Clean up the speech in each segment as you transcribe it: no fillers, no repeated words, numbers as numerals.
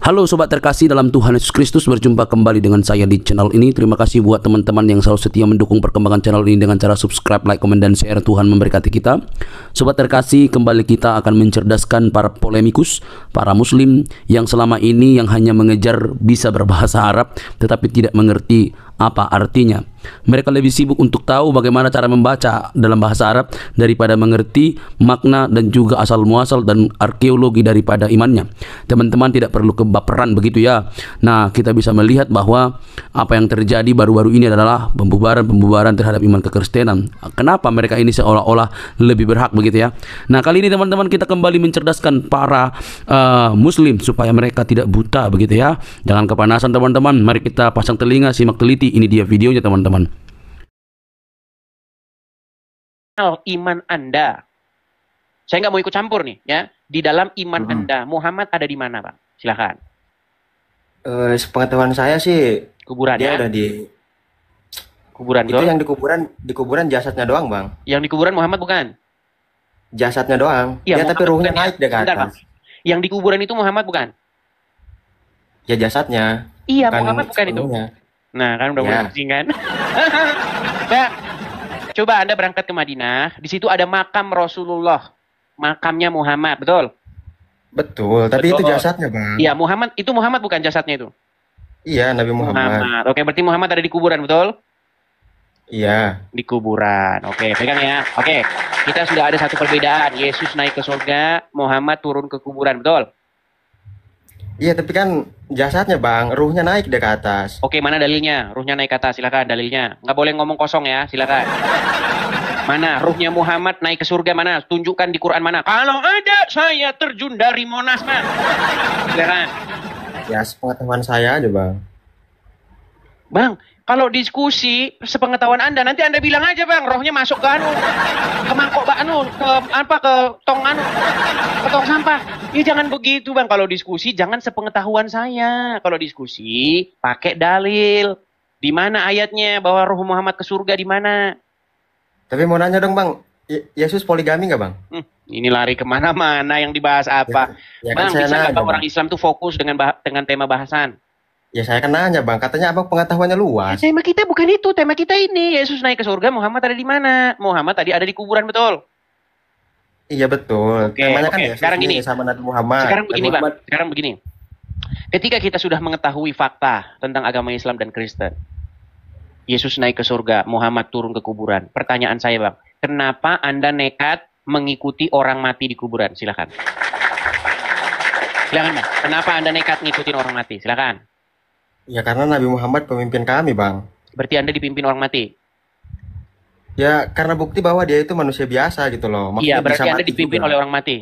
Halo sobat terkasih dalam Tuhan Yesus Kristus, berjumpa kembali dengan saya di channel ini. Terima kasih buat teman-teman yang selalu setia mendukung perkembangan channel ini dengan cara subscribe, like, komen, dan share. Tuhan memberkati kita. Sobat terkasih, kembali kita akan mencerdaskan para polemikus, para muslim yang selama ini yang hanya mengejar bisa berbahasa Arab tetapi tidak mengerti apa artinya. Mereka lebih sibuk untuk tahu bagaimana cara membaca dalam bahasa Arab daripada mengerti makna dan juga asal muasal dan arkeologi daripada imannya. Teman-teman tidak perlu kebaperan begitu ya. Nah, kita bisa melihat bahwa apa yang terjadi baru-baru ini adalah pembubaran terhadap iman kekristenan. Kenapa mereka ini seolah-olah lebih berhak begitu ya. Nah, kali ini teman-teman kita kembali mencerdaskan para muslim supaya mereka tidak buta begitu ya. Jangan kepanasan teman-teman. Mari kita pasang telinga, simak teliti. Ini dia videonya teman-teman. Iman Anda, saya nggak mau ikut campur nih ya. Di dalam iman Anda, Muhammad ada di mana, Bang? Silakan. Sepengetahuan saya sih Kuburan dia ya. udah di Kuburan itu betul? yang di kuburan jasadnya doang, Bang. Yang di kuburan Muhammad bukan? Jasadnya doang. Iya, Dia tapi Muhammad ruhnya bukan, naik deh ke Bentar, Bang. atas. Yang di kuburan itu Muhammad bukan? Ya jasadnya. Iya, Bukan Muhammad bukan itu. sepenuhnya. Nah, kan udah Ya. mulai pusing kan? Bang, coba Anda berangkat ke Madinah, di situ ada makam Rasulullah, makamnya Muhammad, betul? Betul, tapi Betul. itu jasadnya, Bang. Iya, Muhammad bukan jasadnya itu. Iya, Nabi Muhammad. Oke, berarti Muhammad ada di kuburan, betul? Iya. Di kuburan. Oke, pegang ya. Oke, kita sudah ada satu perbedaan. Yesus naik ke surga, Muhammad turun ke kuburan, betul? Iya, tapi kan jasadnya, Bang, ruhnya naik deh ke atas. Oke, mana dalilnya? Ruhnya naik ke atas, silakan dalilnya. Nggak boleh ngomong kosong ya, silakan. Mana ruhnya Muhammad naik ke surga, mana? Tunjukkan di Quran mana? Kalau ada, saya terjun dari Monas, Mas. Silakan. Ya, sepengetahuan saya aja, Bang. Bang, kalau diskusi sepengetahuan Anda, nanti Anda bilang aja, Bang, rohnya masuk ke ke mangkok ke tong ke tong sampah. Ya jangan begitu, Bang. Kalau diskusi jangan sepengetahuan saya. Kalau diskusi pakai dalil. Di mana ayatnya bahwa roh Muhammad ke surga di mana? Tapi mau nanya dong, Bang. Yesus poligami nggak, Bang? Ini lari kemana-mana, yang dibahas apa? Ya Bang, kan saya bisa nggak nanya, Bang, orang Islam tuh fokus dengan tema bahasan? Ya saya kan nanya, Bang. Katanya Abang pengetahuannya luas. Tema kita bukan itu, tema kita ini. Yesus naik ke surga, Muhammad ada di mana? Muhammad tadi ada di kuburan, betul? Iya betul. Oke, Namanya kan oke. Yesus Sekarang nih gini. sama Nabi Muhammad. Sekarang begini, Nabi Bang. Muhammad- Sekarang begini. Ketika kita sudah mengetahui fakta tentang agama Islam dan Kristen, Yesus naik ke surga, Muhammad turun ke kuburan. Pertanyaan saya, Bang, kenapa Anda nekat mengikuti orang mati di kuburan? Silakan. Silakan, Bang. Kenapa Anda nekat ngikutin orang mati? Silakan. Ya karena Nabi Muhammad pemimpin kami, Bang. Berarti Anda dipimpin orang mati? Ya karena bukti bahwa dia itu manusia biasa gitu loh. Iya, Maksudnya berarti bisa Anda mati dipimpin juga. oleh orang mati?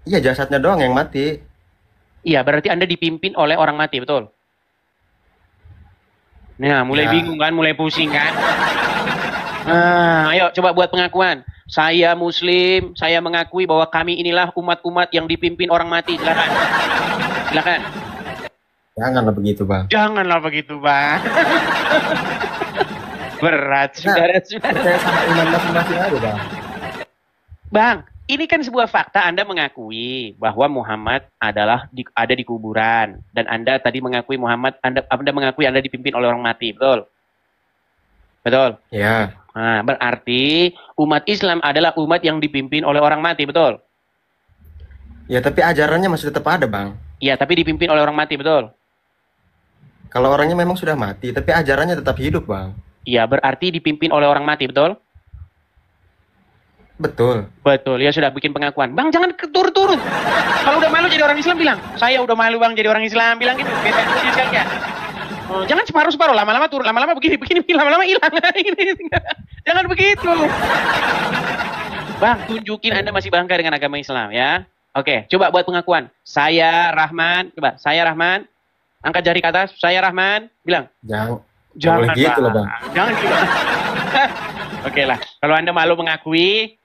Iya, jasadnya doang yang mati. Iya, berarti Anda dipimpin oleh orang mati, betul? Nah, mulai Ya. bingung kan, mulai pusing kan? Ayo coba buat pengakuan. Saya Muslim, saya mengakui bahwa kami inilah umat-umat yang dipimpin orang mati. Silakan. Silakan. Janganlah begitu, Bang. Janganlah begitu, Bang. Berat, saudara-saudara. Percaya sama iman masing-masing aja, Bang. Bang, ini kan sebuah fakta. Anda mengakui bahwa Muhammad ada di kuburan, dan Anda tadi mengakui Anda mengakui Anda dipimpin oleh orang mati, betul? Betul. Ya. Nah, berarti umat Islam adalah umat yang dipimpin oleh orang mati, betul? Ya tapi ajarannya masih tetap ada, Bang. Iya, tapi dipimpin oleh orang mati, betul? Kalau orangnya memang sudah mati, tapi ajarannya tetap hidup, Bang. Iya, berarti dipimpin oleh orang mati, betul? Betul. Betul, ya sudah bikin pengakuan. Bang, jangan turun-turun. Kalau udah malu jadi orang Islam, bilang. Saya udah malu, Bang, jadi orang Islam. Bilang gitu. Biasa sekali ya. Oh, jangan separuh-separuh, lama-lama turun, lama-lama begini, lama-lama hilang. Jangan begitu. Bang, tunjukin Anda masih bangga dengan agama Islam ya. Oke, coba buat pengakuan. Saya Rahman, coba. Saya Rahman. Angkat jari ke atas. Saya Rahman. Bilang. Jangan boleh gitu loh, Bang. Jangan gitu. Oke lah. Kalau Anda malu mengakui,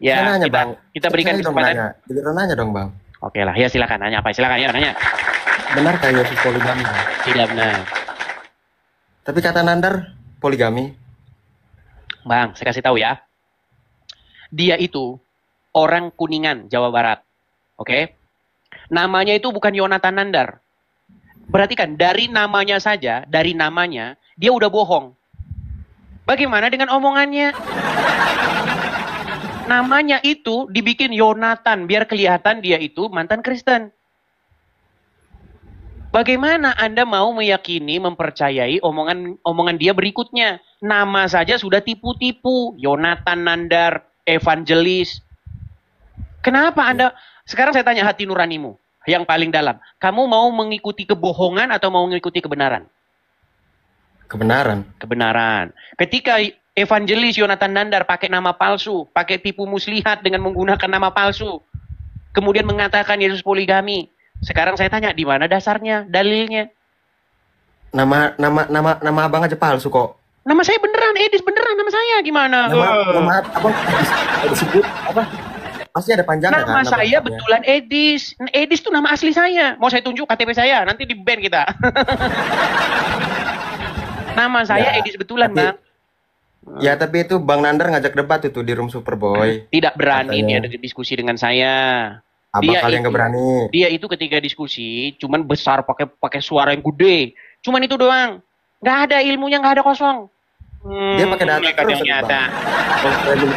ya Saya nanya, Bang. kita berikan Saya dong kesempatan. nanya. Giliran nanya dong, Bang. Oke lah, ya silakan nanya apa? Silakan ya nanya. Benarkah Yesus poligami, Bang? Tidak benar. Tapi kata Nandar poligami. Bang, saya kasih tahu ya. Dia itu orang Kuningan, Jawa Barat. Oke? Namanya itu bukan Yonatan Nandar. Perhatikan, dari namanya saja, dari namanya, dia udah bohong. Bagaimana dengan omongannya? Namanya itu dibikin Yonatan, biar kelihatan dia itu mantan Kristen. Bagaimana Anda mau meyakini, mempercayai omongan dia berikutnya? Nama saja sudah tipu-tipu. Yonatan Nandar, evangelis. Kenapa Anda... Sekarang saya tanya hati nuranimu yang paling dalam. Kamu mau mengikuti kebohongan atau mau mengikuti kebenaran? Kebenaran. Kebenaran. Ketika evangelis Yonatan Nandar pakai nama palsu, pakai tipu muslihat dengan menggunakan nama palsu, kemudian mengatakan Yesus poligami. Sekarang saya tanya, di mana dasarnya, dalilnya? Nama abang aja palsu kok. Nama saya beneran, Edis beneran nama saya. Gimana? Nama abang disebut apa? Pasti ada panjangnya Nama kan? saya betulan Edis. Edis itu nama asli saya. Mau saya tunjuk KTP saya, nanti di ban kita. Nama saya Ya, Edis betulan, tapi- Bang. Ya tapi itu Bang Nandar ngajak debat itu di Room Superboy. Tidak berani Katanya. dia diskusi dengan saya. Abang Dia kalian itu- gak berani. Dia itu ketika diskusi cuman besar pakai suara yang gede. Cuman itu doang. Nggak ada ilmunya, nggak ada kosong. Dia pakai data terus, ternyata.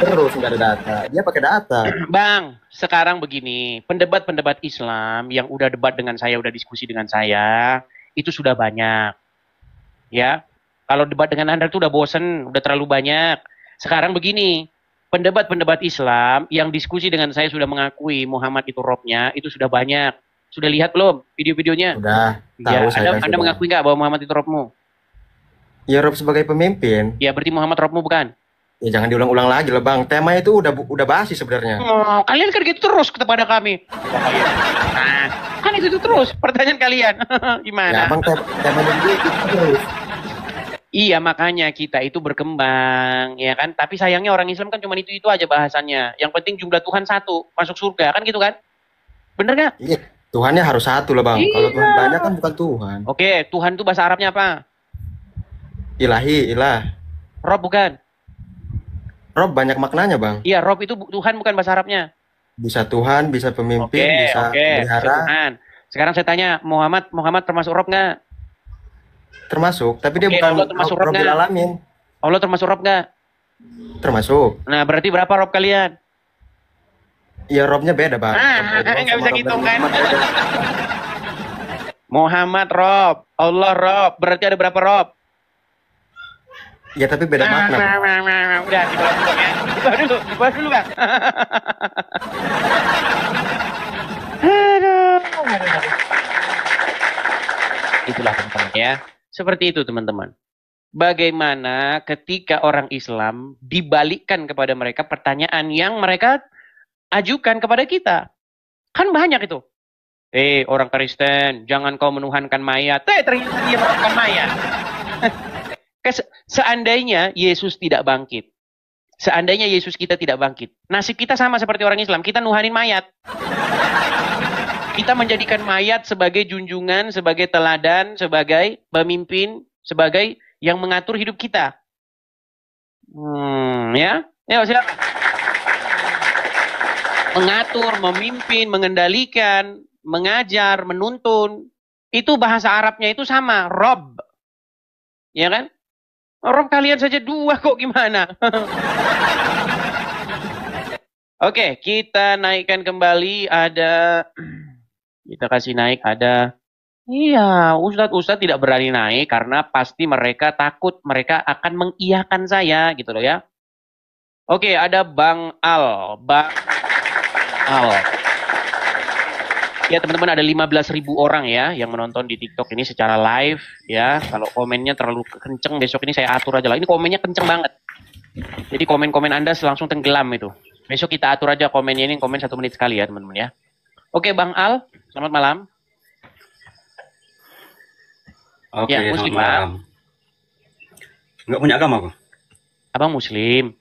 Terus nggak ada data. Dia pakai data. Bang, sekarang begini, pendebat-pendebat Islam yang udah debat dengan saya, udah diskusi dengan saya, itu sudah banyak. Ya, kalau debat dengan Anda itu udah bosen, udah terlalu banyak. Sekarang begini, pendebat-pendebat Islam yang diskusi dengan saya sudah mengakui Muhammad itu robnya, itu sudah banyak. Sudah lihat belum video-videonya? Udah Ya, tahu saya. Anda mengakui nggak bahwa Muhammad itu robmu? Ya Rob sebagai pemimpin. Ya, berarti Muhammad robmu bukan? Ya jangan diulang-ulang lagi lah Bang. Tema itu udah basi sebenarnya. Oh, kalian kan gitu terus kepada kami. Nah, kan itu terus pertanyaan kalian. Gimana? Ya Bang temanya gitu terus. Iya, makanya kita itu berkembang, ya kan? Tapi sayangnya orang Islam kan cuma itu aja bahasannya. Yang penting jumlah Tuhan satu, masuk surga, kan gitu kan? Bener nggak? Iya, Tuhannya harus satu lah Bang. Iya. Kalau Tuhan banyak kan bukan Tuhan. Oke, Tuhan itu bahasa Arabnya apa? Ilahi, ilah. Rob bukan? Rob banyak maknanya Bang. Iya, Rob itu Tuhan bukan bahasa Arabnya. Bisa Tuhan, bisa pemimpin, Oke, bisa pelihara. Tuhan. Sekarang saya tanya, Muhammad termasuk Rob nggak? Termasuk, tapi dia Oke, bukan Allah termasuk Rob Robbil nggak? Alamin. Allah termasuk Rob nggak? Termasuk. Nah, berarti berapa Rob kalian? Ya Robnya beda Bang. Ah, Rob Allah nggak sama bisa Rob gitu Nabi kan? Muhammad beda. Muhammad Rob, Allah Rob, berarti ada berapa Rob? Ya tapi beda makna. Bang. Udah, dibahas dulu Bang. Aduh. Itulah teman-teman ya. Seperti itu teman-teman. Bagaimana ketika orang Islam dibalikkan kepada mereka pertanyaan yang mereka ajukan kepada kita. Kan banyak itu. Orang Kristen, jangan kau menuhankan mayat. Ternyata dia menuhankan mayat. Seandainya Yesus tidak bangkit. Seandainya Yesus kita tidak bangkit. Nasib kita sama seperti orang Islam. Kita nuhanin mayat. Kita menjadikan mayat sebagai junjungan, sebagai teladan, sebagai pemimpin, sebagai yang mengatur hidup kita. Ya, silakan. Mengatur, memimpin, mengendalikan, mengajar, menuntun. Itu bahasa Arabnya itu sama, Rob. Ya kan? Rob kalian saja dua kok gimana? Oke, kita naikkan kembali ada... Kita kasih naik ada... Iya, Ustadz tidak berani naik karena pasti mereka takut mereka akan mengiyakan saya gitu loh ya. Oke, ada Bang Al. Bang Al. Ya teman-teman, ada 15.000 orang ya yang menonton di TikTok ini secara live ya. Kalau komennya terlalu kenceng besok ini saya atur aja lah. Ini komennya kenceng banget. Jadi komen-komen Anda langsung tenggelam itu. Besok kita atur aja komennya, ini komen 1 menit sekali ya teman-teman ya. Oke Bang Al, selamat malam. Oke, Ya, Muslim, selamat malam. Nggak punya agama aku. Abang Muslim,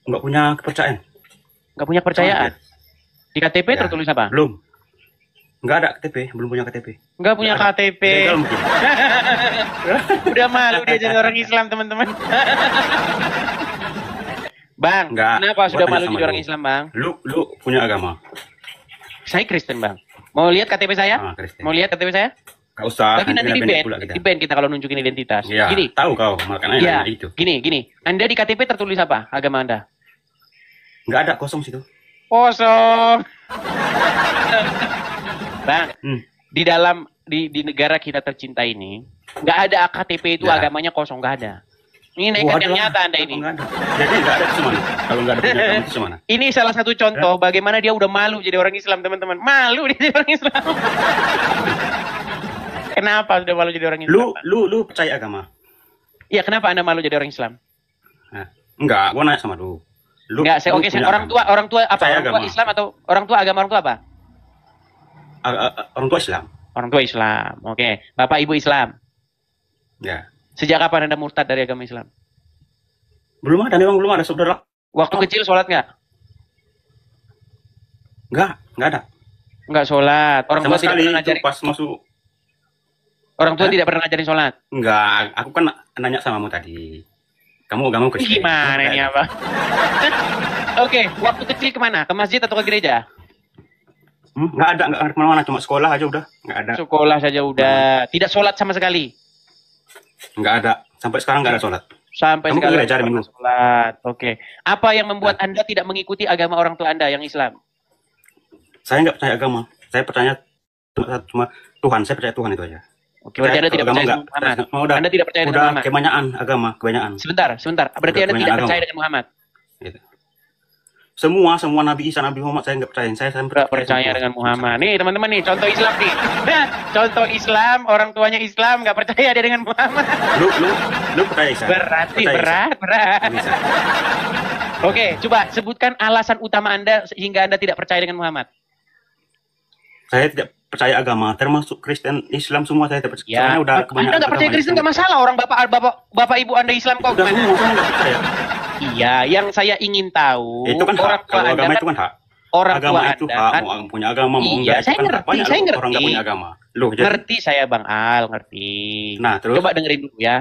Nggak punya kepercayaan. nggak punya kepercayaan. Di KTP Ya. tertulis apa? Belum. Nggak ada KTP, belum punya KTP. Nggak punya Nggak ada. KTP. Ilegal mungkin. Udah malu dia jadi orang Islam teman-teman. Bang, Nggak. kenapa Gua sudah tanya malu sama jadi orang lu. Islam Bang? Lu punya agama. Saya Kristen, Bang. Mau lihat KTP saya? Kristen. Mau lihat KTP saya? Gak usah. Tapi nanti di ban kita kalau nunjukin identitas. Iya, Gini. tahu kau, makanya Iya, itu. Gini. Anda di KTP tertulis apa? Agama Anda? Nggak ada, kosong situ. Kosong. Bang, di negara kita tercinta ini, nggak ada KTP itu agamanya kosong, nggak ada. Ini nekat yang nyata Anda ini. Nggak ada. Jadi nggak ada semana. Kalau nggak ada punya agama itu semana. Ini salah satu contoh bagaimana dia udah malu jadi orang Islam, teman-teman. Malu dia jadi orang Islam. Kenapa sudah malu jadi orang Islam? Lu percaya agama? Iya, kenapa Anda malu jadi orang Islam? Nah, enggak, gua nanya sama lu. Enggak, orang tua apa? Percaya Orang tua agama. Islam atau orang tua agama orang tua apa? Orang tua Islam. Orang tua Islam. Oke. Bapak Ibu Islam. Ya. Sejak kapan Anda murtad dari agama Islam? Belum ada saudara. Waktu kecil sholat nggak? Nggak ada. Nggak sholat. Orang Sama tua tidak sekali pernah itu ngajarin. pas masuk. Orang tua tidak pernah ngajarin sholat. Enggak, aku kan nanya samamu tadi. Kamu agama Kristen. Gimana ini apa? Oke, waktu kecil kemana? Ke masjid atau ke gereja? Nggak ada kemana-mana, cuma sekolah aja udah. Nggak ada. Sekolah saja udah. Tidak sholat sama sekali. Nggak ada. Sampai sekarang nggak ada sholat. Sampai Kamu ke sekarang gereja hari Minggu? sholat. Oke. Apa yang membuat Anda tidak mengikuti agama orang tua Anda yang Islam? Saya nggak percaya agama. Saya percaya cuma Tuhan. Saya percaya Tuhan itu aja. Oke, berarti Anda tidak percaya dengan Muhammad. Anda tidak percaya dengan Muhammad. Kebanyakan agama, kebanyakan. Sebentar. Berarti Anda tidak percaya dengan Muhammad. Gitu. Semua Nabi Isa, Nabi Muhammad saya nggak percaya. Saya nggak percaya dengan Muhammad. Nih teman-teman nih, contoh Islam nih. Contoh Islam, orang tuanya Islam nggak percaya dia dengan Muhammad. Lu percaya Isa? Berarti percaya berat. Isa. Oke, coba sebutkan alasan utama Anda sehingga Anda tidak percaya dengan Muhammad. Saya tidak percaya agama, termasuk Kristen, Islam semua saya tidak percaya. Ya, Udah Anda nggak percaya Kristen nggak masalah. Orang bapak ibu Anda Islam kok. Udah semua saya nggak percaya. Iya, yang saya ingin tahu. Itu kan hak. Kalau agama itu kan hak. Orang agama tua itu Anda hak, kan, mau punya agama, mau iya, enggak. saya Kan ngerti, banyak saya loh ngerti. orang nggak punya agama. Loh, jadi, ngerti saya Bang Al, ngerti. Nah, terus? Coba dengerin dulu ya.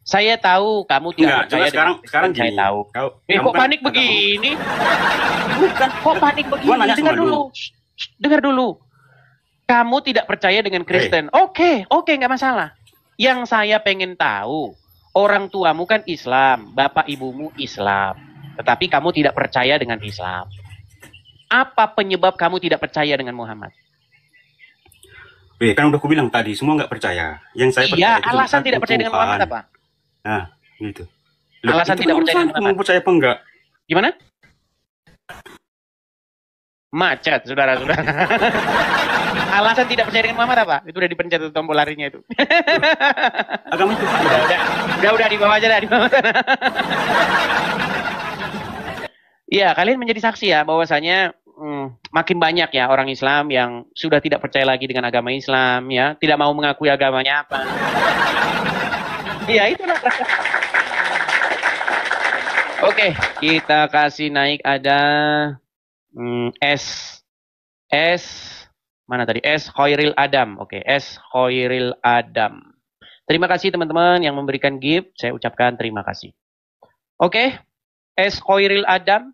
Saya tahu kamu tidak Enggak, percaya sekarang dengan gini. saya tahu. Kamu Kok kan panik agama. begini? Bukan, kok panik begini? Gua nanya Dengar sama dulu. Dengar dulu. Kamu tidak percaya dengan Kristen. Oke, nggak masalah. Yang saya pengen tahu, orang tuamu kan Islam, bapak ibumu Islam. Tetapi kamu tidak percaya dengan Islam. Apa penyebab kamu tidak percaya dengan Muhammad? Kan udah aku bilang tadi, semua nggak percaya. Yang saya percaya Iya, alasan tidak percaya dengan Muhammad apa? Nah, gitu. Alasan tidak percaya dengan Muhammad. Mau percaya apa enggak? Gimana? Macet, saudara-saudara. Alasan tidak percaya dengan Muhammad apa? Itu udah dipencet tuh tombol larinya itu. Agama itu hak. Udah di bawah aja dah, di bawah sana. Iya, kalian menjadi saksi ya bahwasanya makin banyak ya orang Islam yang sudah tidak percaya lagi dengan agama Islam ya, tidak mau mengakui agamanya apa. Iya, itulah. Oke, kita kasih naik ada S mana tadi? S Khairil Adam. Oke, S Khairil Adam. Terima kasih teman-teman yang memberikan gift. Saya ucapkan terima kasih. Oke, S Khairil Adam.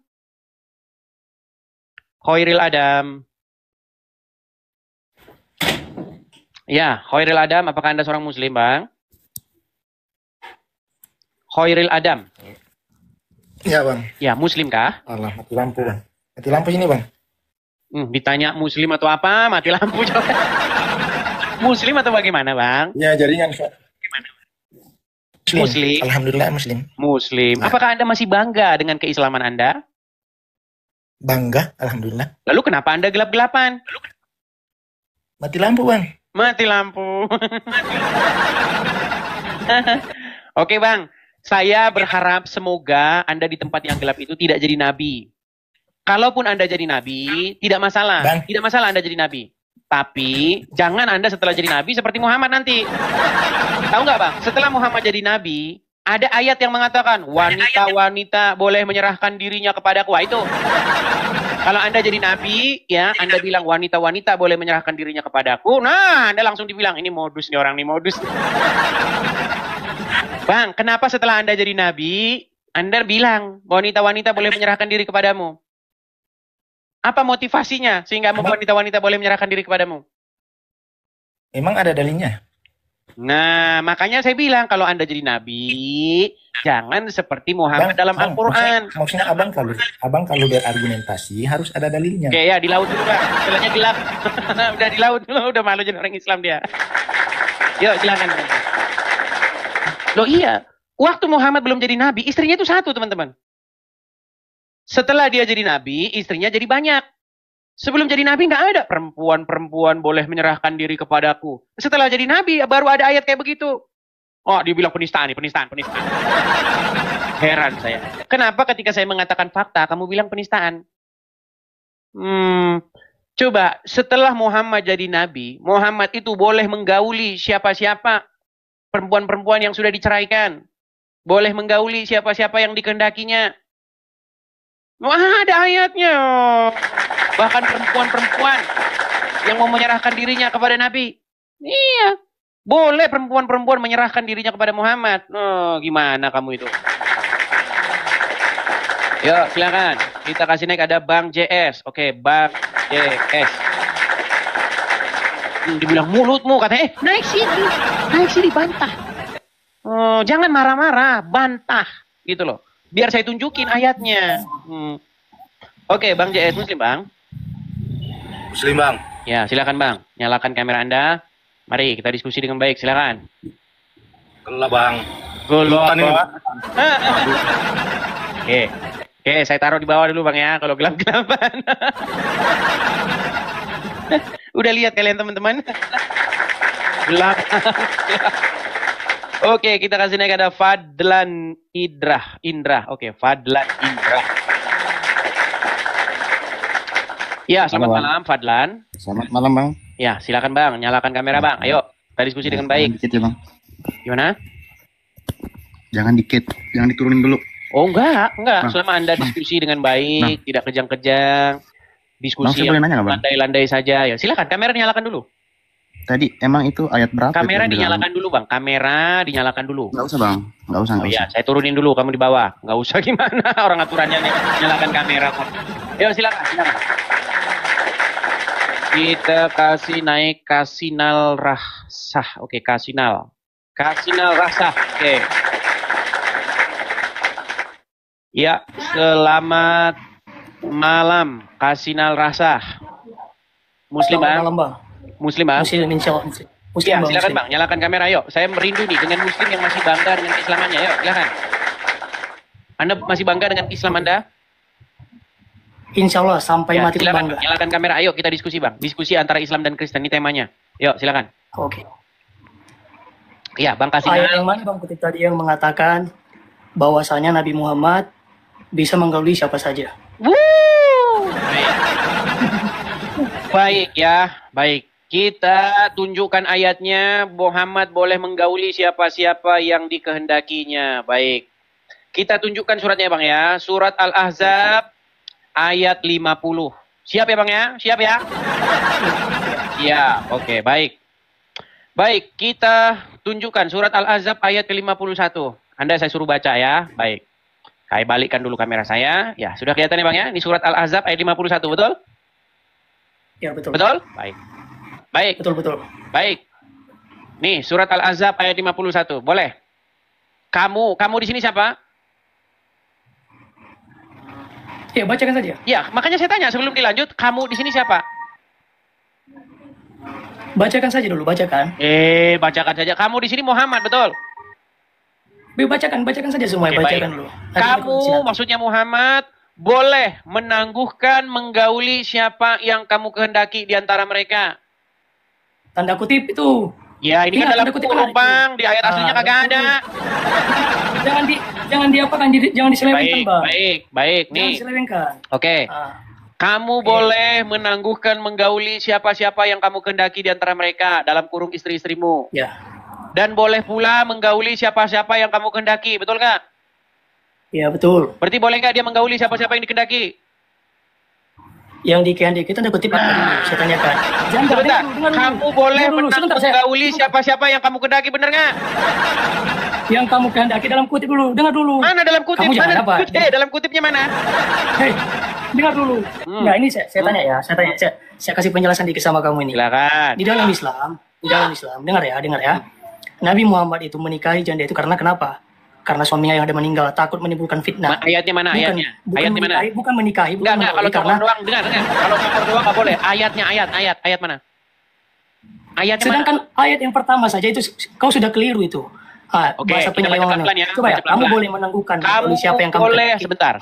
Khairil Adam. Ya, Khairil Adam, apakah Anda seorang muslim, Bang? Khairil Adam. Ya, Bang. Ya, muslim kah? Allah, mati lampu, Bang. Mati lampu ini, Bang. Ditanya muslim atau apa, mati lampu coba. Muslim atau bagaimana, Bang? Ya, jaringan. Gimana? Muslim. Muslim. Alhamdulillah Muslim. Muslim. Ya. Apakah Anda masih bangga dengan keislaman Anda? Bangga, alhamdulillah. Lalu kenapa Anda gelap-gelapan? Mati lampu, Bang. Mati lampu. Oke, Bang. Saya berharap semoga Anda di tempat yang gelap itu tidak jadi nabi. Kalaupun Anda jadi nabi, tidak masalah. Bang. Tidak masalah Anda jadi nabi. Tapi jangan Anda setelah jadi nabi seperti Muhammad nanti. Tahu nggak, Bang? Setelah Muhammad jadi nabi, ada ayat yang mengatakan wanita-wanita boleh menyerahkan dirinya kepadaku. Wah, itu. Kalau Anda jadi nabi, ya, Anda bilang wanita-wanita boleh menyerahkan dirinya kepadaku. Nah, Anda langsung dibilang ini modus nih orang nih, modus. Bang, kenapa setelah Anda jadi nabi, Anda bilang wanita-wanita boleh menyerahkan diri kepadamu? Apa motivasinya sehingga membuat wanita-wanita boleh menyerahkan diri kepadamu? Memang ada dalilnya. Nah, makanya saya bilang kalau Anda jadi nabi, jangan seperti Muhammad dalam Al-Quran. Maksudnya abang kalau berargumentasi harus ada dalilnya. Oke ya, di laut dulu Bang. Istilahnya gelap. Udah di laut dulu, udah malu jadi orang Islam dia. Yuk, silakan. Loh iya, waktu Muhammad belum jadi nabi, istrinya itu satu, teman-teman. Setelah dia jadi nabi, istrinya jadi banyak. Sebelum jadi nabi nggak ada perempuan-perempuan boleh menyerahkan diri kepadaku. Setelah jadi nabi baru ada ayat kayak begitu. Oh, dia bilang penistaan nih, penistaan. Heran saya. Kenapa ketika saya mengatakan fakta, kamu bilang penistaan? Coba, setelah Muhammad jadi nabi, Muhammad itu boleh menggauli siapa-siapa perempuan-perempuan yang sudah diceraikan. Boleh menggauli siapa-siapa yang dikehendakinya. Wah, ada ayatnya. Bahkan perempuan-perempuan yang mau menyerahkan dirinya kepada Nabi. Iya. Boleh perempuan-perempuan menyerahkan dirinya kepada Muhammad. Oh, gimana kamu itu? Yuk, silakan. Kita kasih naik ada Bang JS. Oke, Bang JS. Dibilang mulutmu katanya, naik sini bantah. Oh, jangan marah-marah, bantah gitu loh. Biar saya tunjukin ayatnya. Oke, Bang JS Muslim, Bang. Muslim, Bang. Ya, silakan Bang. Nyalakan kamera Anda. Mari kita diskusi dengan baik, silakan. Gelap, Bang. Gelap. Oke, saya taruh di bawah dulu Bang ya, kalau gelap-gelapan. Udah lihat kalian teman-teman? Gelap. Oke, kita kasih naik ada Fadlan Indra. Oke, Fadlan Indra. Ya, selamat malam Fadlan. Selamat malam, Bang. Ya, silakan Bang, nyalakan kamera Bang. Ayo, kita diskusi dengan baik. Dikit ya, Bang. Gimana? Jangan dikit, jangan diturunin dulu. Oh, enggak. Selama Anda diskusi dengan baik, tidak kejang-kejang, diskusi yang landai-landai saja. Ya, silakan, kamera dinyalakan dulu. Tadi emang itu ayat berapa? Kamera dinyalakan dulu, Bang. Kamera dinyalakan dulu. Nggak usah, Bang. Nggak usah. Oh iya, saya turunin dulu, kamu di bawah. Nggak usah gimana, orang aturannya nih, nyalakan kamera. Yuk, silakan. Kita kasih naik Kasinal Rasah. Oke, Kasinal Rasah. Oke. Ya, selamat malam Kasinal Rasah. Muslim, Bang. Malam, Bang. Muslim, Bang. Muslim, insya Allah. Muslim, Ya, Bang, silakan Muslim. Bang, nyalakan kamera. Yuk, saya merindu nih dengan Muslim yang masih bangga dengan keislamannya. Yuk, silakan. Anda masih bangga dengan Islam Anda? Insya Allah sampai Ya, mati silakan, bangga. nyalakan kamera. Ayo kita diskusi Bang. Diskusi antara Islam dan Kristen ini temanya. Yuk, silakan. Oke. Iya, Bang Ayat Kasinal. yang mana Bang kutip tadi yang mengatakan bahwasanya Nabi Muhammad bisa menggauli siapa saja. Wuh. Baik ya, baik. Kita tunjukkan ayatnya. Muhammad boleh menggauli siapa-siapa yang dikehendakinya. Baik. Kita tunjukkan suratnya Bang ya. Surat Al-Ahzab ayat 50. Siap ya Bang ya? Siap ya? Ya, oke, baik. Baik, kita tunjukkan surat Al-Ahzab ayat ke-51. Anda saya suruh baca ya. Baik. Saya balikkan dulu kamera saya. Ya, sudah kelihatan ya Bang ya? Ini surat Al-Ahzab ayat 51, betul? Ya, betul. Betul? Baik. Baik. Betul. Baik. Nih, surat Al-Ahzab ayat 51. Boleh? Kamu di sini siapa? Ya, bacakan saja. Ya, makanya saya tanya sebelum dilanjut, kamu di sini siapa? Bacakan saja dulu, bacakan. Bacakan saja. Kamu di sini Muhammad, betul? Bacakan saja semua, Oke, bacakan baik. dulu. Kamu, maksudnya Muhammad, boleh menangguhkan, menggauli siapa yang kamu kehendaki di antara mereka. Tanda kutip itu. Ya, ini kan dalam tanda kutip kurung, Bang. Di ayat aslinya kagak ada. Jangan diapakan, jangan diselewengkan, Bang. Baik. Jangan Nih, diselewengkan. oke. Kamu boleh menangguhkan, menggauli siapa-siapa yang kamu kehendaki di antara mereka dalam kurung istri-istrimu. Ya. Dan boleh pula menggauli siapa-siapa yang kamu kehendaki, betul nggak? Ya, betul. Berarti boleh nggak dia menggauli siapa-siapa yang dikehendaki? Yang dikehendaki itu tanda kutip apa dulu? Saya tanyakan. Jangan, Sebentar, dengar dulu. kamu boleh Dengar dulu, sebentar, saya- menggauli siapa-siapa yang kamu kehendaki, bener nggak? Yang kamu kehendaki dalam kutip dulu. Dengar dulu. Mana dalam kutip? Kamu jangan Mana apa? dalam kutipnya mana? Hei, dengar dulu. Nah, ini saya tanya ya, saya kasih penjelasan dikit sama kamu ini. Silakan. Di dalam Islam, dengar ya. Nabi Muhammad itu menikahi janda itu karena kenapa? Karena suaminya yang ada meninggal, takut menimbulkan fitnah. Ayatnya mana? Ayatnya mana? Bukan menikahi, Enggak, kalau tokoh doang, dengar. Kalau tokoh doang nggak boleh. Ayat mana? Ayatnya sedangkan mana? ayat yang pertama saja itu kau sudah keliru itu. Oke, bahasa kita baca penyelewengan. pelan-pelan ya. Coba ya, Baca kamu pelan-pelan. boleh menangguhkan Kamu siapa yang kamu boleh kehendaki. sebentar,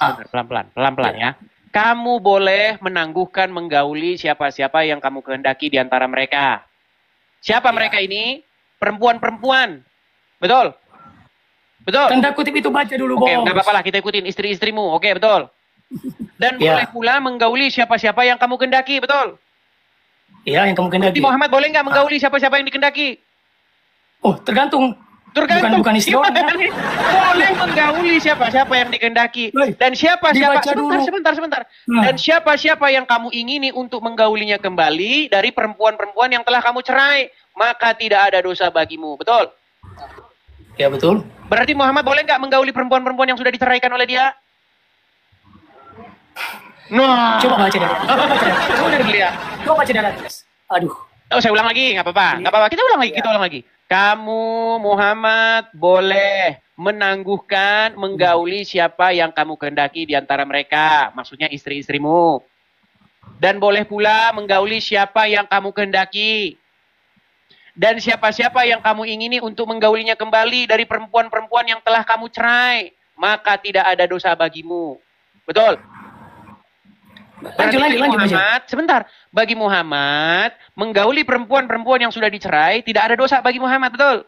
pelan-pelan ya. Kamu boleh menangguhkan menggauli siapa-siapa yang kamu kehendaki di antara mereka. Siapa mereka ini? Perempuan-perempuan. Betul? Tanda kutip itu baca dulu, Oke, Bos. nggak apa-apa lah, kita ikutin istri-istrimu. Oke, betul. Dan boleh pula menggauli siapa-siapa yang kamu kehendaki, betul? Iya, yang kamu kehendaki. Nabi Muhammad boleh nggak menggauli siapa-siapa yang dikehendaki? Oh, tergantung. Bukan istri orang. Boleh menggauli siapa-siapa yang dikehendaki. Dan siapa-siapa sebentar. Dan siapa-siapa yang kamu ingini untuk menggaulinya kembali dari perempuan-perempuan yang telah kamu cerai, maka tidak ada dosa bagimu. Betul? Ya, betul. Berarti Muhammad boleh nggak menggauli perempuan-perempuan yang sudah diceraikan oleh dia? Nah, Coba baca dari. Coba baca dari atas. Aduh. Oh, saya ulang lagi, nggak apa-apa. Kita ulang lagi. Kamu Muhammad boleh menangguhkan, menggauli siapa yang kamu kehendaki di antara mereka, maksudnya istri-istrimu. Dan boleh pula menggauli siapa yang kamu kehendaki. Dan siapa-siapa yang kamu ingini untuk menggaulinya kembali dari perempuan-perempuan yang telah kamu cerai, maka tidak ada dosa bagimu. Betul? Lanjut. Sebentar. Bagi Muhammad, menggauli perempuan-perempuan yang sudah dicerai, tidak ada dosa bagi Muhammad, betul?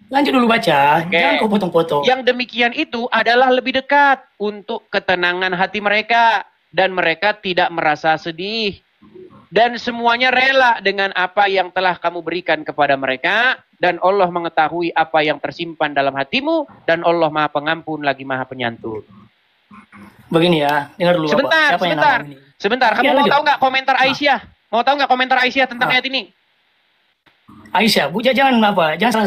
Lanjut dulu baca, jangan kau potong-potong. Yang demikian itu adalah lebih dekat untuk ketenangan hati mereka. Dan mereka tidak merasa sedih. Dan semuanya rela dengan apa yang telah kamu berikan kepada mereka. Dan Allah mengetahui apa yang tersimpan dalam hatimu. Dan Allah Maha Pengampun lagi Maha Penyantun. Begini ya, dengar dulu. Sebentar. Kamu mau tahu nggak komentar Aisyah? Mau tahu nggak komentar Aisyah tentang ayat ini? Aisyah, Bu, jangan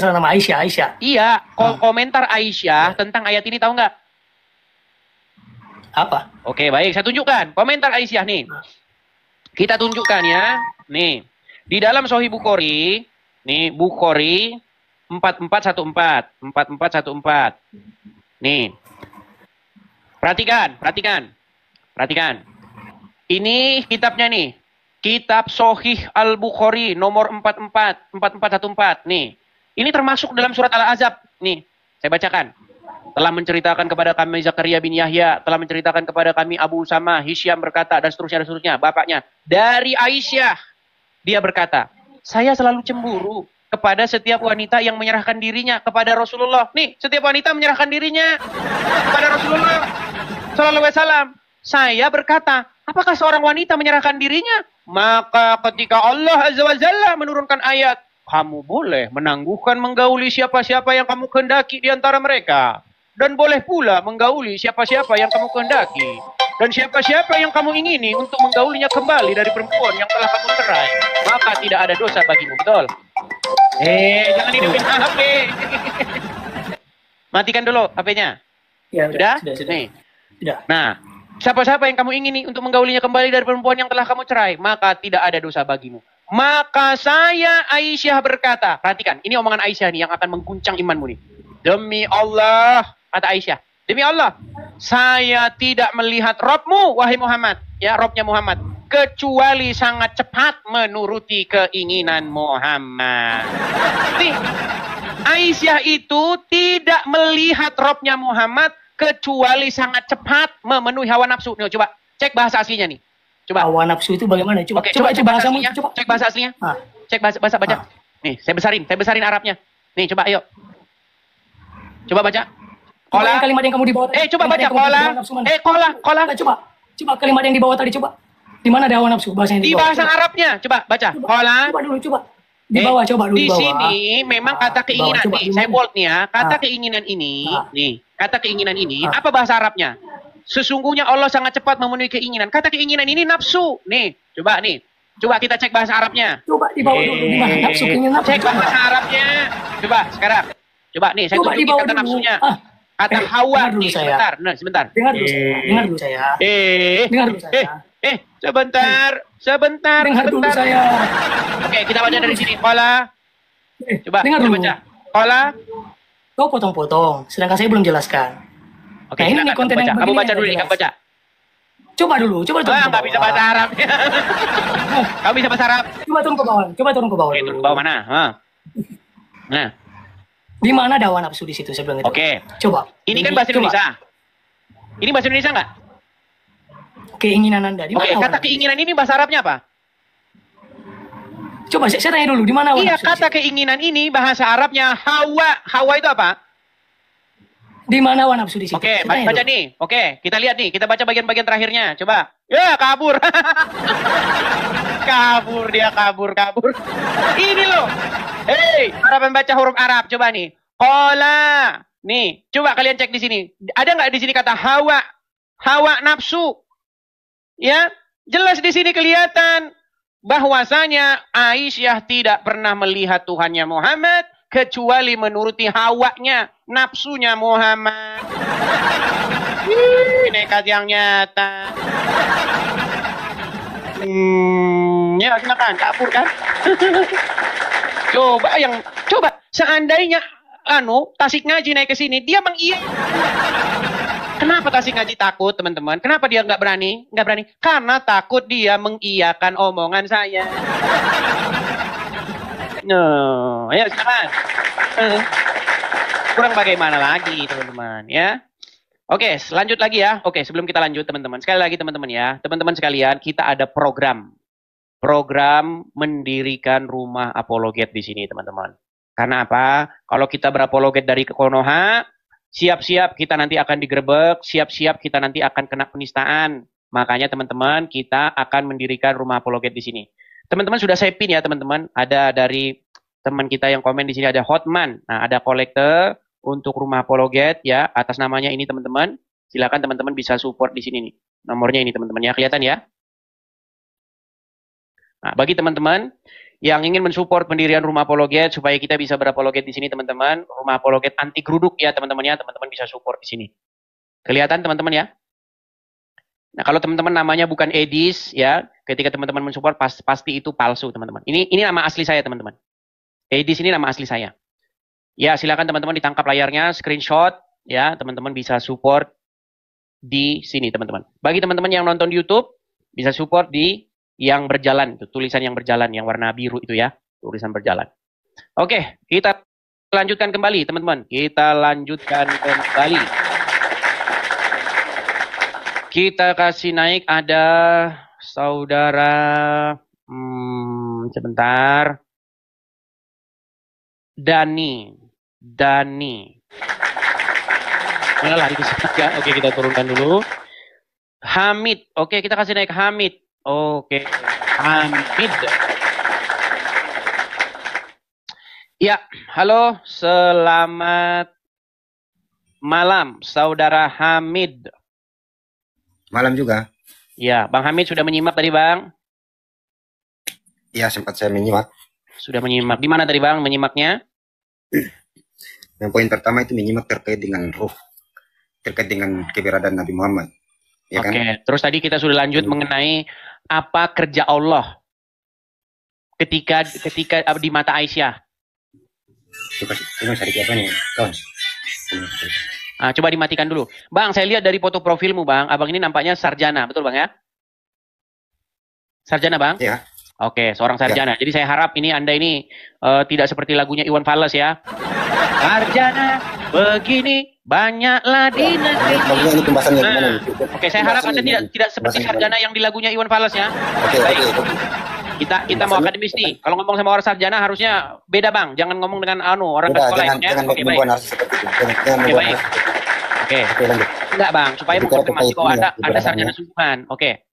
salah nama Aisyah. Iya, komentar Aisyah tentang ayat ini tahu nggak? Apa? Oke, baik, saya tunjukkan komentar Aisyah nih. Kita tunjukkan ya. Nih, di dalam Sahih Bukhari, nih Bukhari 4414. Nih. Perhatikan. Ini kitabnya nih. Kitab Sahih Al-Bukhari nomor 4414. Nih. Ini termasuk dalam surat Al-Ahzab. Nih, saya bacakan. Telah menceritakan kepada kami Zakaria bin Yahya, telah menceritakan kepada kami Abu Usama, Hisyam berkata, dan seterusnya, bapaknya. Dari Aisyah, dia berkata, saya selalu cemburu kepada setiap wanita yang menyerahkan dirinya kepada Rasulullah. Nih, setiap wanita menyerahkan dirinya kepada Rasulullah Sallallahu Alaihi Wasallam. Saya berkata, apakah seorang wanita menyerahkan dirinya? Maka ketika Allah Azza wa Jalla menurunkan ayat, kamu boleh menangguhkan menggauli siapa-siapa yang kamu kehendaki di antara mereka. Dan boleh pula menggauli siapa-siapa yang kamu kehendaki. Dan siapa-siapa yang kamu ingini untuk menggaulinya kembali dari perempuan yang telah kamu cerai. Maka tidak ada dosa bagimu. Betul? Jangan hidupin HP. Matikan dulu HP-nya. Ya, sudah? Nih. Sudah. Nah, siapa-siapa yang kamu ingini untuk menggaulinya kembali dari perempuan yang telah kamu cerai, maka tidak ada dosa bagimu. Maka saya Aisyah berkata, perhatikan, ini omongan Aisyah nih yang akan mengguncang imanmu nih. Demi Allah, kata Aisyah, demi Allah, saya tidak melihat Robmu, wahai Muhammad, ya Robnya Muhammad, kecuali sangat cepat menuruti keinginan Muhammad. Nih, Aisyah itu tidak melihat Robnya Muhammad kecuali sangat cepat memenuhi hawa nafsu. Nih, coba cek bahasa aslinya nih. Coba. Hawa nafsu itu bagaimana? Coba cek bahasa bahasamu. aslinya. Cek bahasa aslinya. Cek bahasa baca. Nih, saya besarin Arabnya. Nih, coba ayo. Coba baca. Kola. Kalimat yang kamu dibawa tadi. Coba baca kola. Kola. Coba kalimat yang dibawa tadi coba. Di mana ada hawa nafsu bahasa yang di bahasa Arabnya? Coba baca. Kola. Coba dulu coba. Di bawah coba dulu di sini memang kata keinginan nih. Saya bold nih ya. Kata keinginan ini, nih. Kata keinginan ini apa bahasa Arabnya? Sesungguhnya Allah sangat cepat memenuhi keinginan. Kata keinginan ini nafsu. Nih, coba nih. Coba kita cek bahasa Arabnya. Coba di bawah dulu di mana nafsu keinginan. Cek bahasa Arabnya. Coba sekarang. Coba nih, saya tunjukin kata nafsunya. Kata Hawa dengar dulu nih, saya. sebentar. Nah, sebentar. Dengar dulu saya. Dengar dulu saya. Dengar dulu saya. Sebentar. Dengar dulu saya. Oke, kita baca dari sini. Qala. Coba Dengar kita dulu. baca. Qala. Kau potong-potong, sedangkan saya belum jelaskan. Oke, Nah, ini silakan konten kamu baca. yang Kamu begini baca yang dulu nggak nih, kamu jelas. baca. Coba dulu, coba turun ke Nggak bisa bawah. bahasa Arab. Kamu bisa bahasa Arab? Coba turun ke bawah, coba turun ke bawah. Oke, dulu. turun ke bawah mana? Nah, Di mana ada hawa nafsu di situ saya bilang itu. oke. Coba. Ini kan bahasa Coba. Indonesia. Ini bahasa Indonesia nggak? Keinginan Anda di mana? Oke, hawa kata nafsu? keinginan ini bahasa Arabnya apa? Coba saya tanya dulu di mana hawa Iya, nafsu di kata situ? keinginan ini bahasa Arabnya hawa. Hawa itu apa? Di mana hawa nafsu di situ? Oke, Saya tanya baca dulu. nih. Oke, kita lihat nih. Kita baca bagian-bagian terakhirnya. Coba. Ya, kabur. kabur dia, kabur. Ini loh. Hei, para pembaca huruf Arab, coba nih. Qala. Nih, coba kalian cek di sini. Ada nggak di sini kata hawa? Hawa nafsu. Ya, jelas di sini kelihatan bahwasanya Aisyah tidak pernah melihat Tuhannya Muhammad kecuali menuruti hawanya, nafsunya Muhammad. Nekat yang nyata. Ya silakan, kabur kan? coba seandainya Tasik Ngaji naik ke sini, dia mengiyakan. Kenapa Tasik Ngaji takut, teman-teman? Kenapa dia nggak berani? Nggak berani karena takut dia mengiyakan omongan saya. No, ayo silakan. Kurang bagaimana lagi, teman-teman, ya? Oke, lanjut lagi ya. Oke, sebelum kita lanjut, teman-teman. Sekali lagi, teman-teman ya. Teman-teman sekalian, kita ada program mendirikan rumah apologet di sini, teman-teman. Karena apa? Kalau kita berapologet dari Konoha, siap-siap kita nanti akan digerebek, siap-siap kita nanti akan kena penistaan. Makanya teman-teman, kita akan mendirikan rumah apologet di sini. Teman-teman sudah saya pin ya, teman-teman. Ada dari teman kita yang komen di sini ada Hotman. Nah, ada kolektor untuk rumah apologet ya, atas namanya ini, teman-teman. Silakan teman-teman bisa support di sini nih. Nomornya ini, teman-teman ya. Kelihatan ya? Nah, bagi teman-teman yang ingin mensupport pendirian rumah apologet supaya kita bisa berapologet di sini, teman-teman, rumah apologet anti geruduk ya, teman-teman ya, teman-teman bisa support di sini. Kelihatan, teman-teman ya? Nah, kalau teman-teman namanya bukan Edis ya, ketika teman-teman mensupport pasti itu palsu, teman-teman. Ini nama asli saya, teman-teman. Edis ini nama asli saya. Ya, silakan teman-teman ditangkap layarnya, screenshot ya, teman-teman bisa support di sini, teman-teman. Bagi teman-teman yang nonton di YouTube, bisa support di yang berjalan, itu tulisan yang berjalan, yang warna biru itu ya, tulisan berjalan. Oke, kita lanjutkan kembali, teman-teman. Kita lanjutkan kembali. Kita kasih naik ada saudara, sebentar, Dani. Mana lari ke sana ya? Oke, kita turunkan dulu. Hamid, oke kita kasih naik Hamid. Oke, Hamid. Ya, halo, selamat malam, saudara Hamid. Malam juga. Ya, Bang Hamid sudah menyimak tadi, Bang? Ya, sempat saya menyimak. Sudah menyimak. Di mana tadi, Bang, menyimaknya? Yang poin pertama itu menyimak terkait dengan ruh, terkait dengan keberadaan Nabi Muhammad. Ya Oke, kan? terus tadi kita sudah lanjut mengenai apa kerja Allah ketika di mata Aisyah. Cuma sedikit apa nih, kawan? Coba dimatikan dulu. Bang, saya lihat dari foto profilmu, Bang. Abang ini nampaknya sarjana, betul, Bang ya? Sarjana, Bang? Ya. Oke, seorang sarjana. Jadi saya harap ini Anda ini tidak seperti lagunya Iwan Fals ya. Sarjana begini banyaklah di negeri. Ini pembahasannya gimana? Oke, saya harap Anda tidak seperti sarjana yang di lagunya Iwan Fals ya. Oke. Kita mau akademis nih. Kalau ngomong sama orang sarjana harusnya beda, Bang. Jangan ngomong dengan orang ke sekolah ya. Oke, baik. Oke, baik. Oke. Enggak, Bang, supaya mengkonfirmasi bahwa Anda sarjana sungguhan. Oke.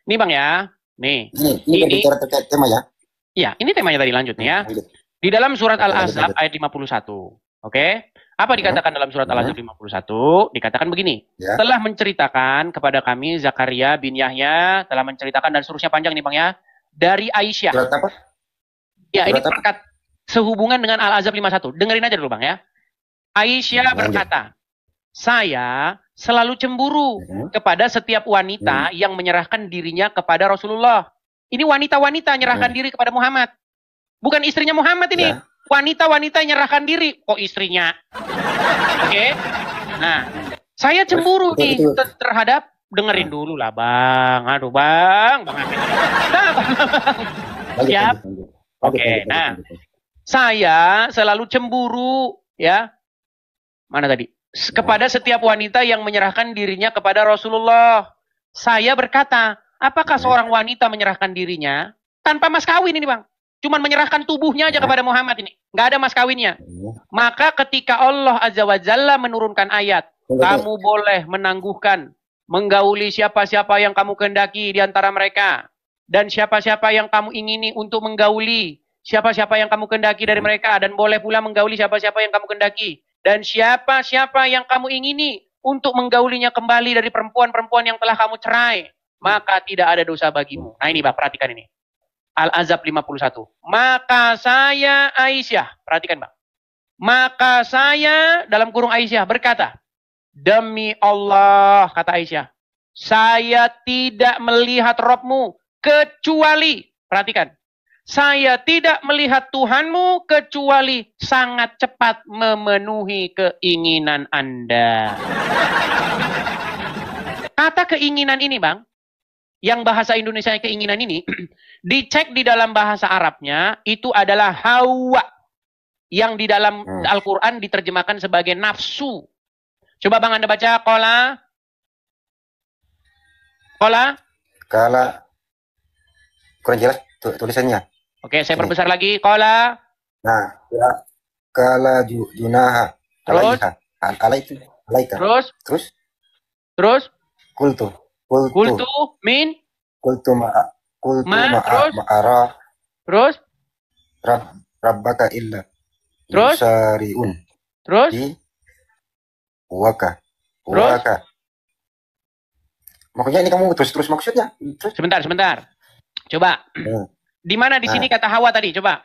Ini, Bang ya. Nih. Ini berbicara terkait tema ya. Iya, ini temanya tadi lanjut nih ya. Di dalam surat Al-Ahzab ayat 51. Oke. Apa dikatakan dalam surat Al-Ahzab 51? Dikatakan begini. Ya. Telah menceritakan kepada kami Zakaria bin Yahya, telah menceritakan dan seterusnya panjang nih, Bang ya. Dari Aisyah. Surat apa? Ya, ini Surat apa? perkat sehubungan dengan Al-Ahzab 51. Dengerin aja dulu, Bang ya. Aisyah berkata, saya selalu cemburu kepada setiap wanita yang menyerahkan dirinya kepada Rasulullah. Ini wanita-wanita nyerahkan diri kepada Muhammad. Bukan istrinya Muhammad ini. Ya. Wanita-wanita nyerahkan diri. Kok istrinya? Oke. Nah, saya cemburu nih terhadap, dengerin dulu lah Bang. Aduh Bang. Bang Amin. Nah, Bang. Siap. Oke, nah. Saya selalu cemburu, ya. Mana tadi? Kepada setiap wanita yang menyerahkan dirinya kepada Rasulullah. Saya berkata, apakah seorang wanita menyerahkan dirinya tanpa mas kawin ini Bang? Cuman menyerahkan tubuhnya aja kepada Muhammad ini. Nggak ada mas kawinnya. Maka ketika Allah Azza wa Jalla menurunkan ayat, kamu boleh menangguhkan, menggauli siapa-siapa yang kamu kehendaki di antara mereka. Dan siapa-siapa yang kamu ingini untuk menggauli. Siapa-siapa yang kamu kehendaki dari mereka. Dan boleh pula menggauli siapa-siapa yang kamu kehendaki. Dan siapa-siapa yang kamu ingini untuk menggaulinya kembali dari perempuan-perempuan yang telah kamu cerai, maka tidak ada dosa bagimu. Nah ini Bang, perhatikan ini. Al-Azab 51. Maka saya Aisyah, perhatikan Bang. Maka saya, dalam kurung Aisyah, berkata, demi Allah, kata Aisyah, saya tidak melihat Robmu kecuali, perhatikan, saya tidak melihat Tuhanmu kecuali sangat cepat memenuhi keinginan Anda. Kata keinginan ini Bang, yang bahasa Indonesia keinginan ini, dicek di dalam bahasa Arabnya, itu adalah hawa. Yang di dalam Al-Quran diterjemahkan sebagai nafsu. Coba Bang Anda baca, Qala. Kurang jelas tulisannya. Oke, saya perbesar lagi. Qala. Nah, ya. Kala junaha. Terus? Alaika. Terus? Kultu Min. Terus? Ma'ara. Terus? Rabbaka illa. Terus? Sariun. Terus? Di Waka. Maksudnya ini kamu terus maksudnya. Terus? Sebentar. Coba. Di mana di sini kata Hawa tadi? Coba.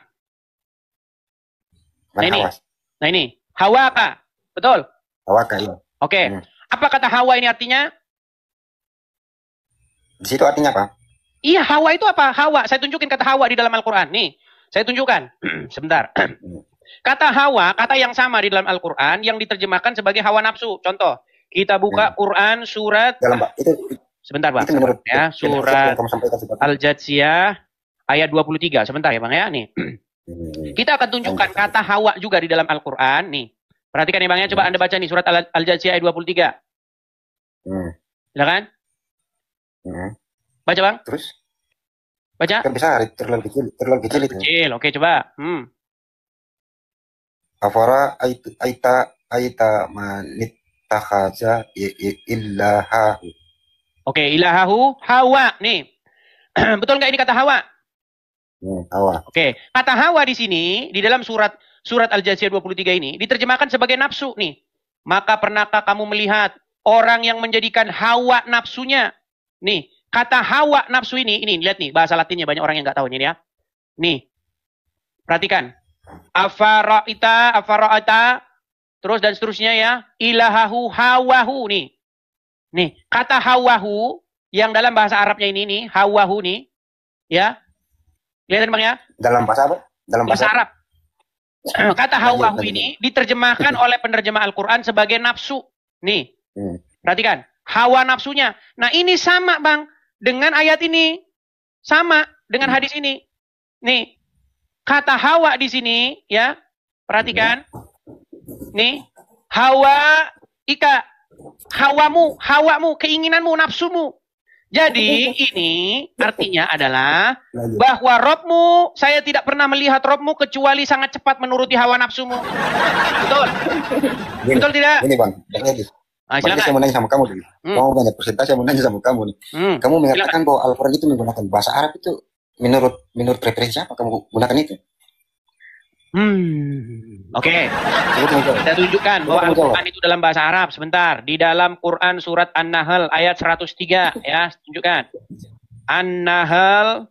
Nah ini. Hawa kah? Betul? Hawa kah, iya. Oke. Apa kata Hawa ini artinya? Di situ artinya apa? Iya, Hawa itu apa? Hawa. Saya tunjukin kata Hawa di dalam Al-Quran. Nih, saya tunjukkan. Sebentar. Kata Hawa, kata yang sama di dalam Al-Quran yang diterjemahkan sebagai hawa nafsu. Contoh, kita buka Quran surat. Sebentar, Bang. Ya, surat Al-Jatsiyah ayat 23. Sebentar ya, Bang ya. Nih. Kita akan tunjukkan kata Hawa juga di dalam Al-Quran. Nih. Perhatikan nih, Bang ya. Coba Anda baca nih surat Al-Jatsiyah ayat 23. Silakan. Baca Bang. Terus? Baca. Kan bisa terlalu kecil itu. Kecil, oke coba. Afara aita manittakhaza illahahu. Oke, ilahahu Hawa nih. Betul nggak ini kata Hawa? Hawa. Oke, kata Hawa di sini di dalam surat Al-Jatsiyah 23 ini diterjemahkan sebagai nafsu nih. Maka pernahkah kamu melihat orang yang menjadikan hawa nafsunya? Nih, kata hawa nafsu ini lihat nih bahasa Latinnya, banyak orang yang nggak tahu ini ya. Nih, perhatikan. Afara'ita, terus dan seterusnya ya. Ilahahu hawahu nih. Nih, kata hawahu yang dalam bahasa Arabnya ini nih, hawahu nih, ya. Lihat Bang ya. Dalam bahasa apa? Dalam bahasa Arab. Kata hawahu ini diterjemahkan oleh penerjemah Al-Quran sebagai nafsu. Nih, perhatikan. Hawa nafsunya. Nah ini sama Bang dengan ayat ini. Sama dengan hadis ini. Nih, kata hawa di sini ya. Perhatikan. Nih, hawa ika. Hawamu, keinginanmu, nafsumu. Jadi ini artinya adalah bahwa Robmu, saya tidak pernah melihat Robmu kecuali sangat cepat menuruti hawa nafsumu. Betul? Betul tidak? Ini Bang, silakan. Saya mau nanya sama kamu dulu. Kamu banyak persentase, saya mau nanya sama kamu nih. Kamu mengatakan bahwa Al-Quran itu menggunakan bahasa Arab itu menurut preferensi apa kamu gunakan itu? Oke. Kita tunjukkan bahwa Al-Quran itu dalam bahasa Arab. Sebentar. Di dalam Quran surat An-Nahl ayat 103 ya, tunjukkan. An-Nahl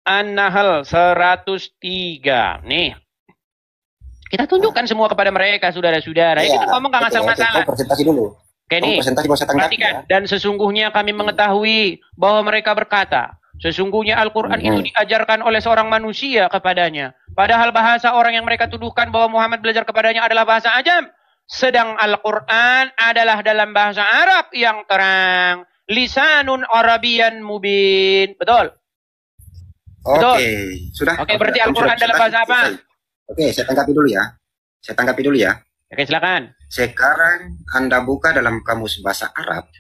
103. Nih. Kita tunjukkan semua kepada mereka, saudara-saudara. Iya, Kita ngomong gak masalah. Presentasi dulu. Oke nih, perhatikan. Dan sesungguhnya kami mengetahui bahwa mereka berkata, sesungguhnya Al-Quran itu diajarkan oleh seorang manusia kepadanya. Padahal bahasa orang yang mereka tuduhkan bahwa Muhammad belajar kepadanya adalah bahasa ajam. Sedang Al-Quran adalah dalam bahasa Arab yang terang. Lisanun Arabian mubin. Betul? Oke, sudah. Oke, berarti Al-Quran dalam bahasa apa? Oke, saya tanggapi dulu ya. Oke, silakan. Sekarang Anda buka dalam kamus bahasa Arab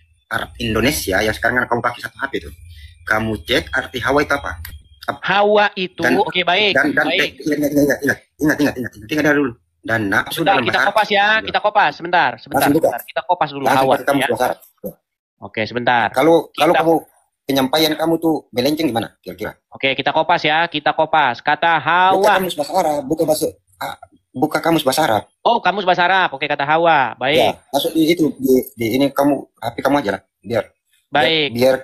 Indonesia, yang sekarang kamu pakai satu HP itu. Kamu cek arti Hawa itu apa? Hawa itu, oke baik. Baik. Ingat dulu. Dan nafsu dalam kita kopas ya, kita kopas sebentar. Kita kopas dulu Hawa ya. Oke, sebentar. Kalau kamu penyampaian kamu tuh melenceng gimana kira-kira? Oke, kita kopas ya, kita kopas. Kata Hawa. Buka kamus bahasa Arab, buka kamus bahasa Arab. Oh, kamus bahasa Arab. Oke, kata Hawa. Baik. Ya, masuk di ini kamu HP kamu aja lah, biar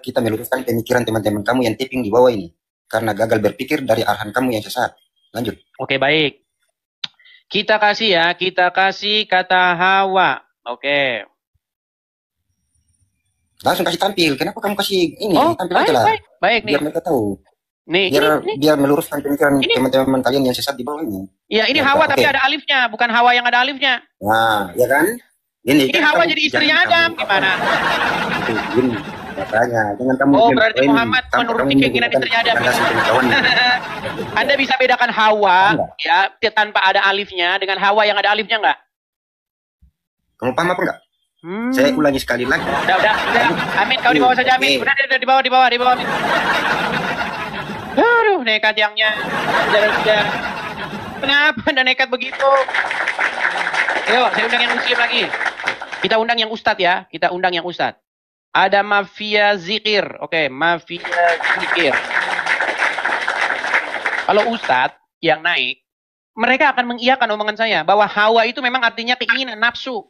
kita meluruskan pemikiran teman-teman kamu yang tipping di bawah ini. Karena gagal berpikir dari arahan kamu yang sesat. Lanjut. Oke, baik. Kita kasih kata Hawa. Oke. Langsung kasih tampil. Kenapa kamu kasih ini? Tampil aja lah. Baik nih. Biar mereka tahu. Nih, biar meluruskan pemikiran teman-teman kalian yang sesat di bawah ini. Iya, ini Hawa tapi ada alifnya, bukan Hawa yang ada alifnya. Nah, ya kan? Ini kan Hawa jadi istrinya Adam, gimana? Ini makanya dengan kamu. Oh, berarti Muhammad menuruti keinginan istrinya Adam. Anda bisa bedakan Hawa ya tanpa ada alifnya dengan Hawa yang ada alifnya enggak? Kamu paham apa enggak? Saya ulangi sekali lagi. Udah. Amin, kau di bawah saja, Amin. Udah di bawah. Aduh, nekat yangnya. Sudah. Kenapa Anda nekat begitu? Ayo, saya undang yang muslim lagi. Kita undang yang ustadz ya. Ada mafia zikir. Oke, mafia zikir. Kalau ustadz yang naik, mereka akan mengiyakan omongan saya bahwa hawa itu memang artinya keinginan, nafsu.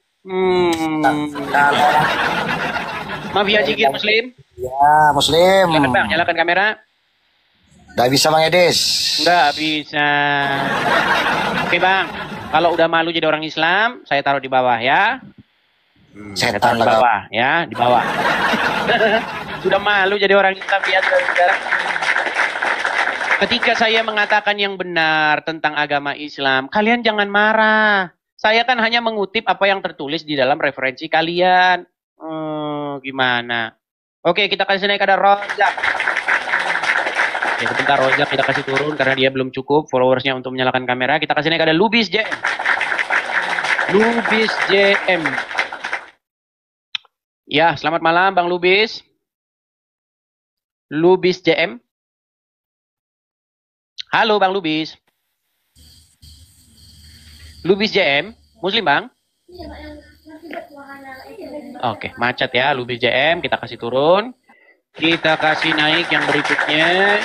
Mafia zikir muslim? Ya, muslim. Silakan Bang, nyalakan kamera. Nggak bisa Bang Edis. Nggak bisa. Oke Bang, kalau udah malu jadi orang Islam, saya taruh di bawah ya. Saya taruh di bawah ya, di bawah. Sudah malu jadi orang Islam ya, saudara. Ketika saya mengatakan yang benar tentang agama Islam, kalian jangan marah. Saya kan hanya mengutip apa yang tertulis di dalam referensi kalian. Gimana? Oke, kita kasih naik ada Rozak. Oke, sebentar Rozak kita kasih turun karena dia belum cukup followersnya untuk menyalakan kamera. Kita kasih naik ada Lubis JM. Lubis JM. Ya, selamat malam Bang Lubis. Lubis JM. Halo Bang Lubis. Lubis JM, Muslim Bang? Oke, macet ya Lubis JM, kita kasih turun. Kita kasih naik yang berikutnya.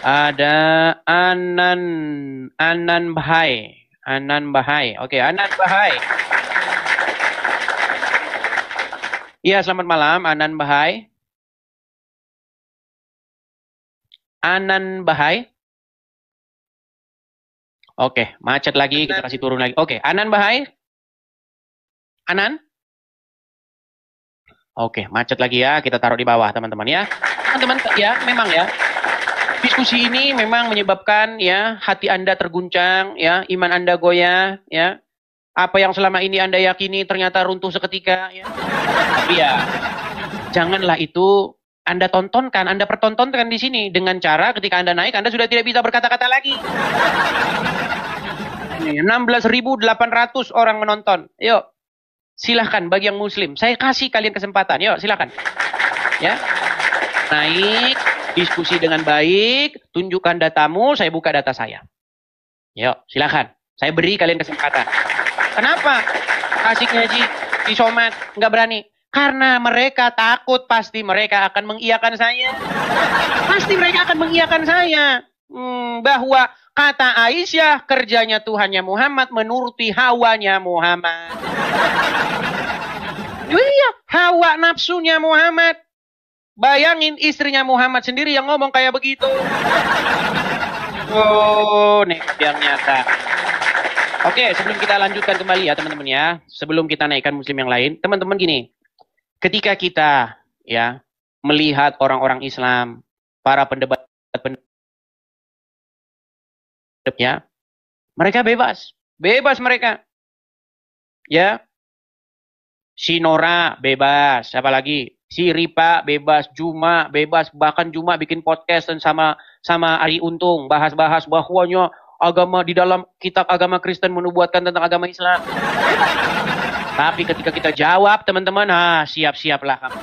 Ada Anan Bahai. Oke, Anan Bahai. Iya, selamat malam Anan Bahai. Oke, macet lagi, kita kasih turun lagi. Oke, Anan Bahai. Anan? Oke, macet lagi ya, kita taruh di bawah teman-teman ya. Teman-teman ya, memang ya. Diskusi ini memang menyebabkan ya hati Anda terguncang, ya, iman Anda goyah, ya. Apa yang selama ini Anda yakini ternyata runtuh seketika, ya. Tapi ya, janganlah itu Anda tontonkan, Anda pertontonkan di sini dengan cara ketika Anda naik, Anda sudah tidak bisa berkata-kata lagi. 16.800 orang menonton. Yuk, silahkan bagi yang muslim. Saya kasih kalian kesempatan. Yuk, silahkan. Ya, naik, diskusi dengan baik, tunjukkan datamu, saya buka data saya. Yuk, silahkan. Saya beri kalian kesempatan. Kenapa? Kasih ngaji, di somat, nggak berani. Karena mereka takut, pasti mereka akan mengiyakan saya. Pasti mereka akan mengiyakan saya. Bahwa kata Aisyah, kerjanya Tuhannya Muhammad menuruti hawanya Muhammad. Iya, hawa nafsunya Muhammad. Bayangin istrinya Muhammad sendiri yang ngomong kayak begitu. Oh, nekat yang nyata. Oke, sebelum kita lanjutkan kembali ya teman-teman ya, sebelum kita naikkan muslim yang lain, teman-teman gini, ketika kita ya melihat orang-orang Islam, para pendebat ya, mereka bebas mereka, ya, si Nora bebas, siapa lagi? Si Ripa bebas, Juma bebas, bahkan Juma bikin podcast dan sama Ari Untung bahas-bahas bahwanya agama di dalam kitab agama Kristen menubuatkan tentang agama Islam. Tapi ketika kita jawab teman-teman, siap-siaplah kamu.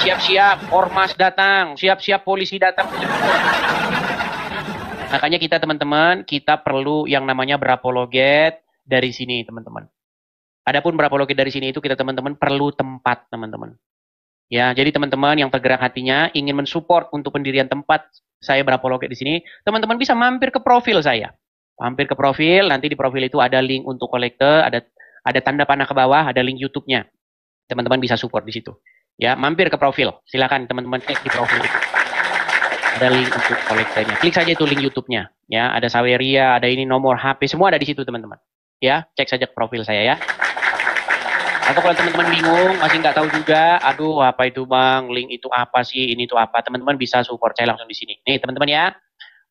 Siap-siap ormas datang, siap-siap polisi datang. Makanya kita teman-teman, kita perlu yang namanya berapologet dari sini teman-teman. Adapun berapologet dari sini itu kita teman-teman perlu tempat teman-teman. Ya, jadi teman-teman yang tergerak hatinya ingin mensupport untuk pendirian tempat saya berapologet di sini, teman-teman bisa mampir ke profil saya. Mampir ke profil, nanti di profil itu ada link untuk kolekte, ada tanda panah ke bawah, ada link YouTube-nya. Teman-teman bisa support di situ. Ya, mampir ke profil. Silakan teman-teman klik di profil itu. Ada link untuk kolektenya. Klik saja itu link YouTube-nya. Ya, ada Saweria, ada ini nomor HP, semua ada di situ teman-teman. Ya, cek saja ke profil saya ya. Atau kalau teman-teman bingung, masih nggak tahu juga, aduh apa itu bang, link itu apa sih, ini itu apa, teman-teman bisa support saya langsung di sini. Nih teman-teman ya,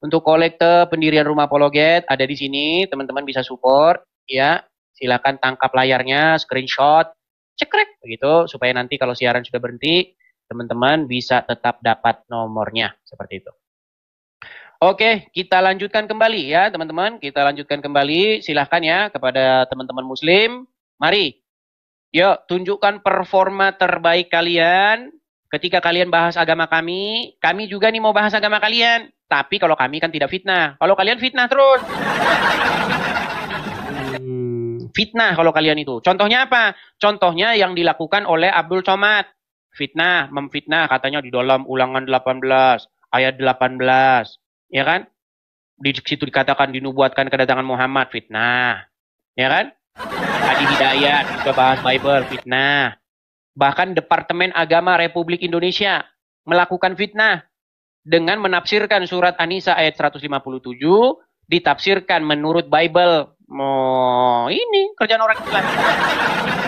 untuk kolekte pendirian rumah apologet ada di sini, teman-teman bisa support, ya. Silakan tangkap layarnya, screenshot, cekrek, begitu, supaya nanti kalau siaran sudah berhenti, teman-teman bisa tetap dapat nomornya, seperti itu. Oke, kita lanjutkan kembali ya teman-teman, kita lanjutkan kembali, silahkan ya kepada teman-teman muslim, mari. Yuk, tunjukkan performa terbaik kalian ketika kalian bahas agama kami. Kami juga nih mau bahas agama kalian. Tapi kalau kami kan tidak fitnah. Kalau kalian fitnah terus. Fitnah kalau kalian itu. Contohnya apa? Contohnya yang dilakukan oleh Abdul Somad. Fitnah, memfitnah katanya di dalam Ulangan 18, ayat 18. Ya kan? Di situ dikatakan dinubuatkan kedatangan Muhammad, fitnah. Ya kan? Adi Hidayat juga bahas Bible, fitnah. Bahkan Departemen Agama Republik Indonesia melakukan fitnah dengan menafsirkan surat An-Nisa ayat 157 ditafsirkan menurut Bible. Ini kerjaan orang Islam.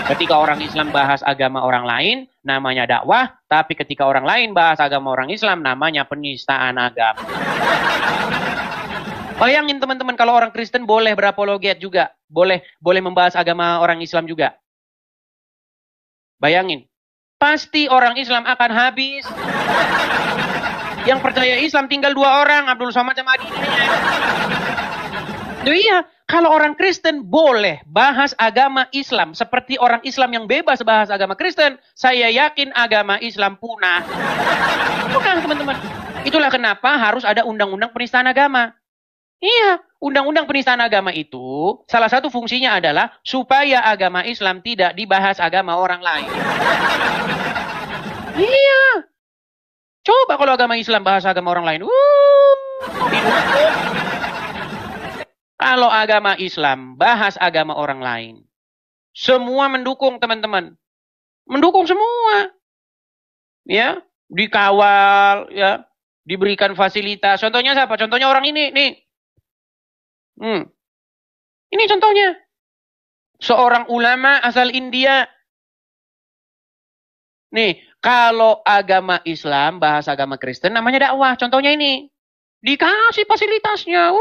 Ketika orang Islam bahas agama orang lain, namanya dakwah. Tapi ketika orang lain bahas agama orang Islam, namanya penistaan agama. Bayangin teman-teman kalau orang Kristen boleh berapologet juga. Boleh membahas agama orang Islam juga. Bayangin. Pasti orang Islam akan habis. Yang percaya Islam tinggal 2 orang. Abdul Somad sama Adi. Iya, kalau orang Kristen boleh bahas agama Islam. Seperti orang Islam yang bebas bahas agama Kristen. Saya yakin agama Islam punah. Bukan teman-teman. Itulah kenapa harus ada undang-undang penistaan agama. Iya, undang-undang penistaan agama itu salah satu fungsinya adalah supaya agama Islam tidak dibahas agama orang lain. Iya. Coba kalau agama Islam bahas agama orang lain. Kalau agama Islam bahas agama orang lain. Semua mendukung teman-teman. Mendukung semua. Ya, dikawal, ya, diberikan fasilitas. Contohnya siapa? Contohnya orang ini, nih. Ini contohnya. Seorang ulama asal India. Nih, kalau agama Islam, bahas agama Kristen, namanya dakwah. Contohnya ini. Dikasih fasilitasnya.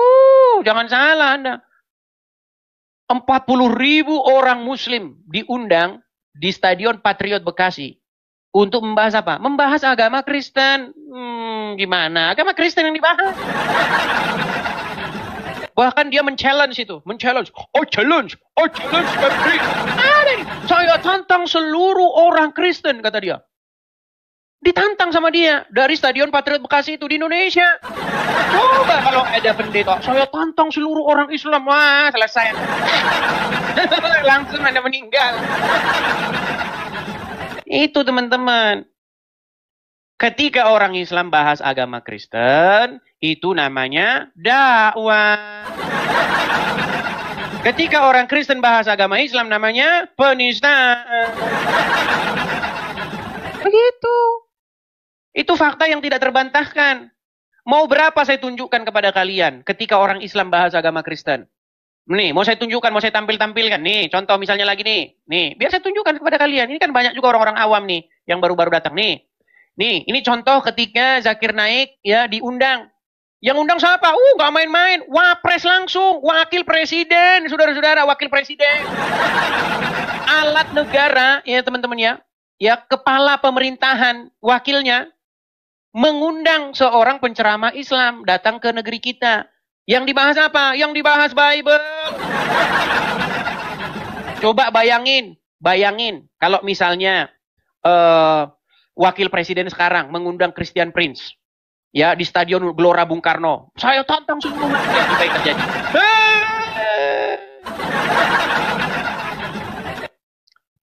Jangan salah Anda. 40.000 orang Muslim diundang di Stadion Patriot Bekasi. Untuk membahas apa? Membahas agama Kristen. Gimana? Agama Kristen yang dibahas. Bahkan dia men-challenge itu. Men-challenge. Challenge every. Saya tantang seluruh orang Kristen, kata dia. Ditantang sama dia. Dari Stadion Patriot Bekasi itu di Indonesia. Coba kalau ada pendeta. Saya tantang seluruh orang Islam. Wah, selesai. Langsung Anda meninggal. Itu teman-teman. Ketika orang Islam bahas agama Kristen, itu namanya dakwah. Ketika orang Kristen bahas agama Islam, namanya penistaan. Begitu. Itu fakta yang tidak terbantahkan. Mau berapa saya tunjukkan kepada kalian ketika orang Islam bahas agama Kristen? Nih, mau saya tunjukkan, mau saya tampilkan. Nih, contoh misalnya lagi nih. Nih, biar saya tunjukkan kepada kalian. Ini kan banyak juga orang-orang awam nih, yang baru-baru datang nih. Nih, ini contoh ketika Zakir Naik ya diundang. Yang undang siapa? Nggak main-main. Wapres langsung, wakil presiden, saudara-saudara, wakil presiden. Alat negara, ya teman-teman ya. Ya, kepala pemerintahan, wakilnya, mengundang seorang penceramah Islam datang ke negeri kita. Yang dibahas apa? Yang dibahas Bible. Coba bayangin kalau misalnya wakil presiden sekarang mengundang Christian Prince ya di Stadion Gelora Bung Karno. Saya tantang semua yang baik terjadi.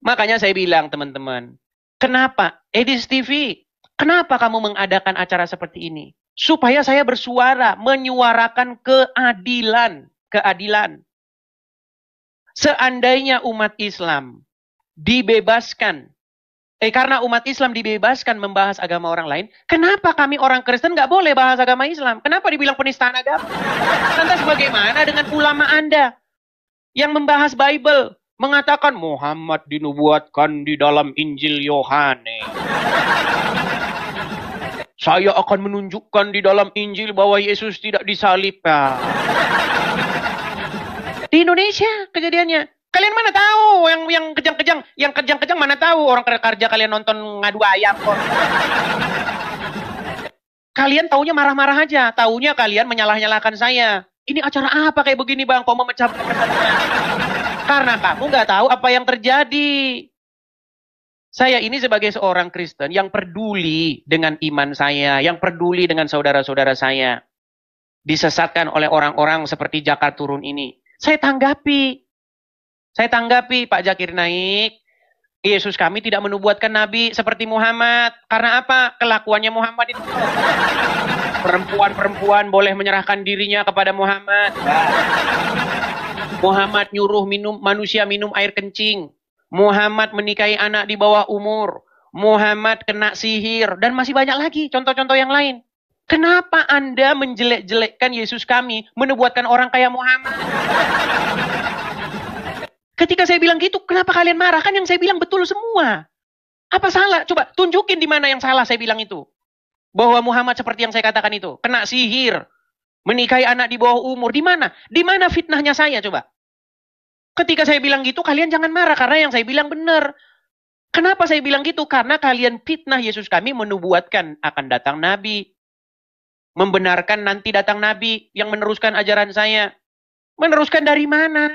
Makanya saya bilang teman-teman, kenapa Edis TV? Kenapa kamu mengadakan acara seperti ini? Supaya saya bersuara, menyuarakan keadilan. Seandainya umat Islam dibebaskan, karena umat Islam dibebaskan membahas agama orang lain, kenapa kami orang Kristen nggak boleh bahas agama Islam? Kenapa dibilang penistaan agama? Lantas bagaimana dengan ulama Anda yang membahas Bible, mengatakan Muhammad dinubuatkan di dalam Injil Yohanes? Saya akan menunjukkan di dalam Injil bahwa Yesus tidak disalibkan. Di Indonesia kejadiannya. Kalian mana tahu yang kejang-kejang mana tahu orang kerja kalian nonton ngadu ayam kok. Kalian taunya marah-marah aja, taunya kalian menyalah-nyalahkan saya. Ini acara apa kayak begini Bang, kok memecah persatuan? Karena kamu nggak tahu apa yang terjadi. Saya ini sebagai seorang Kristen yang peduli dengan iman saya, yang peduli dengan saudara-saudara saya. Disesatkan oleh orang-orang seperti Jakar Turun ini. Saya tanggapi Pak Zakir Naik. Yesus kami tidak menubuatkan Nabi seperti Muhammad. Karena apa? Kelakuannya Muhammad itu. Perempuan-perempuan boleh menyerahkan dirinya kepada Muhammad. Muhammad nyuruh manusia minum air kencing. Muhammad menikahi anak di bawah umur. Muhammad kena sihir. Dan masih banyak lagi contoh-contoh yang lain. Kenapa Anda menjelek-jelekkan Yesus kami, menubuatkan orang kayak Muhammad? Ketika saya bilang gitu, kenapa kalian marah? Kan yang saya bilang betul semua. Apa salah? Coba tunjukin di mana yang salah saya bilang itu. Bahwa Muhammad seperti yang saya katakan itu. Kena sihir. Menikahi anak di bawah umur. Di mana? Di mana fitnahnya saya coba? Ketika saya bilang gitu, kalian jangan marah. Karena yang saya bilang benar. Kenapa saya bilang gitu? Karena kalian fitnah Yesus kami menubuatkan akan datang Nabi. Membenarkan nanti datang Nabi yang meneruskan ajaran saya. Meneruskan dari mana?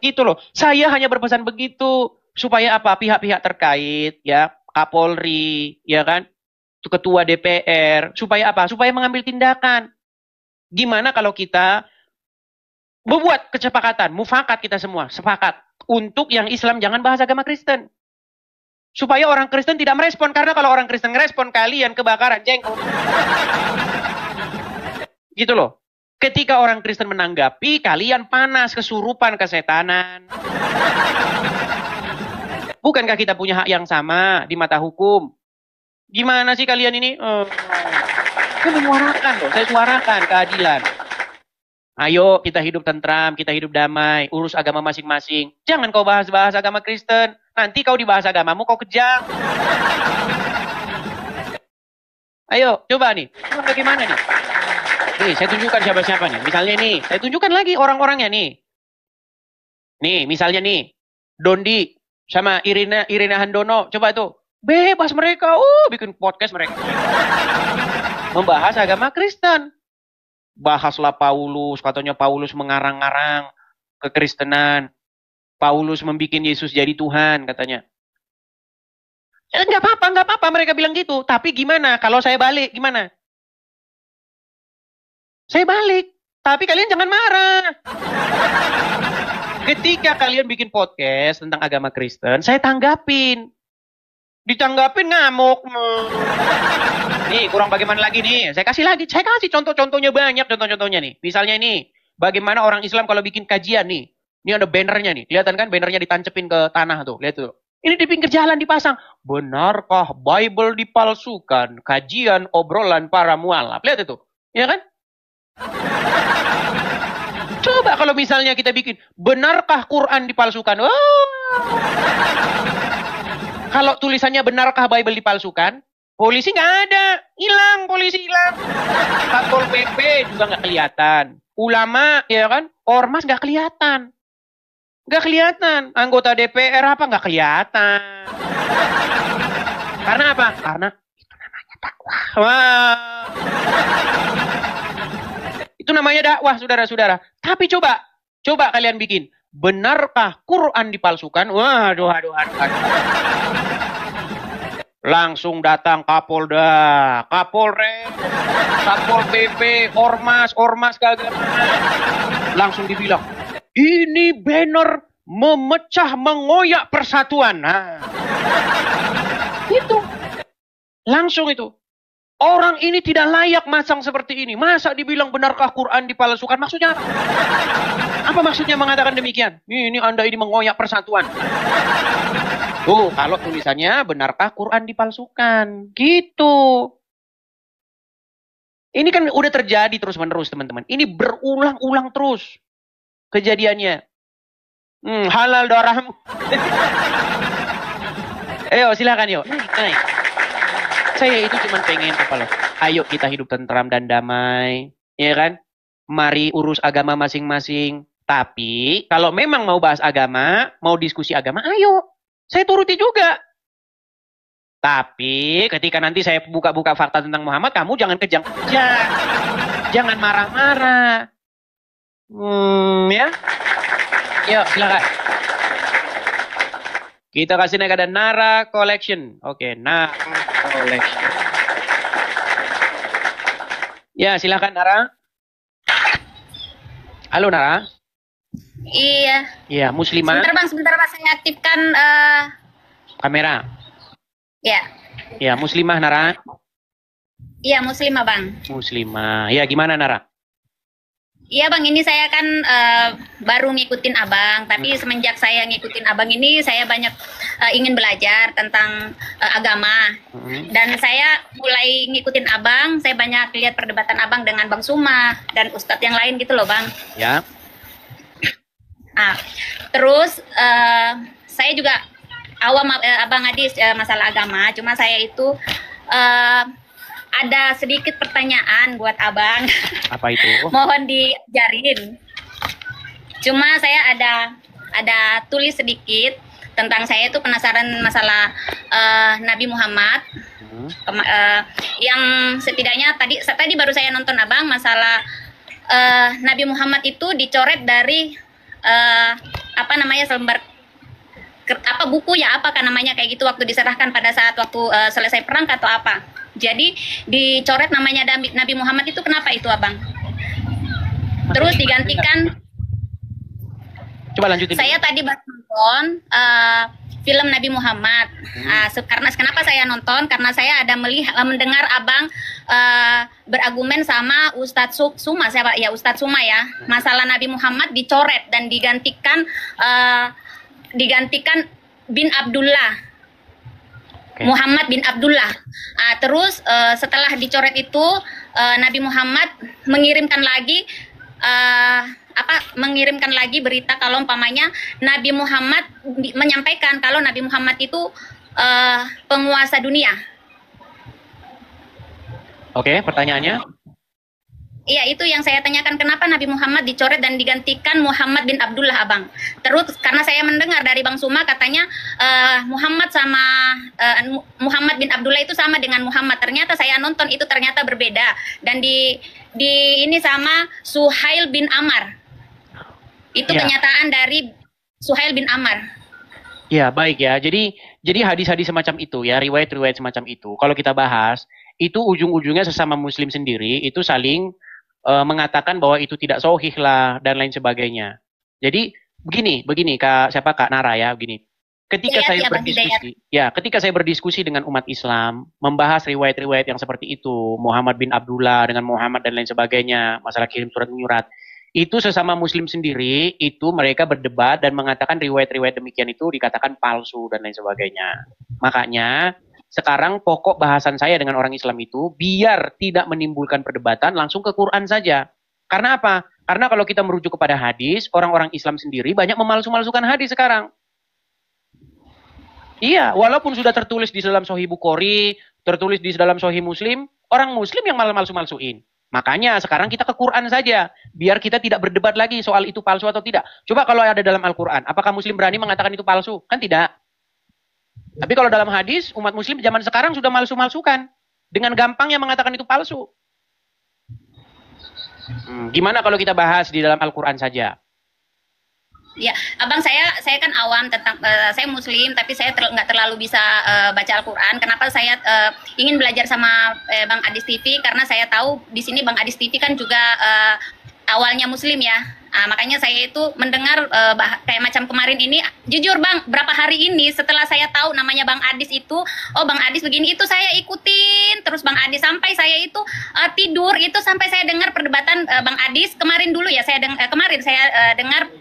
Gitu loh. Saya hanya berpesan begitu. Supaya apa? Pihak-pihak terkait, ya, Kapolri, ya kan? Ketua DPR. Supaya apa? Supaya mengambil tindakan. Gimana kalau kita membuat kesepakatan, mufakat kita semua, sepakat. Untuk yang Islam jangan bahas agama Kristen. Supaya orang Kristen tidak merespon. Karena kalau orang Kristen merespon, kalian kebakaran jengkol. Gitu loh. Ketika orang Kristen menanggapi, kalian panas, kesurupan, kesetanan. Bukankah kita punya hak yang sama di mata hukum? Gimana sih kalian ini? Saya menyuarakan loh, saya suarakan keadilan. Ayo kita hidup tentram, kita hidup damai, urus agama masing-masing. Jangan kau bahas-bahas agama Kristen. Nanti kau dibahas agamamu, kau kejang. Ayo, coba nih. Bagaimana nih? Nih, saya tunjukkan siapa-siapa nih. Misalnya nih, saya tunjukkan lagi orang-orangnya nih. Nih, misalnya nih. Dondi sama Irina Handono. Coba tuh. Bebas mereka. Bikin podcast mereka. Membahas agama Kristen. Bahaslah Paulus, katanya Paulus mengarang-arang kekristenan. Paulus membuat Yesus jadi Tuhan, katanya. Enggak apa-apa mereka bilang gitu. Tapi gimana kalau saya balik, gimana? Saya balik, tapi kalian jangan marah. Ketika kalian bikin podcast tentang agama Kristen, saya tanggapin. Ditanggapin ngamuk. Nih, kurang bagaimana lagi nih? Saya kasih contoh-contohnya banyak contoh-contohnya nih. Misalnya ini, bagaimana orang Islam kalau bikin kajian nih. Ini ada bannernya nih. Kelihatan kan bannernya ditancepin ke tanah tuh. Lihat tuh. Ini di pinggir jalan dipasang. Benarkah Bible dipalsukan? Kajian obrolan para mualaf. Lihat itu. Ya kan? Coba kalau misalnya kita bikin, benarkah Quran dipalsukan? Oh. Kalau tulisannya benarkah Bible dipalsukan, polisi nggak ada, hilang, polisi hilang. Satpol PP juga nggak kelihatan. Ulama, ya kan, ormas nggak kelihatan. Nggak kelihatan. Anggota DPR apa nggak kelihatan. Karena apa? Karena itu namanya dakwah. Wah. Itu namanya dakwah, saudara-saudara. Tapi coba kalian bikin. Benarkah Quran dipalsukan? Waduh. Langsung datang Kapolda, Kapolres, Satpol PP, ormas keagamaan. Langsung dibilang, ini banner memecah mengoyak persatuan. Nah, itu. Langsung itu. Orang ini tidak layak masang seperti ini. Masa dibilang benarkah Quran dipalsukan? Maksudnya apa? Apa maksudnya mengatakan demikian? Ini Anda ini mengoyak persatuan. Tuh, kalau tulisannya benarkah Quran dipalsukan? Gitu. Ini kan udah terjadi terus-menerus, teman-teman. Ini berulang-ulang terus kejadiannya. Halal darahmu. Ayo, silakan yuk. Naik. Saya itu cuma pengen apa loh. Ayo kita hidup tentram dan damai, ya kan? Mari urus agama masing-masing. Tapi kalau memang mau bahas agama, mau diskusi agama, ayo. Saya turuti juga. Tapi ketika nanti saya buka-buka fakta tentang Muhammad, kamu jangan kejang-kejang. Jangan marah-marah. Ya. Yuk, silakan. Kita kasih naik ada Nara Collection. Oke, Nara Collection. Ya, silakan Nara. Halo Nara. Iya. Iya, muslimah. Sebentar bang, saya aktifkan kamera. Ya. Iya, muslimah Nara. Iya, muslimah bang. Muslimah. Ya, gimana Nara? Iya bang, ini saya kan baru ngikutin abang, tapi semenjak saya ngikutin abang ini, saya banyak ingin belajar tentang agama. Dan saya mulai ngikutin abang, saya banyak lihat perdebatan abang dengan Bang Suma dan ustadz yang lain gitu loh bang. Ya. Terus saya juga awam abang Adis masalah agama, cuma saya itu ada sedikit pertanyaan buat abang. Apa itu? Mohon diajarin. Cuma saya ada tulis sedikit tentang saya itu penasaran masalah Nabi Muhammad. Yang setidaknya tadi baru saya nonton abang masalah Nabi Muhammad itu dicoret dari apa namanya selembar apa buku ya apa kan namanya kayak gitu waktu diserahkan pada saat waktu selesai perang atau apa. Jadi dicoret namanya Nabi Muhammad itu kenapa itu abang? Terus digantikan. Coba lanjutin. Saya tadi baru nonton film Nabi Muhammad. Karena kenapa saya nonton? Karena saya ada mendengar abang berargumen sama Ustadz Suma, siapa ya Ustadz Suma ya. Masalah Nabi Muhammad dicoret dan digantikan bin Abdullah. Okay. Muhammad bin Abdullah. Terus setelah dicoret itu Nabi Muhammad mengirimkan lagi berita kalau umpamanya Nabi Muhammad menyampaikan kalau Nabi Muhammad itu penguasa dunia. Oke, pertanyaannya? Iya, itu yang saya tanyakan, kenapa Nabi Muhammad dicoret dan digantikan Muhammad bin Abdullah abang. Terus karena saya mendengar dari Bang Suma katanya Muhammad bin Abdullah itu sama dengan Muhammad. Ternyata saya nonton itu ternyata berbeda dan di ini sama Suhail bin Amar. Itu kenyataan dari Suhail bin Amar. Ya, baik ya. Jadi hadis-hadis semacam itu ya, riwayat-riwayat semacam itu. Kalau kita bahas, itu ujung-ujungnya sesama muslim sendiri itu saling mengatakan bahwa itu tidak sahih lah dan lain sebagainya. Jadi begini Kak Nara ya, begini. Ketika saya berdiskusi dengan umat Islam, membahas riwayat-riwayat yang seperti itu, Muhammad bin Abdullah dengan Muhammad dan lain sebagainya, masalah kirim surat menyurat, itu sesama muslim sendiri itu mereka berdebat dan mengatakan riwayat-riwayat demikian itu dikatakan palsu dan lain sebagainya. Makanya sekarang pokok bahasan saya dengan orang Islam itu biar tidak menimbulkan perdebatan langsung ke Quran saja. Karena apa? Karena kalau kita merujuk kepada hadis, orang-orang Islam sendiri banyak memalsu-malsukan hadis sekarang. Iya, walaupun sudah tertulis di dalam Sahih Bukhari, tertulis di dalam Sahih Muslim, orang Muslim yang malah malsu-malsuin. Makanya sekarang kita ke Quran saja, biar kita tidak berdebat lagi soal itu palsu atau tidak. Coba kalau ada dalam Al-Quran, apakah Muslim berani mengatakan itu palsu? Kan tidak. Tapi kalau dalam hadis, umat Muslim zaman sekarang sudah malsu-malsukan. Dengan gampangnya mengatakan itu palsu. Gimana kalau kita bahas di dalam Al-Quran saja? Ya, Abang, saya kan awam tentang saya Muslim, tapi saya nggak terlalu bisa baca Al-Quran. Kenapa saya ingin belajar sama Bang Adis TV? Karena saya tahu di sini Bang Adis TV kan juga awalnya Muslim ya. Makanya saya itu mendengar kayak macam kemarin ini, jujur Bang, berapa hari ini setelah saya tahu namanya Bang Adis itu, oh Bang Adis begini, itu saya ikutin terus Bang Adis sampai saya itu tidur itu sampai saya dengar perdebatan Bang Adis kemarin dulu ya, kemarin saya dengar.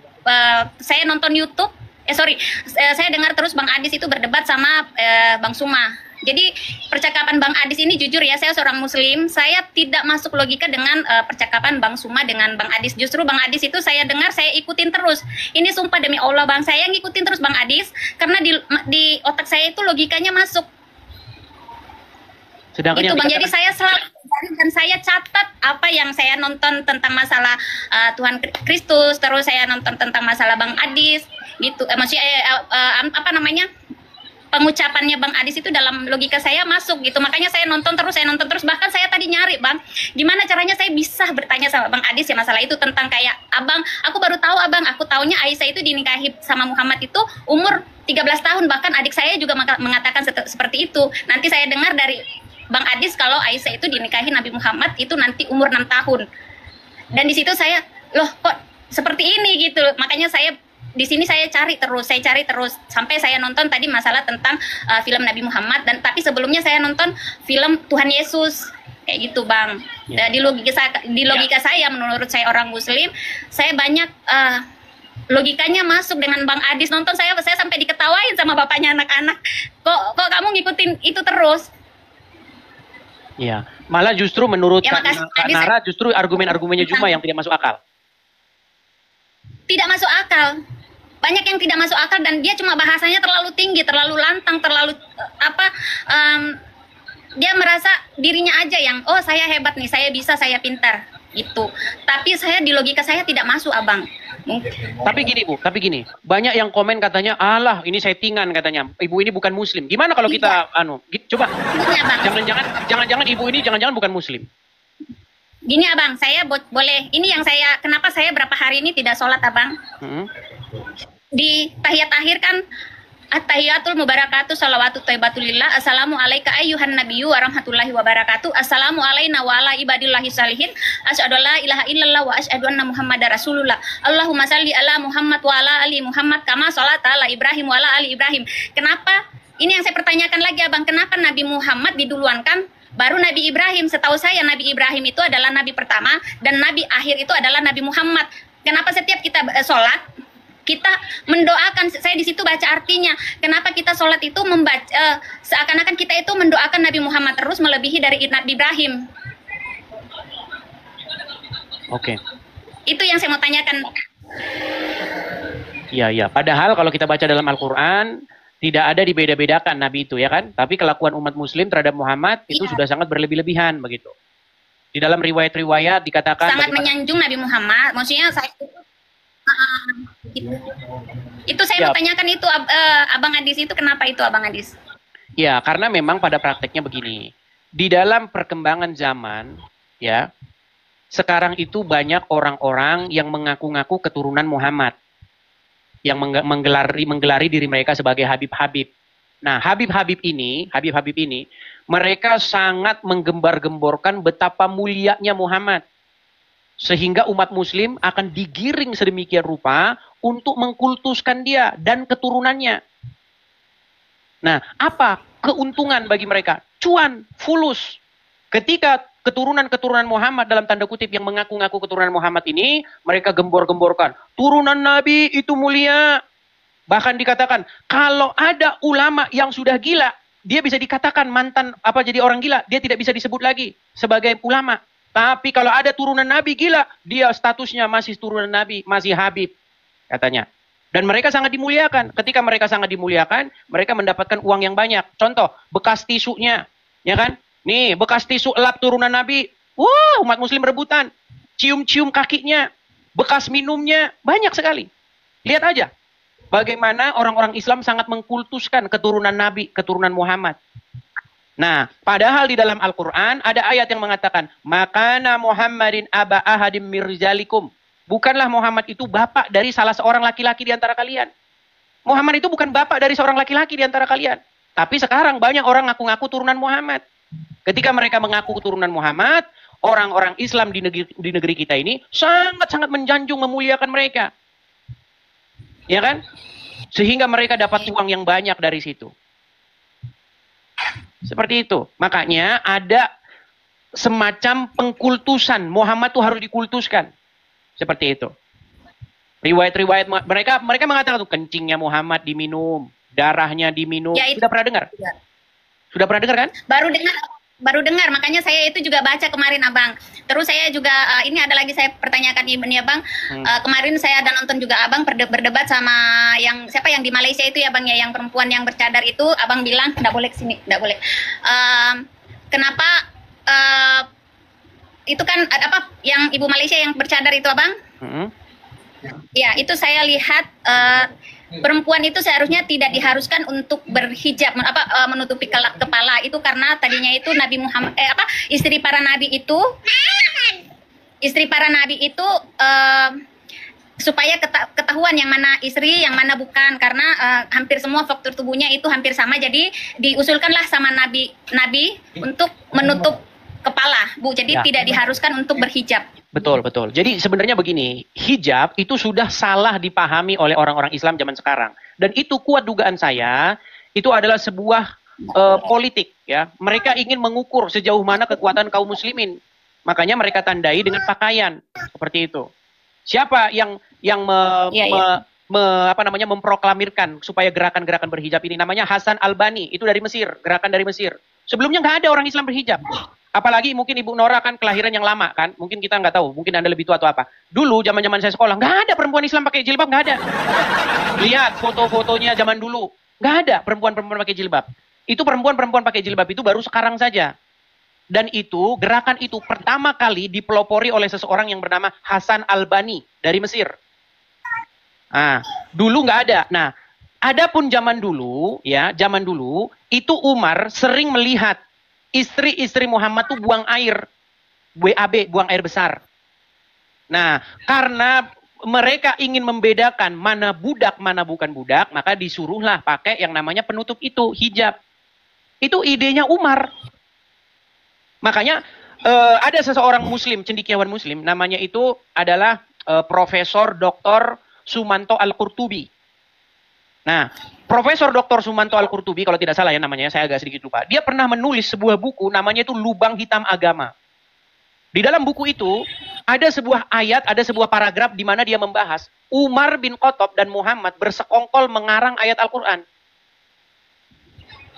Saya nonton YouTube, saya dengar terus Bang Adis itu berdebat sama Bang Suma. Jadi percakapan Bang Adis ini jujur ya, saya seorang Muslim, saya tidak masuk logika dengan percakapan Bang Suma dengan Bang Adis. Justru Bang Adis itu saya dengar, saya ikutin terus. Ini sumpah demi Allah Bang, saya ngikutin terus Bang Adis karena di otak saya itu logikanya masuk. Sedangkan itu Bang, jadi saya selalu dan saya catat apa yang saya nonton tentang masalah Tuhan Kristus, terus saya nonton tentang masalah Bang Adis gitu. Maksudnya apa namanya, pengucapannya Bang Adis itu dalam logika saya masuk gitu. Makanya saya nonton terus, bahkan saya tadi nyari Bang, gimana caranya saya bisa bertanya sama Bang Adis ya masalah itu, tentang kayak Abang, aku baru tahu Abang, aku taunya Aisyah itu dinikahi sama Muhammad itu umur 13 tahun, bahkan adik saya juga mengatakan seperti itu. Nanti saya dengar dari Bang Adis kalau Aisyah itu dinikahi Nabi Muhammad itu nanti umur 6 tahun. Dan di situ saya, loh kok seperti ini gitu. Makanya saya di sini saya cari terus sampai saya nonton tadi masalah tentang film Nabi Muhammad, dan tapi sebelumnya saya nonton film Tuhan Yesus kayak gitu Bang. Di logika saya, menurut saya orang Muslim, saya banyak logikanya masuk dengan Bang Adis. Nonton saya sampai diketawain sama bapaknya anak-anak. Kok kamu ngikutin itu terus? Iya, malah justru menurut Kak Nara justru argumen-argumennya Juma yang tidak masuk akal. Tidak masuk akal. Banyak yang tidak masuk akal dan dia cuma bahasanya terlalu tinggi, terlalu lantang, terlalu dia merasa dirinya aja yang saya hebat nih, saya bisa, saya pintar gitu. Tapi saya di logika saya tidak masuk Abang. Tapi gini, banyak yang komen katanya, alah ini settingan katanya, ibu ini bukan Muslim. Gimana kalau kita coba, jangan-jangan ibu ini jangan-jangan bukan Muslim. Gini Abang, saya boleh, ini yang saya, kenapa saya berapa hari ini tidak sholat Abang? Di tahiyat akhir kan, at-tahiyatul mubarakatuh salawatu thayyibatulillah, assalamu alayka ayyuhan nabiyyu wa rahmatullahi wa barakatuh, assalamu alayna wa ala ibadillahi salihin, asyhadu la ilaha illallah wa asyhadu anna muhammadar rasulullah, Allahumma salli ala Muhammad wa ala ali Muhammad kama sholata ala Ibrahim wa ala ali Ibrahim. Kenapa? Ini yang saya pertanyakan lagi Abang, kenapa Nabi Muhammad diduluankan baru Nabi Ibrahim? Setahu saya Nabi Ibrahim itu adalah Nabi pertama dan Nabi akhir itu adalah Nabi Muhammad. Kenapa setiap kita sholat kita mendoakan, saya di situ baca artinya, kenapa kita sholat itu membaca seakan-akan kita itu mendoakan Nabi Muhammad terus melebihi dari Nabi Ibrahim. Oke. Itu yang saya mau tanyakan. Iya. Padahal kalau kita baca dalam Al-Quran tidak ada dibeda-bedakan Nabi itu ya kan. Tapi kelakuan umat Muslim terhadap Muhammad itu sudah sangat berlebih-lebihan begitu. Di dalam riwayat-riwayat dikatakan sangat menyanjung Nabi Muhammad. Maksudnya saya itu saya mau tanyakan itu Abang Adis itu kenapa itu Abang Adis? Ya karena memang pada prakteknya begini, di dalam perkembangan zaman ya sekarang itu banyak orang-orang yang mengaku-ngaku keturunan Muhammad, yang menggelari diri mereka sebagai Habib-Habib. Nah Habib-Habib ini mereka sangat menggembar-gemborkan betapa mulianya Muhammad. Sehingga umat Muslim akan digiring sedemikian rupa untuk mengkultuskan dia dan keturunannya. Nah, apa keuntungan bagi mereka? Cuan, fulus. Ketika keturunan-keturunan Muhammad dalam tanda kutip yang mengaku-ngaku keturunan Muhammad ini, mereka gembor-gemborkan, turunan Nabi itu mulia. Bahkan dikatakan, kalau ada ulama yang sudah gila, dia bisa dikatakan mantan jadi orang gila, dia tidak bisa disebut lagi sebagai ulama. Tapi kalau ada turunan Nabi, gila. Dia statusnya masih turunan Nabi, masih Habib, katanya. Dan mereka sangat dimuliakan. Ketika mereka sangat dimuliakan, mereka mendapatkan uang yang banyak. Contoh, bekas tisunya. Ya kan? Nih, bekas tisu elap turunan Nabi. Wah, umat muslim rebutan. Cium-cium kakinya. Bekas minumnya. Banyak sekali. Lihat aja. Bagaimana orang-orang Islam sangat mengkultuskan keturunan Nabi, keturunan Muhammad. Nah, padahal di dalam Al-Quran ada ayat yang mengatakan, Makana Muhammadin aba ahadim mirjalikum. Bukanlah Muhammad itu bapak dari salah seorang laki-laki di antara kalian. Muhammad itu bukan bapak dari seorang laki-laki di antara kalian. Tapi sekarang banyak orang ngaku-ngaku turunan Muhammad. Ketika mereka mengaku keturunan Muhammad, orang-orang Islam di negeri kita ini sangat-sangat menjanjung memuliakan mereka. Ya kan? Sehingga mereka dapat uang yang banyak dari situ. Seperti itu. Makanya ada semacam pengkultusan. Muhammad itu harus dikultuskan. Seperti itu. Riwayat-riwayat mereka mengatakan tuh kencingnya Muhammad diminum, darahnya diminum. Ya, sudah pernah dengar? Ya. Sudah pernah dengar kan? Baru dengar. Makanya saya itu juga baca kemarin, Abang. Terus saya juga ini ada lagi saya pertanyakan ini, Abang. Kemarin saya ada nonton juga Abang berdebat sama yang siapa yang di Malaysia itu ya, Bang, ya, yang perempuan yang bercadar itu. Abang bilang enggak boleh kesini, enggak boleh. Kenapa itu kan apa yang ibu Malaysia yang bercadar itu, Abang? Ya, itu saya lihat perempuan itu seharusnya tidak diharuskan untuk berhijab, menutupi kepala itu karena tadinya itu Nabi Muhammad istri para nabi itu supaya ketahuan yang mana istri yang mana bukan, karena hampir semua faktor tubuhnya itu hampir sama, jadi diusulkanlah sama nabi untuk menutup kepala, Bu. Jadi tidak diharuskan untuk berhijab. Betul. Jadi sebenarnya begini, hijab itu sudah salah dipahami oleh orang-orang Islam zaman sekarang. Dan itu kuat dugaan saya, itu adalah sebuah politik. Ya. Mereka ingin mengukur sejauh mana kekuatan kaum muslimin. Makanya mereka tandai dengan pakaian. Seperti itu. Siapa yang memproklamirkan supaya gerakan-gerakan berhijab ini? Namanya Hasan Albani, itu dari Mesir, gerakan dari Mesir. Sebelumnya nggak ada orang Islam berhijab. Apalagi mungkin Ibu Nora kan kelahiran yang lama kan, mungkin kita nggak tahu, mungkin Anda lebih tua atau apa. Dulu zaman saya sekolah nggak ada perempuan Islam pakai jilbab, nggak ada. Lihat foto-fotonya zaman dulu, nggak ada perempuan pakai jilbab. Itu perempuan pakai jilbab itu baru sekarang saja. Dan itu gerakan itu pertama kali dipelopori oleh seseorang yang bernama Hasan Albani dari Mesir. Nah, dulu nggak ada. Nah, adapun zaman dulu itu Umar sering melihat istri-istri Muhammad tuh buang air, WAB, buang air besar. Nah, karena mereka ingin membedakan mana budak, mana bukan budak, maka disuruhlah pakai yang namanya penutup itu, hijab. Itu idenya Umar. Makanya ada seseorang muslim, cendekiawan muslim, namanya itu adalah Profesor Dr. Sumanto Al-Qurtubi. Nah, Profesor Dr. Sumanto Al-Qurtubi, kalau tidak salah ya namanya, saya agak sedikit lupa. Dia pernah menulis sebuah buku, namanya itu Lubang Hitam Agama. Di dalam buku itu, ada sebuah ayat, ada sebuah paragraf di mana dia membahas Umar bin Khattab dan Muhammad bersekongkol mengarang ayat Al-Quran.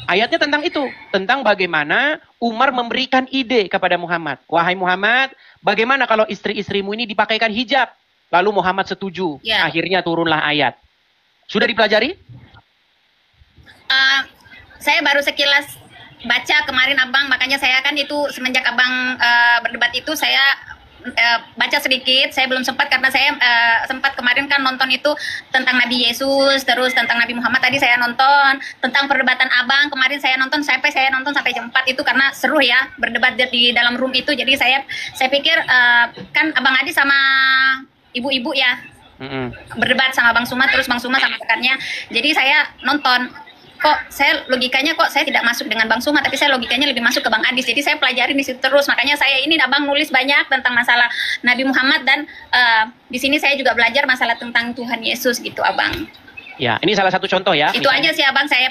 Ayatnya tentang itu, tentang bagaimana Umar memberikan ide kepada Muhammad. Wahai Muhammad, bagaimana kalau istri-istrimu ini dipakaikan hijab? Lalu Muhammad setuju, akhirnya turunlah ayat. Sudah dipelajari? Saya baru sekilas baca kemarin, Abang, makanya saya kan itu semenjak Abang berdebat itu saya baca sedikit. Saya belum sempat karena saya sempat kemarin kan nonton itu tentang Nabi Yesus, terus tentang Nabi Muhammad tadi saya nonton, tentang perdebatan Abang kemarin saya nonton sampai jam 4 itu karena seru ya berdebat di dalam room itu. Jadi saya pikir kan Abang Adi sama ibu-ibu ya berdebat sama Bang Suma, terus Bang Suma sama rekannya. Jadi saya nonton, kok saya tidak masuk dengan Bang Suma, tapi saya logikanya lebih masuk ke Bang Adis. Jadi saya pelajari di situ terus. Makanya saya ini Abang nulis banyak tentang masalah Nabi Muhammad, dan di sini saya juga belajar masalah tentang Tuhan Yesus gitu, Abang. Ya, ini salah satu contoh ya. Itu aja sih, Abang, saya.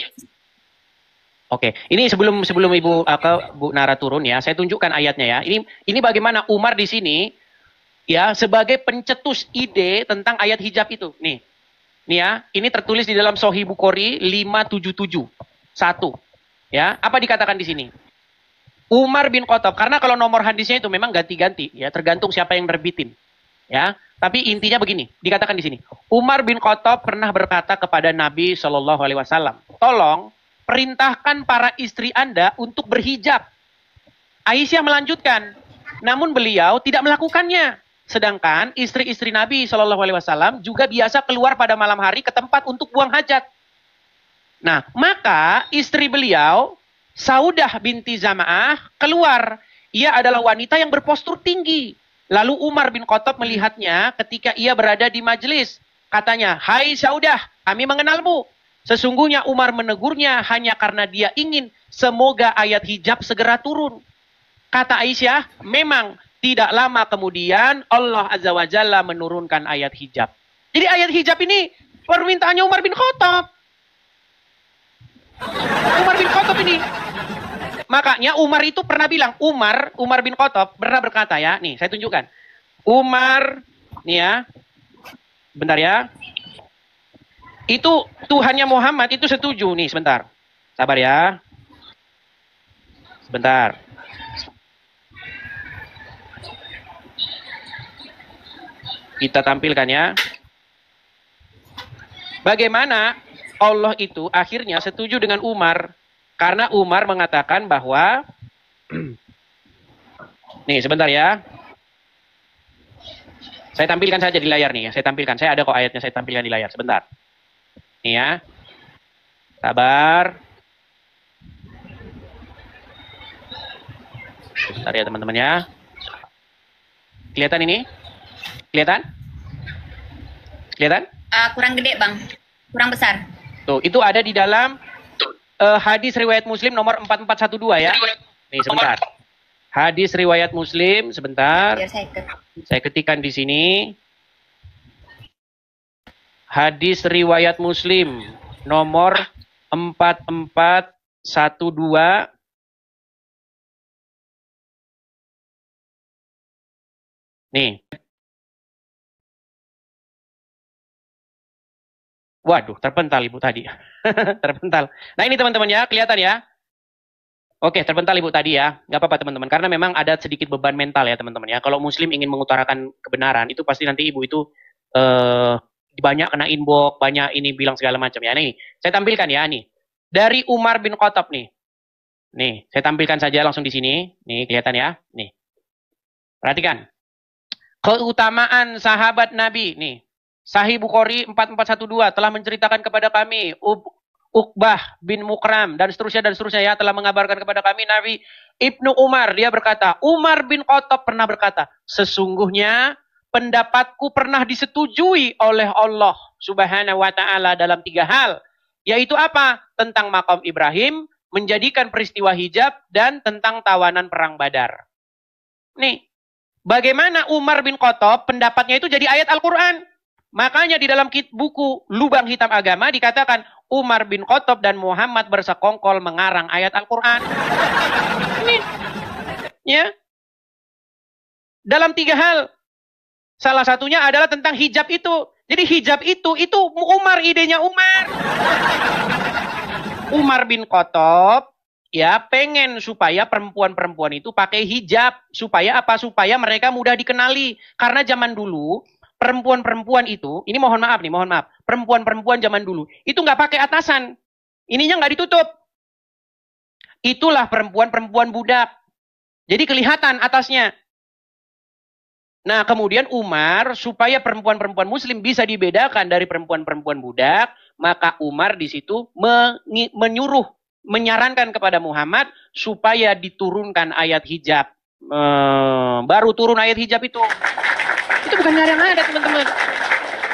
Oke, ini sebelum Bu Nara turun ya, saya tunjukkan ayatnya ya. Ini bagaimana Umar di sini ya sebagai pencetus ide tentang ayat hijab itu. Nih ya, ini tertulis di dalam Sahih Bukhari 577. 1. Ya, apa dikatakan di sini? Umar bin Khattab, karena kalau nomor hadisnya itu memang ganti-ganti, ya tergantung siapa yang nerbitin, ya. Tapi intinya begini, dikatakan di sini, Umar bin Khattab pernah berkata kepada Nabi Shallallahu Alaihi Wasallam, tolong perintahkan para istri Anda untuk berhijab. Aisyah melanjutkan, namun beliau tidak melakukannya. Sedangkan istri-istri Nabi Shallallahu Alaihi Wasallam juga biasa keluar pada malam hari ke tempat untuk buang hajat. Nah, maka istri beliau Saudah binti Zam'ah keluar. Ia adalah wanita yang berpostur tinggi. Lalu Umar bin Khattab melihatnya ketika ia berada di majelis. Katanya, "Hai Saudah, kami mengenalmu." Sesungguhnya Umar menegurnya hanya karena dia ingin semoga ayat hijab segera turun. Kata Aisyah, memang tidak lama kemudian Allah Azza wa Jalla menurunkan ayat hijab. Jadi ayat hijab ini permintaannya Umar bin Khattab. Umar bin Khattab ini. Makanya Umar itu pernah bilang, Umar bin Khattab pernah berkata ya, nih saya tunjukkan. Umar, nih ya, bentar ya. Itu Tuhannya Muhammad itu setuju, nih sebentar. Sabar ya. Sebentar. Kita tampilkan ya. Bagaimana Allah itu akhirnya setuju dengan Umar. Karena Umar mengatakan bahwa, nih sebentar ya. Saya tampilkan saja di layar nih ya. Saya tampilkan, saya ada kok ayatnya, saya tampilkan di layar. Sebentar. Nih ya. Sabar. Sebentar ya teman-teman ya. Kelihatan ini? Kelihatan? Kelihatan? Kurang gede bang, kurang besar. Tuh, itu ada di dalam hadis riwayat Muslim nomor 4412 ya. Nih sebentar. Hadis riwayat Muslim, sebentar. Biar saya ketikkan di sini. Hadis riwayat Muslim nomor 4412. Nih. Waduh, terpental ibu tadi. Terpental. Nah ini teman-teman ya, kelihatan ya. Oke, terpental ibu tadi ya. Nggak apa-apa teman-teman, karena memang ada sedikit beban mental ya teman-teman ya. Kalau muslim ingin mengutarakan kebenaran, itu pasti nanti ibu itu banyak kena inbox, banyak ini bilang segala macam ya. Nih, saya tampilkan ya nih. Dari Umar bin Khattab nih. Nih, saya tampilkan saja langsung di sini. Nih, kelihatan ya. Nih. Perhatikan. Keutamaan sahabat Nabi nih. Sahih Bukhari 4412 telah menceritakan kepada kami Uqbah bin Mukram dan seterusnya ya telah mengabarkan kepada kami Nabi Ibnu Umar, dia berkata, Umar bin Khattab pernah berkata, sesungguhnya pendapatku pernah disetujui oleh Allah Subhanahu wa taala dalam 3 hal, yaitu apa? Tentang makam Ibrahim, menjadikan peristiwa hijab, dan tentang tawanan perang Badar. Nih, bagaimana Umar bin Khattab pendapatnya itu jadi ayat Al-Qur'an. Makanya di dalam buku Lubang Hitam Agama dikatakan Umar bin Khattab dan Muhammad bersekongkol mengarang ayat Al-Quran. Ini, ya. Dalam 3 hal. Salah satunya adalah tentang hijab itu. Jadi hijab itu Umar, idenya Umar. Umar bin Khattab ya pengen supaya perempuan-perempuan itu pakai hijab. Supaya apa? Supaya mereka mudah dikenali. Karena zaman dulu perempuan-perempuan itu, ini mohon maaf, perempuan-perempuan zaman dulu, itu nggak pakai atasan. Ininya nggak ditutup. Itulah perempuan-perempuan budak. Jadi kelihatan atasnya. Nah, kemudian Umar, supaya perempuan-perempuan muslim bisa dibedakan dari perempuan-perempuan budak, maka Umar di situ menyarankan kepada Muhammad, supaya diturunkan ayat hijab. Baru turun ayat hijab itu. Itu bukan nyari yang ada teman-teman.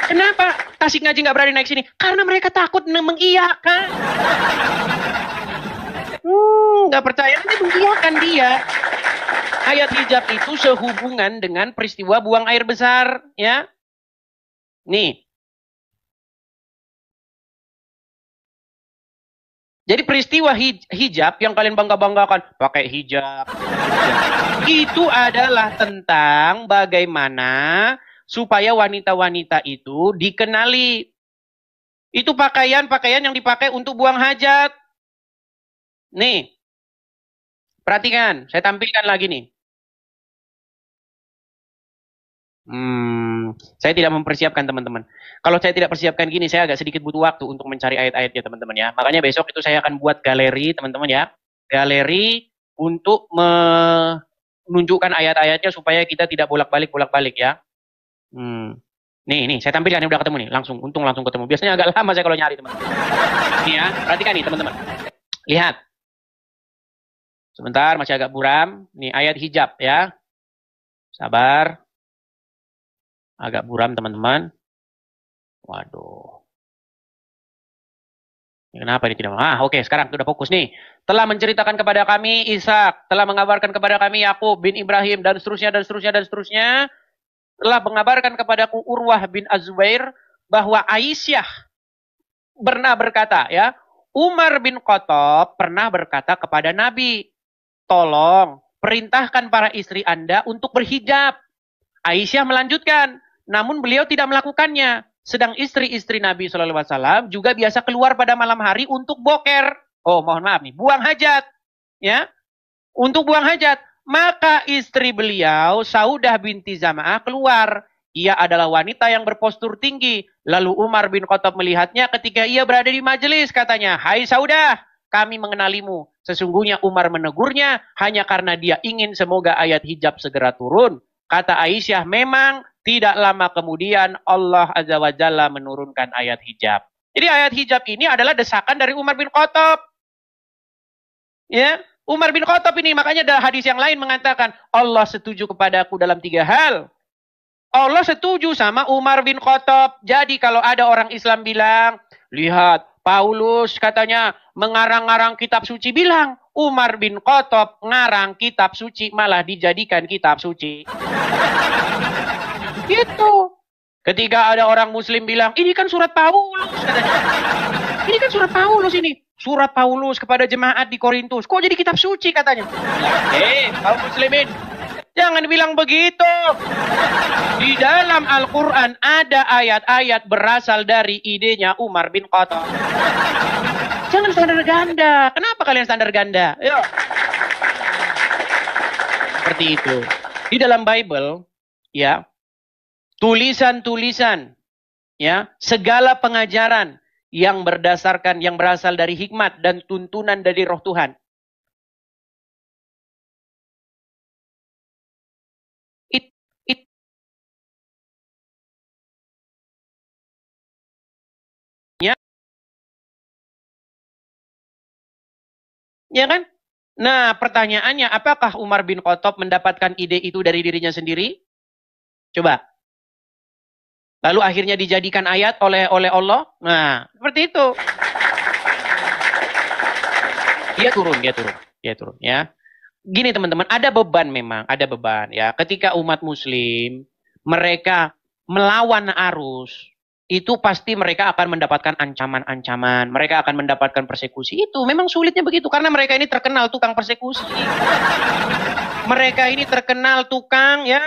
Kenapa Tasik Ngaji nggak berani naik sini? Karena mereka takut mengiyakan. Nggak percaya, nanti mengiyakan dia. Ayat hijab itu sehubungan dengan peristiwa buang air besar, ya. Nih. Jadi peristiwa hijab yang kalian bangga-banggakan, pakai hijab. Itu adalah tentang bagaimana supaya wanita-wanita itu dikenali. Itu pakaian yang dipakai untuk buang hajat. Nih. perhatikan, saya tampilkan lagi nih. Saya tidak mempersiapkan teman-teman. Kalau saya tidak persiapkan gini, saya agak sedikit butuh waktu untuk mencari ayat-ayatnya teman-teman ya. Makanya besok itu saya akan buat galeri teman-teman ya. Galeri untuk menunjukkan ayat-ayatnya supaya kita tidak bolak-balik ya. Nih, saya tampilkan, ini udah ketemu nih, untung langsung ketemu. Biasanya agak lama saya kalau nyari teman-teman. Nih ya, perhatikan nih teman-teman. Lihat. Sebentar, masih agak buram. Nih ayat hijab ya. Sabar. Agak buram teman-teman. Waduh. Ini kenapa ini tidak? Oke, sekarang sudah fokus nih. Telah menceritakan kepada kami Ishak, telah mengabarkan kepada kami Yakub bin Ibrahim dan seterusnya. Telah mengabarkan kepadaku Urwah bin Azubair bahwa Aisyah pernah berkata ya, Umar bin Khattab pernah berkata kepada Nabi, tolong perintahkan para istri Anda untuk berhijab. Aisyah melanjutkan, namun beliau tidak melakukannya. Sedang istri-istri Nabi SAW juga biasa keluar pada malam hari untuk boker. Oh, mohon maaf nih, buang hajat. Ya, untuk buang hajat. Maka istri beliau, Saudah binti Zam'ah, keluar. Ia adalah wanita yang berpostur tinggi. Lalu Umar bin Khattab melihatnya ketika ia berada di majelis. Katanya, hai Saudah, kami mengenalimu. Sesungguhnya Umar menegurnya hanya karena dia ingin semoga ayat hijab segera turun. Kata Aisyah, memang tidak lama kemudian Allah Azza wa Jalla menurunkan ayat hijab. Jadi ayat hijab ini adalah desakan dari Umar bin Khattab. Ya, Umar bin Khattab ini, makanya ada hadis yang lain mengatakan, Allah setuju kepadaku dalam 3 hal. Allah setuju sama Umar bin Khattab. Jadi kalau ada orang Islam bilang, lihat, Paulus katanya mengarang-arang kitab suci, bilang, Umar bin Khattab ngarang kitab suci, malah dijadikan kitab suci. Gitu. Ketika ada orang muslim bilang, ini kan surat Paulus katanya. Ini kan surat Paulus ini. Surat Paulus kepada jemaat di Korintus. Kok jadi kitab suci katanya? Kaum muslimin, jangan bilang begitu. Di dalam Al-Quran ada ayat-ayat berasal dari idenya Umar bin Khattab. Jangan standar ganda. Kenapa kalian standar ganda? Ayo. Seperti itu. Di dalam Bible, ya, tulisan-tulisan, ya, segala pengajaran yang berasal dari hikmat dan tuntunan dari Roh Tuhan. Ya kan? Nah, pertanyaannya, apakah Umar bin Khattab mendapatkan ide itu dari dirinya sendiri? Coba. Lalu akhirnya dijadikan ayat oleh Allah. Nah, seperti itu. Dia turun ya. Gini teman-teman, ada beban memang, ada beban ya. Ketika umat muslim mereka melawan arus, itu pasti mereka akan mendapatkan ancaman-ancaman, mereka akan mendapatkan persekusi. Itu memang sulitnya begitu, karena mereka ini terkenal tukang persekusi. Mereka ini terkenal tukang, ya.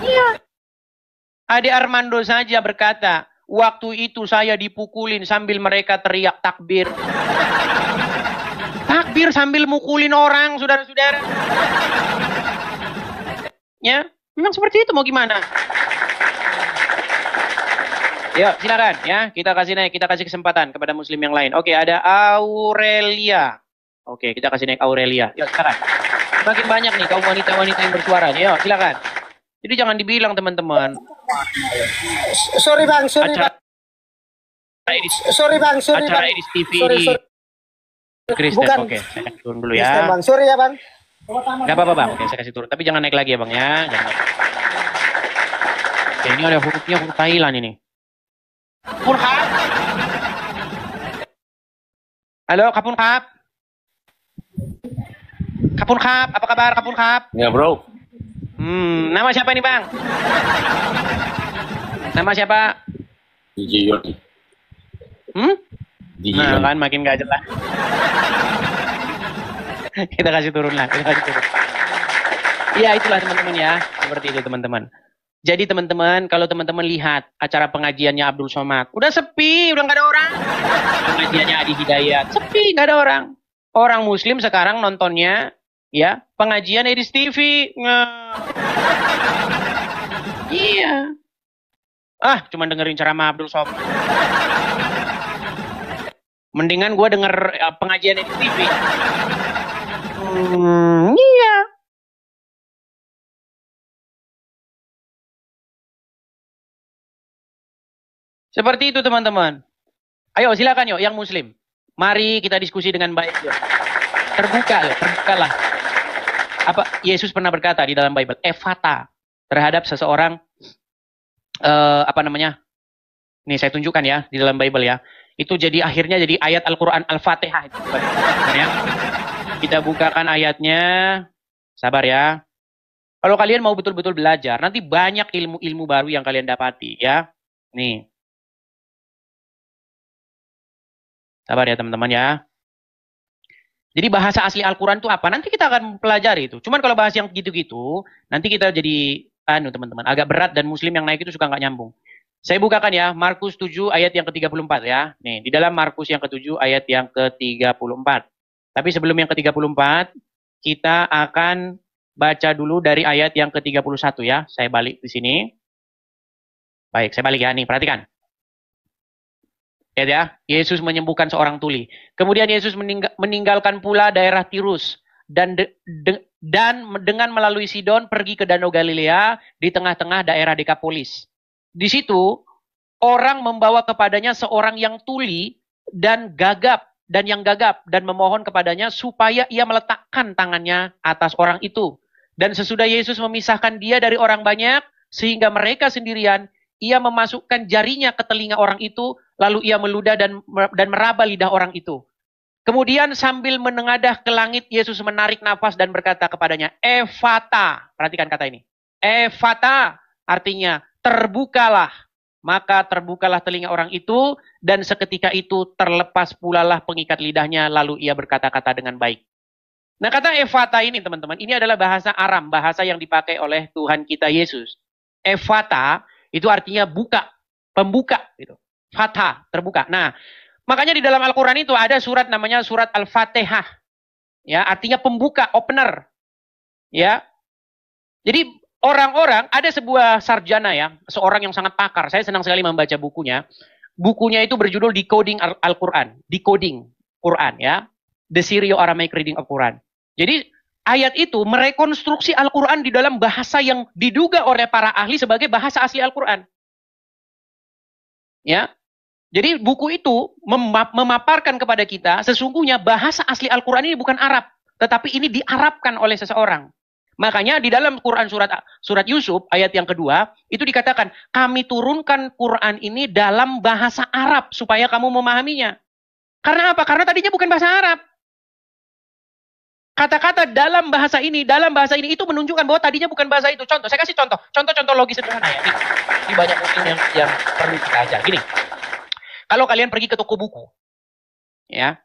Iya. Ade Armando saja berkata, waktu itu saya dipukulin sambil mereka teriak takbir. Takbir sambil mukulin orang, saudara-saudara. Ya, memang seperti itu, mau gimana? Yuk, silakan ya. Kita kasih kesempatan kepada muslim yang lain. Oke, ada Aurelia. Oke, kita kasih naik Aurelia. Yuk, silakan. Semakin banyak nih kaum wanita-wanita yang bersuara. Yuk, silakan. Jadi jangan dibilang teman-teman. Sorry bang. Acara Edis TV di Kristen. Oke, saya kasih turun dulu ya. Bang. Sorry ya bang. Gak apa-apa bang. Oke, saya kasih turun. Tapi jangan naik lagi ya bang ya. Jangan. Oke, ini ada hurufnya, huruf Thailand ini. Kapun Kap. Halo, Kapun Kap. Kapun Kap, apa kabar Kapun Kap? Ya bro. Nama siapa nih bang? Nama siapa? DJ Yoni. Nah kan makin gak jelas. Kita kasih turun lah, Ya itulah teman-teman ya, seperti itu teman-teman. Jadi teman-teman, kalau teman-teman lihat acara pengajiannya Abdul, udah sepi, udah nggak ada orang. Pengajiannya Adi Hidayat, sepi, nggak ada orang. Orang Muslim sekarang nontonnya ya pengajian Edis TV. Iya. Cuma dengerin ceramah Abdul Somad. Mendingan gue denger pengajian Edis TV. Iya. Seperti itu teman-teman. Ayo silakan yuk yang Muslim. Mari kita diskusi dengan baik yuk. Terbukalah. Apa Yesus pernah berkata di dalam Bible, Ephata terhadap seseorang Nih saya tunjukkan ya di dalam Bible ya. Itu jadi akhirnya jadi ayat Al-Qur'an Al-Fatihah itu. Ya. Kita bukakan ayatnya. Sabar ya. Kalau kalian mau betul-betul belajar, nanti banyak ilmu-ilmu baru yang kalian dapati ya. Nih. Sabar ya teman-teman ya. Jadi bahasa asli Al-Quran itu apa? Nanti kita akan pelajari itu. Cuman kalau bahas yang gitu-gitu, nanti kita jadi teman-teman, agak berat dan Muslim yang naik itu suka nggak nyambung. Saya bukakan ya, Markus 7 ayat yang ke-34 ya. Nih, di dalam Markus yang ke-7 ayat yang ke-34. Tapi sebelum yang ke-34, kita akan baca dulu dari ayat yang ke-31 ya. Saya balik di sini. Baik, saya balik ya. Nih, perhatikan. Ya, Yesus menyembuhkan seorang tuli. Kemudian Yesus meninggalkan pula daerah Tirus dan dengan melalui Sidon pergi ke Danau Galilea di tengah-tengah daerah Dekapolis. Di situ orang membawa kepadanya seorang yang tuli dan yang gagap dan memohon kepadanya supaya ia meletakkan tangannya atas orang itu. Dan sesudah Yesus memisahkan dia dari orang banyak sehingga mereka sendirian, ia memasukkan jarinya ke telinga orang itu, lalu ia meludah dan meraba lidah orang itu. Kemudian sambil menengadah ke langit, Yesus menarik nafas dan berkata kepadanya, Ephata. Perhatikan kata ini. Ephata artinya terbukalah. Maka terbukalah telinga orang itu, dan seketika itu terlepas pulalah pengikat lidahnya, lalu ia berkata-kata dengan baik. Nah, kata Ephata ini teman-teman, ini adalah bahasa Aram, bahasa yang dipakai oleh Tuhan kita Yesus. Ephata itu artinya buka, pembuka gitu. Fatha, terbuka. Nah, makanya di dalam Al-Qur'an itu ada surat namanya surat Al-Fatihah. Ya, artinya pembuka, opener. Ya. Jadi orang-orang ada sebuah sarjana ya, seorang yang sangat pakar. Saya senang sekali membaca bukunya. Bukunya itu berjudul Decoding Al-Qur'an, Decoding Quran ya. The Syrio-Aramaic Reading of Quran. Jadi ayat itu merekonstruksi Al-Quran di dalam bahasa yang diduga oleh para ahli sebagai bahasa asli Al-Quran. Ya, jadi buku itu memaparkan kepada kita sesungguhnya bahasa asli Al-Quran ini bukan Arab, tetapi ini diarabkan oleh seseorang. Makanya di dalam Quran surat Yusuf ayat yang kedua itu dikatakan kami turunkan Quran ini dalam bahasa Arab supaya kamu memahaminya. Karena apa? Karena tadinya bukan bahasa Arab. Kata-kata dalam bahasa ini itu menunjukkan bahwa tadinya bukan bahasa itu. Contoh, saya kasih contoh logis sederhana ya. Ini banyak mungkin yang perlu kita ajar. Gini, kalau kalian pergi ke toko buku, ya,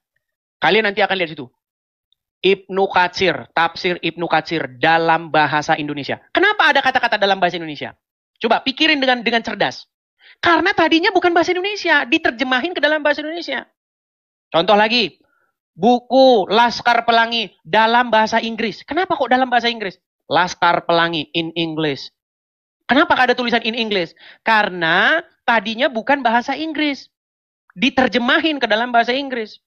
kalian nanti akan lihat situ. Ibnu Katsir, tafsir Ibnu Katsir dalam bahasa Indonesia. Kenapa ada kata-kata dalam bahasa Indonesia? Coba pikirin dengan cerdas. Karena tadinya bukan bahasa Indonesia, diterjemahin ke dalam bahasa Indonesia. Contoh lagi. Buku Laskar Pelangi dalam bahasa Inggris. Kenapa kok dalam bahasa Inggris? Laskar Pelangi in English. Kenapa ada tulisan in English? Karena tadinya bukan bahasa Inggris. Diterjemahin ke dalam bahasa Inggris.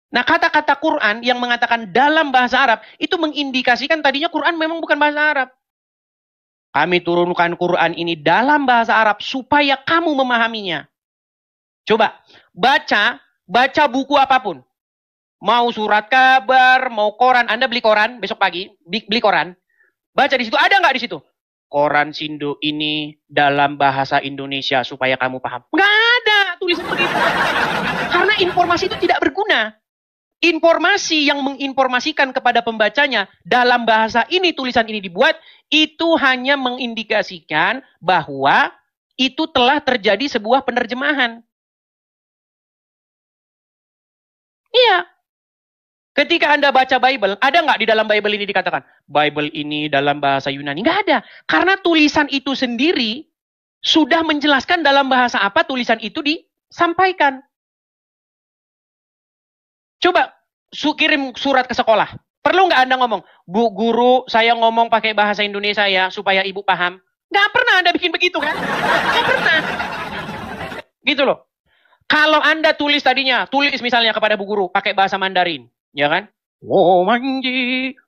Nah, kata-kata Quran yang mengatakan dalam bahasa Arab, itu mengindikasikan tadinya Quran memang bukan bahasa Arab. Kami turunkan Quran ini dalam bahasa Arab supaya kamu memahaminya. Coba, baca buku apapun. Mau surat kabar, mau koran. Anda beli koran besok pagi, beli koran. Baca di situ, ada nggak di situ? Koran Sindo ini dalam bahasa Indonesia supaya kamu paham. Nggak ada tulisan begitu. Karena informasi itu tidak berguna. Informasi yang menginformasikan kepada pembacanya dalam bahasa ini, tulisan ini dibuat, itu hanya mengindikasikan bahwa itu telah terjadi sebuah penerjemahan. Iya. Ketika Anda baca Bible, ada nggak di dalam Bible ini dikatakan, Bible ini dalam bahasa Yunani? Nggak ada. Karena tulisan itu sendiri sudah menjelaskan dalam bahasa apa tulisan itu disampaikan. Coba, kirim surat ke sekolah. Perlu nggak Anda ngomong, Bu Guru, saya ngomong pakai bahasa Indonesia ya, supaya Ibu paham? Nggak pernah Anda bikin begitu kan? Nggak pernah. Gitu loh. Kalau Anda tulis tadinya, tulis misalnya kepada Bu Guru, pakai bahasa Mandarin. Ya kan? Oh, manji.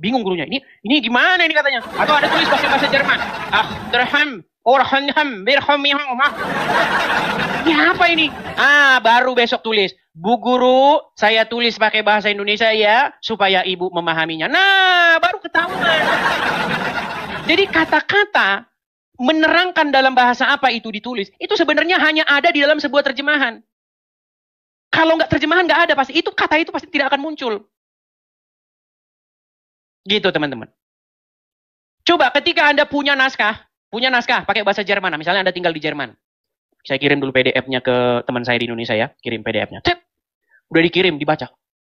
Bingung gurunya. Ini gimana ini katanya? Atau ada tulis bahasa Jerman. Ahdraham, orhanham, birhamiham. Ini apa ini? Baru besok tulis. Bu Guru, saya tulis pakai bahasa Indonesia ya, supaya Ibu memahaminya. Nah, baru ketahuan. Jadi kata-kata menerangkan dalam bahasa apa itu ditulis, itu sebenarnya hanya ada di dalam sebuah terjemahan. Kalau nggak terjemahan nggak ada pasti. Kata itu pasti tidak akan muncul. Gitu teman-teman. Coba ketika Anda punya naskah pakai bahasa Jerman. Misalnya Anda tinggal di Jerman. Saya kirim dulu PDF-nya ke teman saya di Indonesia ya. Kirim PDF-nya. Udah dikirim, dibaca.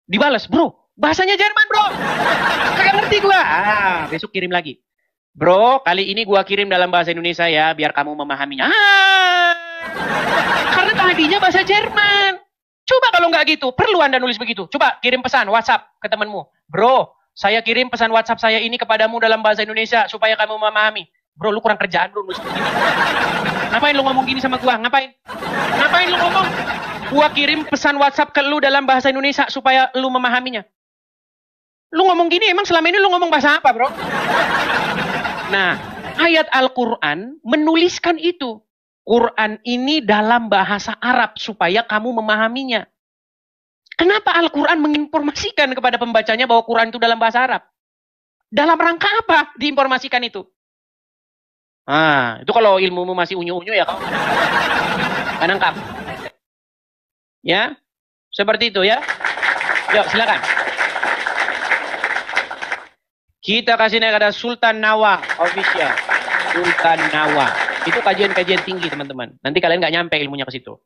Dibalas, bro. Bahasanya Jerman, bro. Kagak ngerti gua. Besok kirim lagi. Bro, kali ini gua kirim dalam bahasa Indonesia ya, biar kamu memahaminya. Karena tadinya bahasa Jerman. Coba kalau nggak gitu, perlu Anda nulis begitu. Coba kirim pesan WhatsApp ke temanmu. Bro, saya kirim pesan WhatsApp saya ini kepadamu dalam bahasa Indonesia, supaya kamu memahami. Bro, lu kurang kerjaan bro, nulis begini. Ngapain lu ngomong gini sama gua? Ngapain lu ngomong? Gua kirim pesan WhatsApp ke lu dalam bahasa Indonesia supaya lu memahaminya. Lu ngomong gini, emang selama ini lu ngomong bahasa apa, bro? Nah, ayat Al-Quran menuliskan itu. Quran ini dalam bahasa Arab supaya kamu memahaminya. Kenapa Al-Quran menginformasikan kepada pembacanya bahwa Quran itu dalam bahasa Arab? Dalam rangka apa diinformasikan itu? Itu kalau ilmumu masih unyu-unyu ya kamu nangkap. Ya, seperti itu ya. Yuk, silakan. Kita kasih naik ada Sultan Nawa official. Sultan Nawa. Itu kajian-kajian tinggi teman-teman. Nanti kalian nggak nyampe ilmunya ke situ.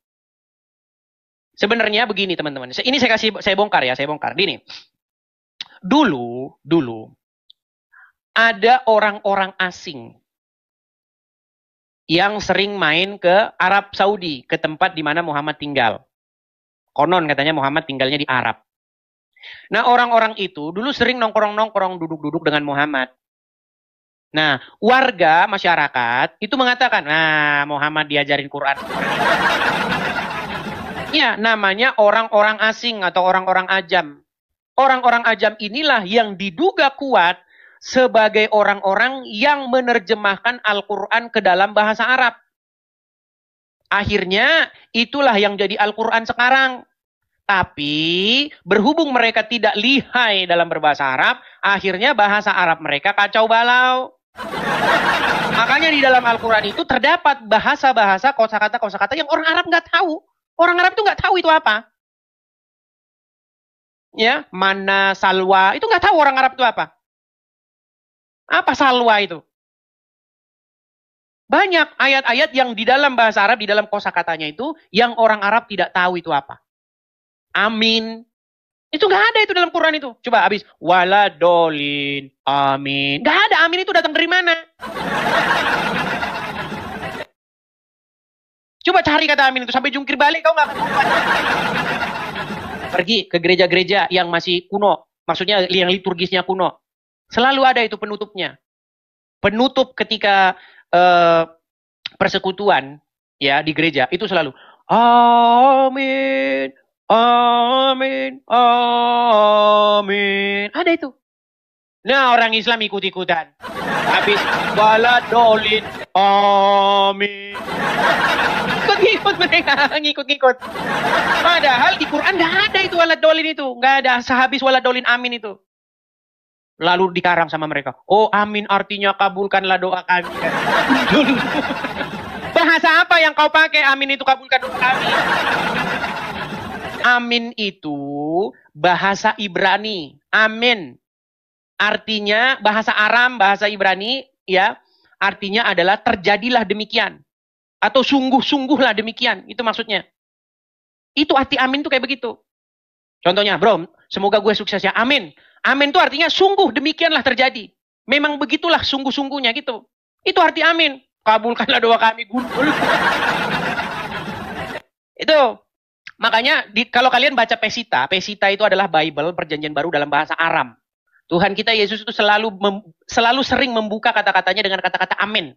Sebenarnya begini teman-teman. Ini saya bongkar ya, saya bongkar. Gini. Dulu ada orang-orang asing yang sering main ke Arab Saudi, ke tempat di mana Muhammad tinggal. Konon katanya Muhammad tinggalnya di Arab. Nah, orang-orang itu dulu sering nongkrong-nongkrong, duduk-duduk dengan Muhammad. Nah, warga masyarakat itu mengatakan, Muhammad diajarin Quran. Ya, namanya orang-orang asing atau orang-orang ajam. Orang-orang ajam inilah yang diduga kuat sebagai orang-orang yang menerjemahkan Al-Quran ke dalam bahasa Arab. Akhirnya itulah yang jadi Al-Quran sekarang. Tapi berhubung mereka tidak lihai dalam berbahasa Arab, akhirnya bahasa Arab mereka kacau balau. Makanya di dalam Al-Quran itu terdapat bahasa-bahasa, kosakata yang orang Arab nggak tahu. Orang Arab itu nggak tahu itu apa. Ya, mana salwa, itu nggak tahu orang Arab itu apa. Apa salwa itu? Banyak ayat-ayat yang di dalam bahasa Arab, di dalam kosakatanya itu, yang orang Arab tidak tahu itu apa. Amin. Itu nggak ada itu dalam Quran itu. Coba habis. Waladolin. Amin. Nggak ada. Amin itu datang dari mana? Coba cari kata amin itu. Sampai jungkir balik kau nggak akan dapat. Pergi ke gereja-gereja yang masih kuno. Maksudnya yang liturgisnya kuno. Selalu ada itu penutupnya. Penutup ketika persekutuan ya di gereja itu selalu amin, amin, amin. Ada itu. Nah, orang Islam ikut-ikutan. Habis waladolin, amin. Ikut-ikut mereka, ngikut-ngikut. Padahal di Quran nggak ada itu waladolin itu. Nggak ada sehabis waladolin amin itu. Lalu dikarang sama mereka. Oh, amin artinya kabulkanlah doa kami. Bahasa apa yang kau pakai? Amin itu kabulkan doa kami. Amin itu bahasa Ibrani. Amin. Artinya bahasa Aram, bahasa Ibrani, ya. Artinya adalah terjadilah demikian. Atau sungguh-sungguhlah demikian. Itu maksudnya. Itu arti amin itu kayak begitu. Contohnya, bro, semoga gue sukses ya. Amin. Amin itu artinya sungguh demikianlah terjadi. Memang begitulah sungguh-sungguhnya gitu. Itu arti amin. Kabulkanlah doa kami, gundul. Itu. Makanya kalau kalian baca Pesita itu adalah Bible Perjanjian Baru dalam bahasa Aram. Tuhan kita Yesus itu selalu sering membuka kata-katanya dengan kata-kata amin.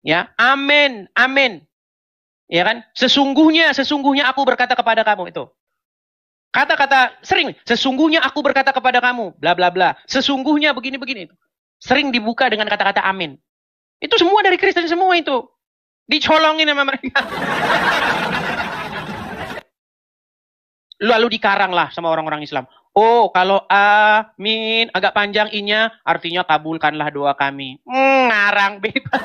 Ya, amin, amin. Ya kan? Sesungguhnya aku berkata kepada kamu itu. Kata-kata sering, sesungguhnya aku berkata kepada kamu, bla bla bla. Sesungguhnya begini-begini itu. Sering dibuka dengan kata-kata amin. Itu semua dari Kristen semua itu. Dicolongin sama mereka. Lalu dikarang lah sama orang-orang Islam. Oh, kalau amin agak panjang i-nya, artinya kabulkanlah doa kami. Ngarang bebas.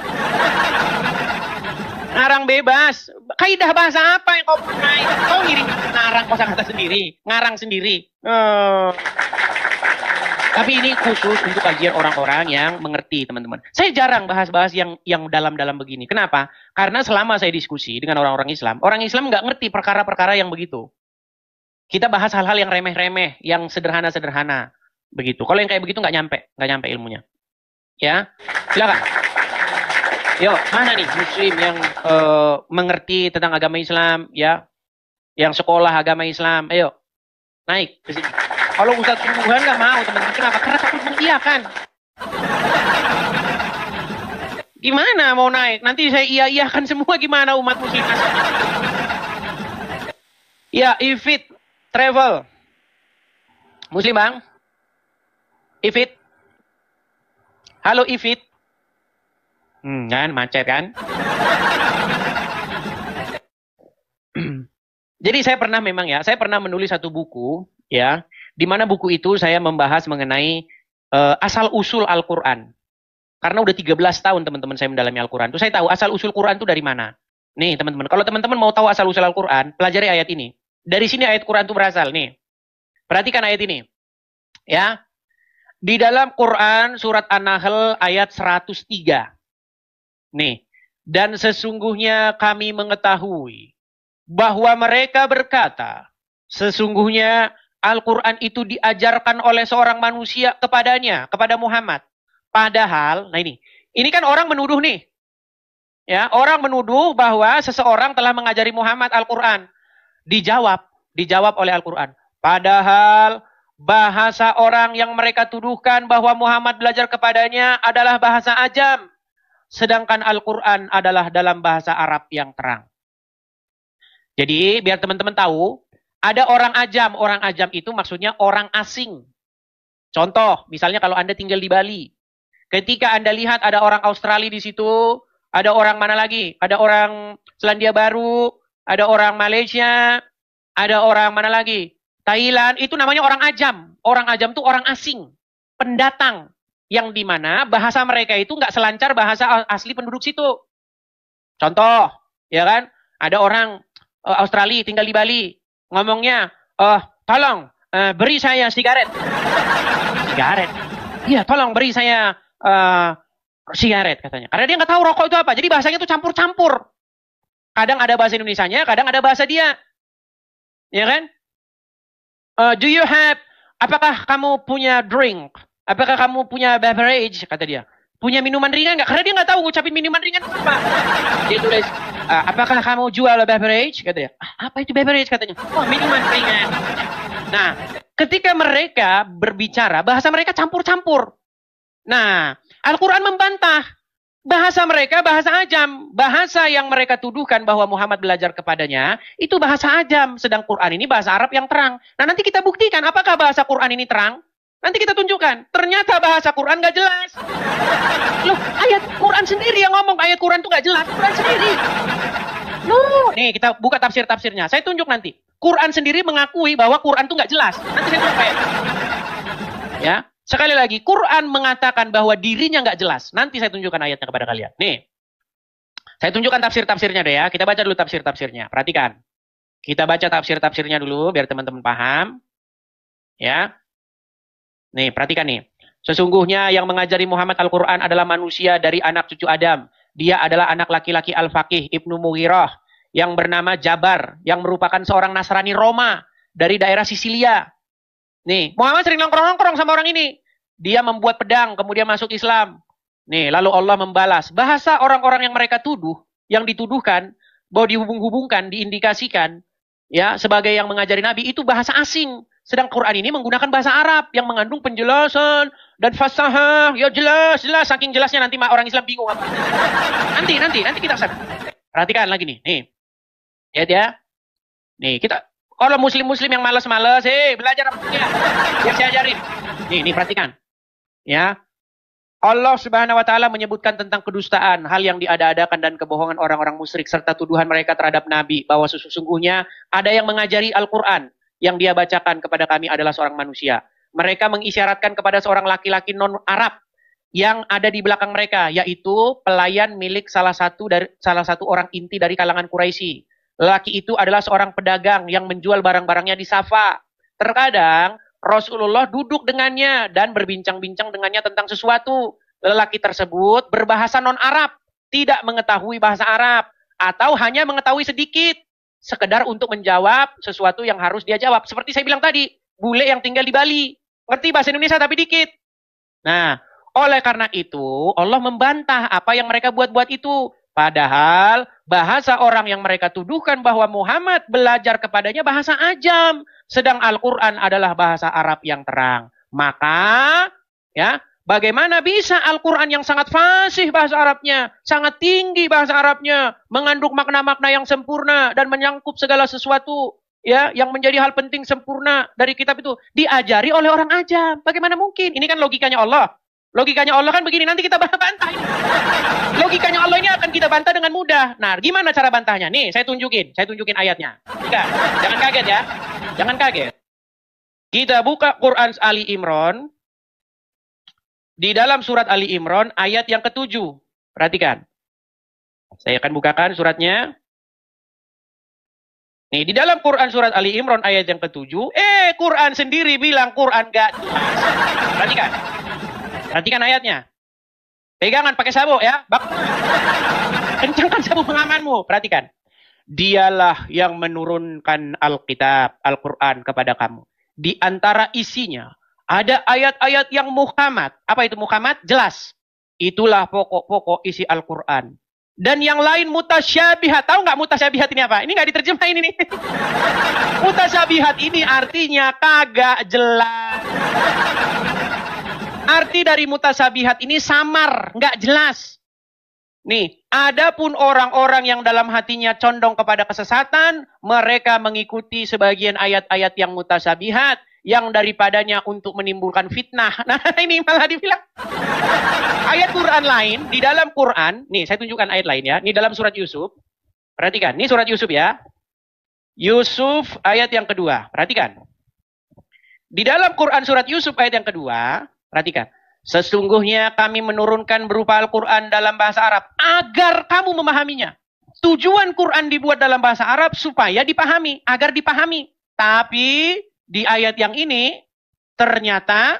Ngarang bebas. Kaidah bahasa apa yang kau pakai? Kau ngirim ngarang kosakata sendiri, ngarang sendiri. Tapi ini khusus untuk kajian orang-orang yang mengerti, teman-teman. Saya jarang bahas-bahas yang dalam-dalam begini. Kenapa? Karena selama saya diskusi dengan orang-orang Islam nggak ngerti perkara-perkara yang begitu. Kita bahas hal-hal yang remeh-remeh, yang sederhana-sederhana, begitu. Kalau yang kayak begitu nggak nyampe ilmunya. Ya, silakan. Yo, mana nih Muslim yang mengerti tentang agama Islam, ya, yang sekolah agama Islam? Ayo, naik ke sini. Kalau Ustadz Tumbuhan nggak mau, teman-teman. Kenapa? Karena takut mengiyakan. Gimana mau naik? Nanti saya iya-iyakan semua gimana umat Muslim? Ya, Ifit Travel. Muslim bang? Ifit? Halo Ifit? Kan macet kan? Jadi saya pernah menulis satu buku, ya, di mana buku itu saya membahas mengenai asal-usul Al-Quran. Karena udah 13 tahun teman-teman saya mendalami Al-Quran. Itu saya tahu asal-usul Quran itu dari mana. Nih teman-teman, kalau teman-teman mau tahu asal-usul Al-Quran, pelajari ayat ini. Dari sini ayat Quran itu berasal. Nih, perhatikan ayat ini. Ya, di dalam Quran surat An-Nahl ayat 103. Nih, dan sesungguhnya kami mengetahui bahwa mereka berkata, sesungguhnya Al-Quran itu diajarkan oleh seorang manusia kepadanya, kepada Muhammad. Padahal, nah ini kan orang menuduh nih. Ya, orang menuduh bahwa seseorang telah mengajari Muhammad Al-Quran. Dijawab oleh Al-Quran. Padahal bahasa orang yang mereka tuduhkan bahwa Muhammad belajar kepadanya adalah bahasa ajam. Sedangkan Al-Quran adalah dalam bahasa Arab yang terang. Jadi biar teman-teman tahu, ada orang ajam. Orang ajam itu maksudnya orang asing. Contoh, misalnya kalau Anda tinggal di Bali. Ketika Anda lihat ada orang Australia di situ, ada orang mana lagi? Ada orang Selandia Baru, ada orang Malaysia, ada orang mana lagi? Thailand, itu namanya orang ajam. Orang ajam itu orang asing, pendatang. Yang dimana bahasa mereka itu nggak selancar bahasa asli penduduk situ. Contoh, ya kan? Ada orang Australia tinggal di Bali. Ngomongnya, tolong beri saya sigaret. Sigaret? Iya, tolong beri saya sigaret katanya. Karena dia nggak tahu rokok itu apa. Jadi bahasanya itu campur-campur. Kadang ada bahasa Indonesianya, kadang ada bahasa dia. Ya kan? Do you have, apakah kamu punya drink? Apakah kamu punya beverage? Kata dia. Punya minuman ringan nggak? Karena dia nggak tahu ngucapin minuman ringan itu apa. Dia tulis, apakah kamu jual beverage? Kata dia. Apa itu beverage? Katanya. Oh, minuman ringan. Nah, ketika mereka berbicara, bahasa mereka campur-campur. Nah, Al-Quran membantah. Bahasa mereka bahasa ajam. Bahasa yang mereka tuduhkan bahwa Muhammad belajar kepadanya, itu bahasa ajam. Sedang Quran ini bahasa Arab yang terang. Nah, nanti kita buktikan apakah bahasa Quran ini terang. Nanti kita tunjukkan. Ternyata bahasa Quran nggak jelas. Loh, ayat Quran sendiri yang ngomong ayat Quran itu nggak jelas. Quran sendiri. Loh, nih kita buka tafsir-tafsirnya. Saya tunjuk nanti. Quran sendiri mengakui bahwa Quran itu nggak jelas. Nanti saya tunjuk ayat. Ya. Sekali lagi, Quran mengatakan bahwa dirinya nggak jelas. Nanti saya tunjukkan ayatnya kepada kalian. Nih, saya tunjukkan tafsir-tafsirnya deh ya. Kita baca dulu tafsir-tafsirnya. Perhatikan. Kita baca tafsir-tafsirnya dulu biar teman-teman paham. Ya. Nih, perhatikan nih. Sesungguhnya yang mengajari Muhammad Al-Quran adalah manusia dari anak cucu Adam. Dia adalah anak laki-laki Al-Faqih Ibnu Mughirah yang bernama Jabar, yang merupakan seorang Nasrani Roma dari daerah Sisilia. Nih, Muhammad sering nongkrong-nongkrong sama orang ini. Dia membuat pedang, kemudian masuk Islam. Nih, lalu Allah membalas. Bahasa orang-orang yang mereka tuduh, yang dituduhkan, bahwa dihubung-hubungkan, diindikasikan, ya sebagai yang mengajari Nabi itu bahasa asing. Sedang Quran ini menggunakan bahasa Arab yang mengandung penjelasan dan fasahah. Ya jelas, saking jelasnya nanti orang Islam bingung apa. Nanti kita sampai. Perhatikan lagi nih. Nih. Ya. Nih, kita kalau muslim-muslim yang malas-malas, belajar apa ya? Biar saya ajarin. Nih perhatikan. Ya. Allah Subhanahu wa taala menyebutkan tentang kedustaan, hal yang diada-adakan dan kebohongan orang-orang musyrik serta tuduhan mereka terhadap Nabi bahwa sesungguhnya ada yang mengajari Al-Qur'an yang dia bacakan kepada kami adalah seorang manusia. Mereka mengisyaratkan kepada seorang laki-laki non-Arab yang ada di belakang mereka, yaitu pelayan milik salah satu orang inti dari kalangan Quraisy. Lelaki itu adalah seorang pedagang yang menjual barang-barangnya di Safa. Terkadang Rasulullah duduk dengannya dan berbincang-bincang dengannya tentang sesuatu. Lelaki tersebut berbahasa non-Arab, tidak mengetahui bahasa Arab, atau hanya mengetahui sedikit, sekedar untuk menjawab sesuatu yang harus dia jawab. Seperti saya bilang tadi, bule yang tinggal di Bali, ngerti bahasa Indonesia tapi dikit. Nah, oleh karena itu, Allah membantah apa yang mereka buat-buat itu. Padahal bahasa orang yang mereka tuduhkan bahwa Muhammad belajar kepadanya bahasa ajam. Sedang Al-Quran adalah bahasa Arab yang terang. Maka, ya, bagaimana bisa Al-Quran yang sangat fasih bahasa Arabnya, sangat tinggi bahasa Arabnya, mengandung makna-makna yang sempurna dan menyangkup segala sesuatu, ya, yang menjadi hal penting sempurna dari kitab itu diajari oleh orang ajam? Bagaimana mungkin? Ini kan logikanya Allah. Logikanya Allah kan begini, nanti kita bantah ini. Logikanya Allah ini akan kita bantah dengan mudah. Nah, gimana cara bantahnya? Nih, saya tunjukin ayatnya. Jangan kaget ya. Jangan kaget. Kita buka Quran Ali Imran. Di dalam surat Ali Imran ayat yang ke-7. Perhatikan. Saya akan bukakan suratnya. Nih, di dalam Quran surat Ali Imran ayat yang ke-7, Quran sendiri bilang Quran gak jelas. Perhatikan. Perhatikan ayatnya. Pegangan pakai sabuk ya. Kencangkan sabuk pengamanmu. Perhatikan. Dialah yang menurunkan Alkitab, Al-Quran kepada kamu. Di antara isinya ada ayat-ayat yang muhkamat. Apa itu muhkamat? Jelas. Itulah pokok-pokok isi Al-Quran. Dan yang lain mutasyabihat. Tahu nggak mutasyabihat ini apa? Ini nggak diterjemahin ini. Mutasyabihat ini artinya kagak jelas. Arti dari mutasyabihat ini samar, nggak jelas. Nih, adapun orang-orang yang dalam hatinya condong kepada kesesatan, mereka mengikuti sebagian ayat-ayat yang mutasyabihat, yang daripadanya untuk menimbulkan fitnah. Nah, ini malah dibilang. Ayat Quran lain, di dalam Quran, nih saya tunjukkan ayat lain ya, ini dalam surat Yusuf. Perhatikan, ini surat Yusuf ya. Yusuf ayat yang kedua, perhatikan. Di dalam Quran surat Yusuf ayat yang kedua, perhatikan. Sesungguhnya kami menurunkan berupa Al-Quran dalam bahasa Arab agar kamu memahaminya. Tujuan Quran dibuat dalam bahasa Arab supaya dipahami, agar dipahami. Tapi di ayat yang ini ternyata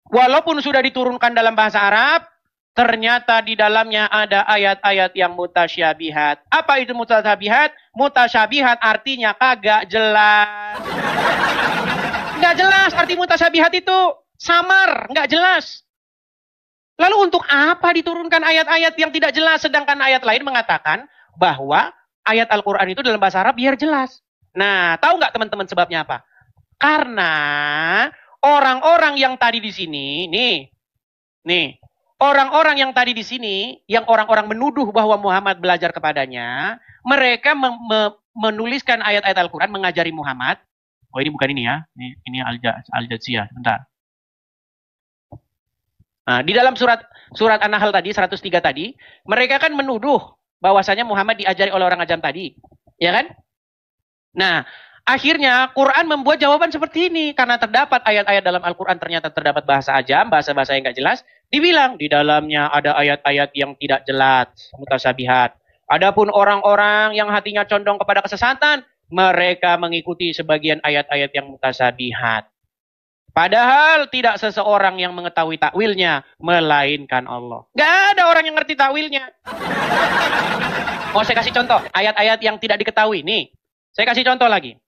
walaupun sudah diturunkan dalam bahasa Arab, ternyata di dalamnya ada ayat-ayat yang mutasyabihat. Apa itu mutasyabihat? Mutasyabihat artinya kagak jelas. Nggak jelas arti mutasyabihat itu. Samar, nggak jelas. Lalu untuk apa diturunkan ayat-ayat yang tidak jelas, sedangkan ayat lain mengatakan bahwa ayat Al-Quran itu dalam bahasa Arab biar jelas. Nah, tahu nggak teman-teman sebabnya apa? Karena orang-orang yang tadi di sini, nih, orang-orang yang tadi di sini, yang orang-orang menuduh bahwa Muhammad belajar kepadanya, mereka menuliskan ayat-ayat Al-Quran mengajari Muhammad. Oh, ini bukan ini ya, ini Al-Jazziyah, bentar. Nah, di dalam surat An-Nahl tadi, 103 tadi, mereka kan menuduh bahwasanya Muhammad diajari oleh orang ajam tadi. Ya kan? Nah, akhirnya Quran membuat jawaban seperti ini. Karena terdapat ayat-ayat dalam Al-Quran ternyata terdapat bahasa ajam, bahasa-bahasa yang nggak jelas. Dibilang, di dalamnya ada ayat-ayat yang tidak jelas, mutasyabihat. Adapun orang-orang yang hatinya condong kepada kesesatan, mereka mengikuti sebagian ayat-ayat yang mutasyabihat. Padahal tidak seseorang yang mengetahui takwilnya, melainkan Allah. Gak ada orang yang ngerti takwilnya. Mau saya kasih contoh, ayat-ayat yang tidak diketahui. Nih, saya kasih contoh lagi.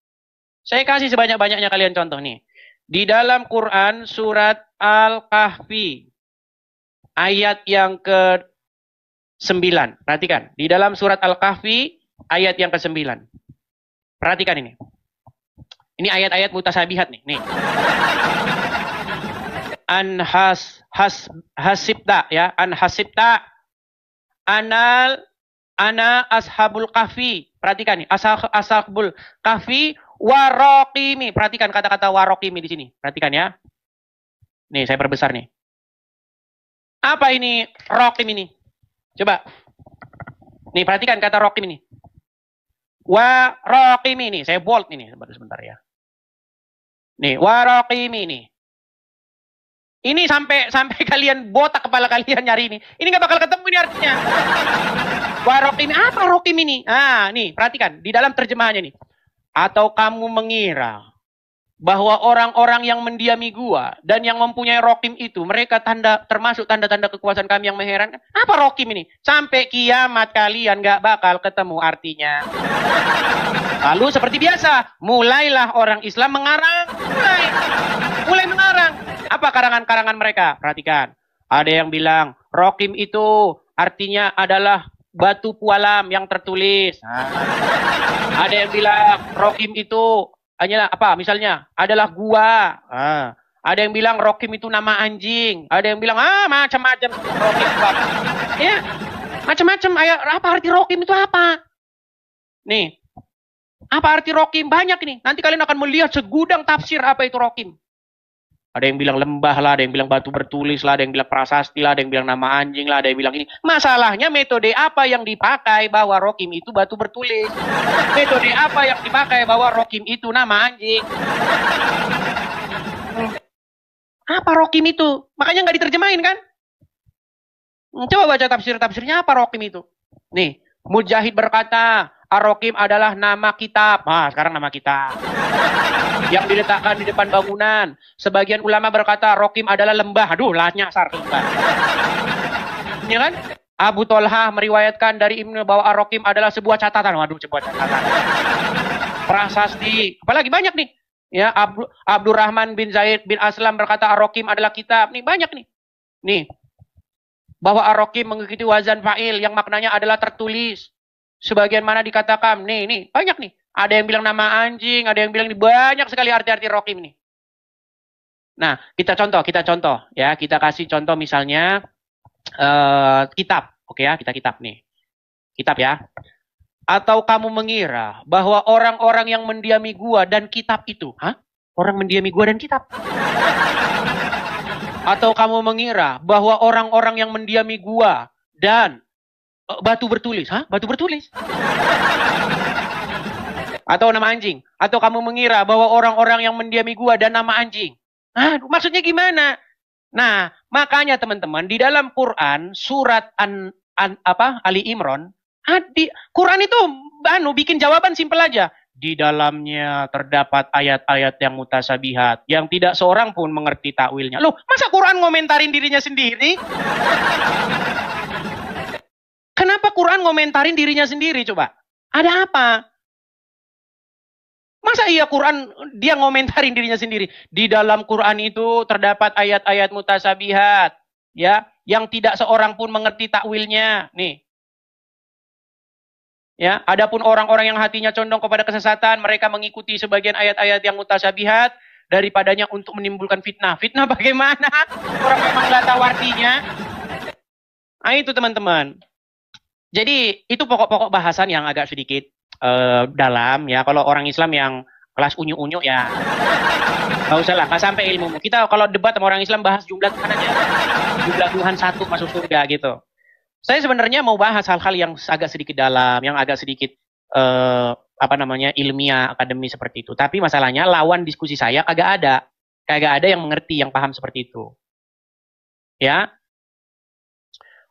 Saya kasih sebanyak-banyaknya kalian contoh nih. Di dalam Quran surat Al-Kahfi, ayat yang ke-9. Perhatikan, di dalam surat Al-Kahfi, ayat yang ke-9. Perhatikan ini. Ini ayat-ayat mutasabihat nih. Nih. Hasibta ya, hasibta ana ashabul kahfi. Perhatikan nih, ashabul kahfi waraqimi. Perhatikan kata-kata waraqimi di sini. Perhatikan ya. Nih, saya perbesar nih. Apa ini raqim ini? Coba. Nih, perhatikan kata raqim ini. Waraqimi ini, saya bold ini sebentar ya. Nih, waraqimi ini. Ini sampai kalian botak kepala kalian nyari ini. Ini nggak bakal ketemu ini artinya. Waraqimi, apa raqim ini? Ah, nih, perhatikan di dalam terjemahannya nih. Atau kamu mengira bahwa orang-orang yang mendiami gua dan yang mempunyai raqim itu mereka termasuk tanda-tanda kekuasaan kami yang mengherankan. Apa raqim ini? Sampai kiamat kalian nggak bakal ketemu artinya. Lalu seperti biasa, mulailah orang Islam mengarang, mulai mengarang. Apa karangan-karangan mereka? Perhatikan. Ada yang bilang raqim itu artinya adalah batu pualam yang tertulis. Nah. Ada yang bilang raqim itu hanyalah apa? Misalnya adalah gua. Nah. Ada yang bilang raqim itu nama anjing. Ada yang bilang macam-macam raqim. Ya, macam-macam. Apa arti raqim itu apa? Nih, apa arti raqim? Banyak nih. Nanti kalian akan melihat segudang tafsir apa itu raqim. Ada yang bilang lembah lah, ada yang bilang batu bertulis lah, ada yang bilang prasasti lah, ada yang bilang nama anjing lah, ada yang bilang ini. Masalahnya metode apa yang dipakai bahwa raqim itu batu bertulis? Metode apa yang dipakai bahwa raqim itu nama anjing? Apa raqim itu? Makanya nggak diterjemahin kan? Coba baca tafsir-tafsirnya apa raqim itu. Nih, Mujahid berkata, Ar-Raqim adalah nama kitab. Nah, sekarang nama kitab. Yang diletakkan di depan bangunan. Sebagian ulama berkata Raqim adalah lembah. Aduh, lah nyasar lembah. Ya kan? Abu Tolhah meriwayatkan dari Ibnu bahwa Ar-Raqim adalah sebuah catatan. Waduh, sebuah catatan. Prasasti. Apalagi banyak nih. Ya, Abdurrahman bin Zaid bin Aslam berkata Ar-Raqim adalah kitab. Nih banyak nih. Nih. Bahwa Ar-Raqim mengikuti wazan fa'il yang maknanya adalah tertulis. Sebagian mana dikatakan, nih, banyak nih. Ada yang bilang nama anjing, ada yang bilang banyak sekali arti-arti raqim ini. Nah, kita contoh, ya. Kita kasih contoh misalnya kitab, oke ya, kita kitab nih. Kitab ya. Atau kamu mengira bahwa orang-orang yang mendiami gua dan kitab itu, orang mendiami gua dan kitab. Atau kamu mengira bahwa orang-orang yang mendiami gua dan batu bertulis, batu bertulis. Atau nama anjing. Atau kamu mengira bahwa orang-orang yang mendiami gua dan nama anjing. Maksudnya gimana? Nah, makanya teman-teman di dalam Quran surat Ali Imran, Quran itu bikin jawaban simpel aja. Di dalamnya terdapat ayat-ayat yang mutasabihat yang tidak seorang pun mengerti takwilnya. Loh, masa Quran ngomentarin dirinya sendiri? Kenapa Quran ngomentarin dirinya sendiri coba? Ada apa? Masa iya Quran dia ngomentarin dirinya sendiri? Di dalam Quran itu terdapat ayat-ayat mutasabihat, ya, yang tidak seorang pun mengerti takwilnya. Nih. Ya, adapun orang-orang yang hatinya condong kepada kesesatan, mereka mengikuti sebagian ayat-ayat yang mutasabihat daripadanya untuk menimbulkan fitnah. Fitnah bagaimana? Orang memang nggak tahu artinya. Nah, itu teman-teman. Jadi itu pokok-pokok bahasan yang agak sedikit dalam ya. Kalau orang Islam yang kelas unyu-unyu ya nggak usah lah, nggak sampai ilmu. Kita kalau debat sama orang Islam bahas jumlah Tuhan aja, jumlah Tuhan satu masuk surga gitu. Saya sebenarnya mau bahas hal-hal yang agak sedikit dalam, yang agak sedikit ilmiah, akademi seperti itu. Tapi masalahnya lawan diskusi saya kagak ada yang mengerti, yang paham seperti itu. Ya.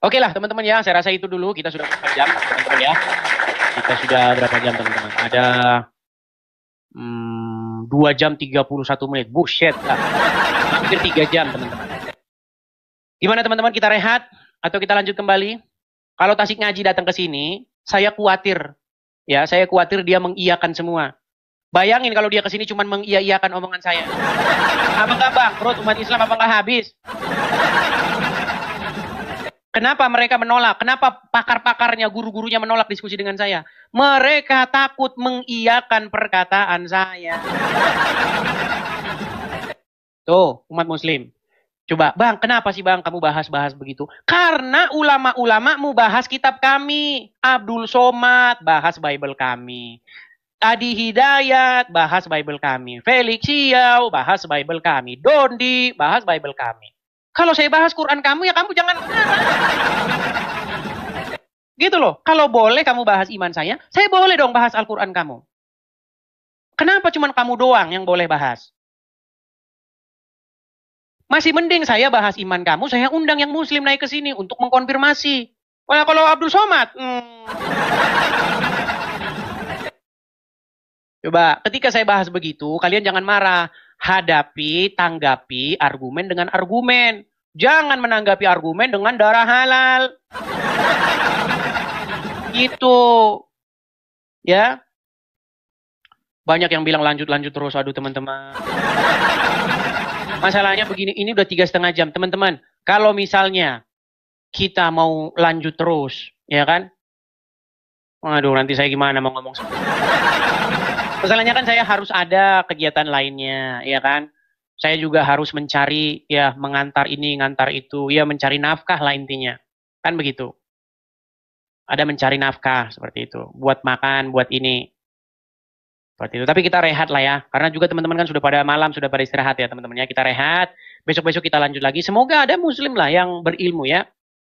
Oke lah teman-teman ya, saya rasa itu dulu. Kita sudah berapa jam teman-teman ya. Kita sudah berapa jam teman-teman? Ada 2 jam 31 menit. Buset lah. Hampir 3 jam teman-teman. Gimana teman-teman, kita rehat atau kita lanjut kembali? Kalau Tasik Ngaji datang ke sini, saya khawatir. Ya, saya khawatir dia mengiyakan semua. Bayangin kalau dia ke sini cuma mengiyakan omongan saya. Apa enggak bang? Perut umat Islam apa enggak habis? Kenapa mereka menolak? Kenapa pakar-pakarnya, guru-gurunya menolak diskusi dengan saya? Mereka takut mengiyakan perkataan saya. Tuh, umat muslim. Coba, Bang, kenapa sih Bang kamu bahas-bahas begitu? Karena ulama-ulama mau bahas kitab kami. Abdul Somad bahas Bible kami. Adi Hidayat bahas Bible kami. Felix Xiao bahas Bible kami. Dondi bahas Bible kami. Kalau saya bahas Quran kamu, ya kamu jangan. Gitu loh. Kalau boleh kamu bahas iman saya boleh dong bahas Al-Quran kamu. Kenapa cuma kamu doang yang boleh bahas? Masih mending saya bahas iman kamu, saya undang yang muslim naik ke sini untuk mengkonfirmasi. Kalau Abdul Somad, coba ketika saya bahas begitu, kalian jangan marah. Hadapi, tanggapi argumen dengan argumen. Jangan menanggapi argumen dengan darah halal. Gitu. Ya. Banyak yang bilang lanjut terus. Aduh teman-teman. Masalahnya begini, ini udah 3,5 jam. Teman-teman, kalau misalnya kita mau lanjut terus, ya kan? Waduh, nanti saya gimana mau ngomong. Masalahnya kan saya harus ada kegiatan lainnya, ya kan? Saya juga harus mencari, ya, mengantar ini, ngantar itu, ya, mencari nafkah lah intinya. Kan begitu. Ada mencari nafkah, seperti itu. Buat makan, buat ini. Seperti itu. Tapi kita rehat lah ya. Karena juga teman-teman kan sudah pada malam, sudah pada istirahat ya teman-teman ya. Kita rehat. Besok-besok kita lanjut lagi. Semoga ada muslim lah yang berilmu ya.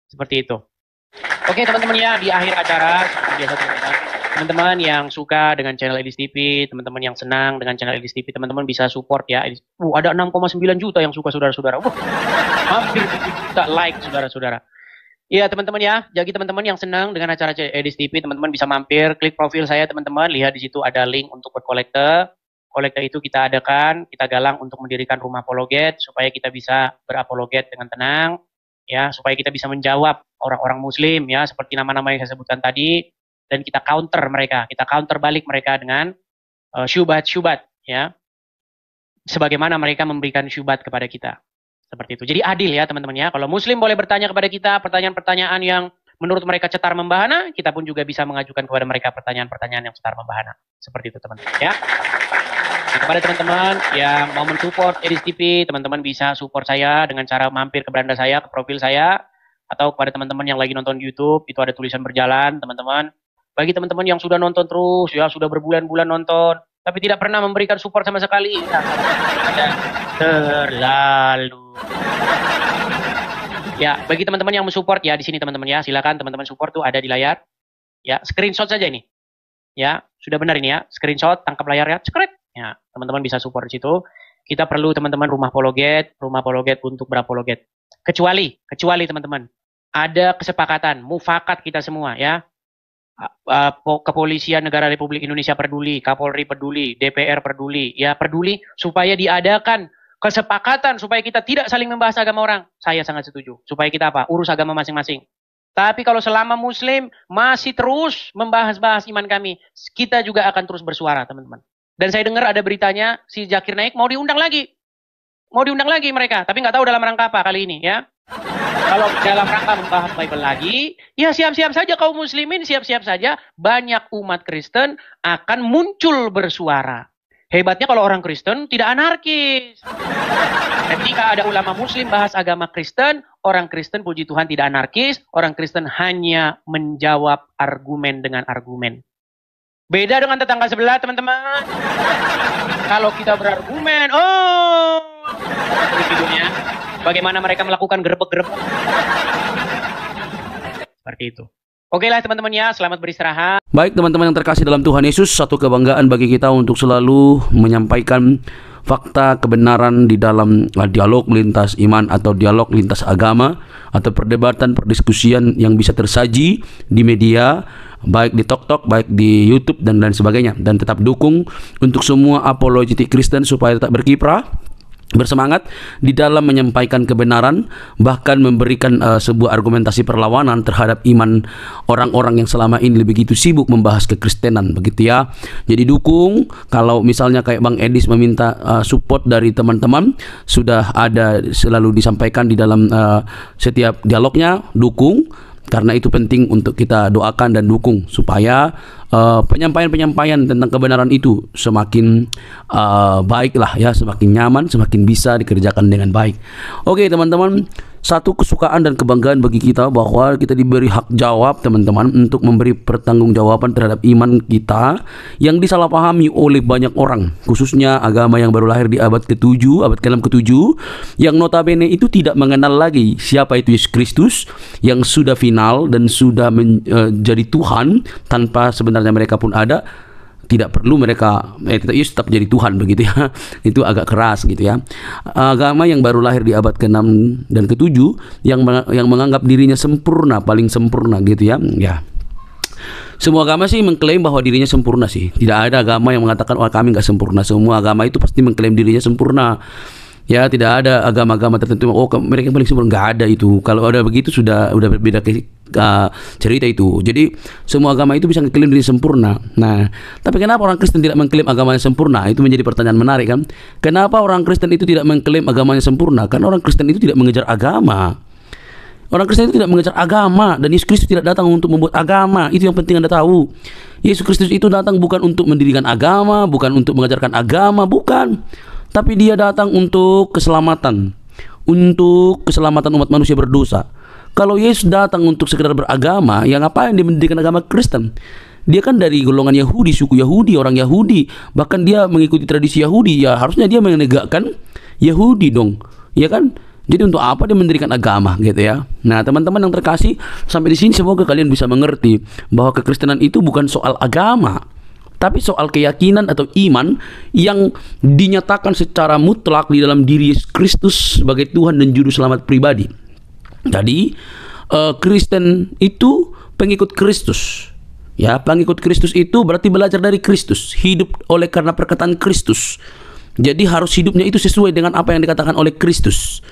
Seperti itu. Oke teman-teman ya, di akhir acara, seperti biasa teman-teman yang suka dengan channel Edis TV, teman-teman yang senang dengan channel Edis TV, teman-teman bisa support ya. Ada 6,9 juta yang suka saudara-saudara. Hampir 7 juta like saudara-saudara. Iya teman-teman ya, jadi teman-teman yang senang dengan acara Edis TV, teman-teman bisa mampir, klik profil saya teman-teman, lihat di situ ada link untuk berkolekte. Kolekte itu kita adakan, kita galang untuk mendirikan rumah apologet, supaya kita bisa berapologet dengan tenang, ya, supaya kita bisa menjawab orang-orang muslim, ya, seperti nama-nama yang saya sebutkan tadi, dan kita counter mereka, kita counter balik mereka dengan syubhat-syubhat, ya, sebagaimana mereka memberikan syubhat kepada kita. Seperti itu. Jadi adil ya teman-teman ya. Kalau muslim boleh bertanya kepada kita pertanyaan-pertanyaan yang menurut mereka cetar membahana, kita pun juga bisa mengajukan kepada mereka pertanyaan-pertanyaan yang cetar membahana. Seperti itu teman-teman ya. Nah, kepada teman-teman yang mau mensupport Edis TV, teman-teman bisa support saya dengan cara mampir ke beranda saya, ke profil saya, atau kepada teman-teman yang lagi nonton YouTube, itu ada tulisan berjalan teman-teman. Bagi teman-teman yang sudah nonton terus, ya sudah berbulan-bulan nonton, tapi tidak pernah memberikan support sama sekali, ada terlalu. Ya, bagi teman-teman yang mensupport ya di sini teman-teman ya, silakan teman-teman support tuh ada di layar. Ya, screenshot saja ini. Ya, sudah benar ini ya, screenshot, tangkap layarnya, cekrek. Ya, teman-teman bisa support di situ. Kita perlu teman-teman rumah apologet untuk berapologet. Kecuali teman-teman, ada kesepakatan, mufakat kita semua ya. Kepolisian Negara Republik Indonesia peduli, Kapolri peduli, DPR peduli, ya peduli supaya diadakan kesepakatan supaya kita tidak saling membahas agama orang. Saya sangat setuju. Supaya kita apa? Urus agama masing-masing. Tapi kalau selama muslim masih terus membahas-bahas iman kami, kita juga akan terus bersuara, teman-teman. Dan saya dengar ada beritanya si Zakir Naik mau diundang lagi. Mau diundang lagi mereka, tapi nggak tahu dalam rangka apa kali ini ya. Kalau dalam rangka membahas Bible lagi, ya siap-siap saja kaum muslimin, siap-siap saja banyak umat Kristen akan muncul bersuara. Hebatnya kalau orang Kristen tidak anarkis. Ketika ada ulama muslim bahas agama Kristen, orang Kristen puji Tuhan tidak anarkis, orang Kristen hanya menjawab argumen dengan argumen. Beda dengan tetangga sebelah, teman-teman. Kalau kita berargumen, videonya, bagaimana mereka melakukan gerebek-gerebek. Seperti itu. Oke lah teman-teman ya, selamat beristirahat. Baik teman-teman yang terkasih dalam Tuhan Yesus, satu kebanggaan bagi kita untuk selalu menyampaikan fakta kebenaran di dalam dialog lintas iman atau dialog lintas agama atau perdebatan, perdiskusian yang bisa tersaji di media, baik di TokTok, baik di YouTube dan lain sebagainya. Dan tetap dukung untuk semua apologetik Kristen supaya tetap berkiprah bersemangat di dalam menyampaikan kebenaran, bahkan memberikan sebuah argumentasi perlawanan terhadap iman orang-orang yang selama ini begitu sibuk membahas kekristenan, begitu ya. Jadi dukung, kalau misalnya kayak Bang Edis meminta support dari teman-teman, sudah ada selalu disampaikan di dalam setiap dialognya, dukung. Karena itu penting untuk kita doakan dan dukung supaya penyampaian-penyampaian tentang kebenaran itu semakin baik lah ya, semakin nyaman, semakin bisa dikerjakan dengan baik. Oke teman-teman, satu kesukaan dan kebanggaan bagi kita bahwa kita diberi hak jawab teman-teman untuk memberi pertanggungjawaban terhadap iman kita yang disalahpahami oleh banyak orang, khususnya agama yang baru lahir di abad ke-7, abad ke-6 ke-7, yang notabene itu tidak mengenal lagi siapa itu Yesus Kristus yang sudah final dan sudah menjadi Tuhan tanpa sebenarnya mereka pun ada. Tidak perlu mereka Yesus tetap jadi Tuhan, begitu ya. Itu agak keras gitu ya. Agama yang baru lahir di abad ke-6 dan ke-7 yang menganggap dirinya sempurna, paling sempurna gitu ya. Ya. Semua agama sih mengklaim bahwa dirinya sempurna sih. Tidak ada agama yang mengatakan kami nggak sempurna. Semua agama itu pasti mengklaim dirinya sempurna. Ya, tidak ada agama-agama tertentu mereka paling sempurna, nggak ada itu. Kalau ada begitu sudah berbeda cerita itu. Jadi semua agama itu bisa mengklaim diri sempurna. Nah, tapi kenapa orang Kristen tidak mengklaim agamanya sempurna? Itu menjadi pertanyaan menarik kan? Kenapa orang Kristen itu tidak mengklaim agamanya sempurna? Karena orang Kristen itu tidak mengejar agama. Orang Kristen itu tidak mengejar agama, dan Yesus Kristus tidak datang untuk membuat agama. Itu yang penting Anda tahu. Yesus Kristus itu datang bukan untuk mendirikan agama, bukan untuk mengajarkan agama, bukan. Tapi dia datang untuk keselamatan umat manusia berdosa. Kalau Yesus datang untuk sekedar beragama, yang ngapain dia mendirikan agama Kristen? Dia kan dari golongan Yahudi, suku Yahudi, orang Yahudi, bahkan dia mengikuti tradisi Yahudi. Ya harusnya dia menegakkan Yahudi dong, ya kan? Jadi untuk apa dia mendirikan agama gitu ya? Nah teman-teman yang terkasih, sampai di sini semoga kalian bisa mengerti bahwa kekristenan itu bukan soal agama, tapi soal keyakinan atau iman yang dinyatakan secara mutlak di dalam diri Yesus Kristus sebagai Tuhan dan Juru Selamat pribadi. Jadi Kristen itu pengikut Kristus. Ya, pengikut Kristus itu berarti belajar dari Kristus, hidup oleh karena perkataan Kristus. Jadi harus hidupnya itu sesuai dengan apa yang dikatakan oleh Kristus.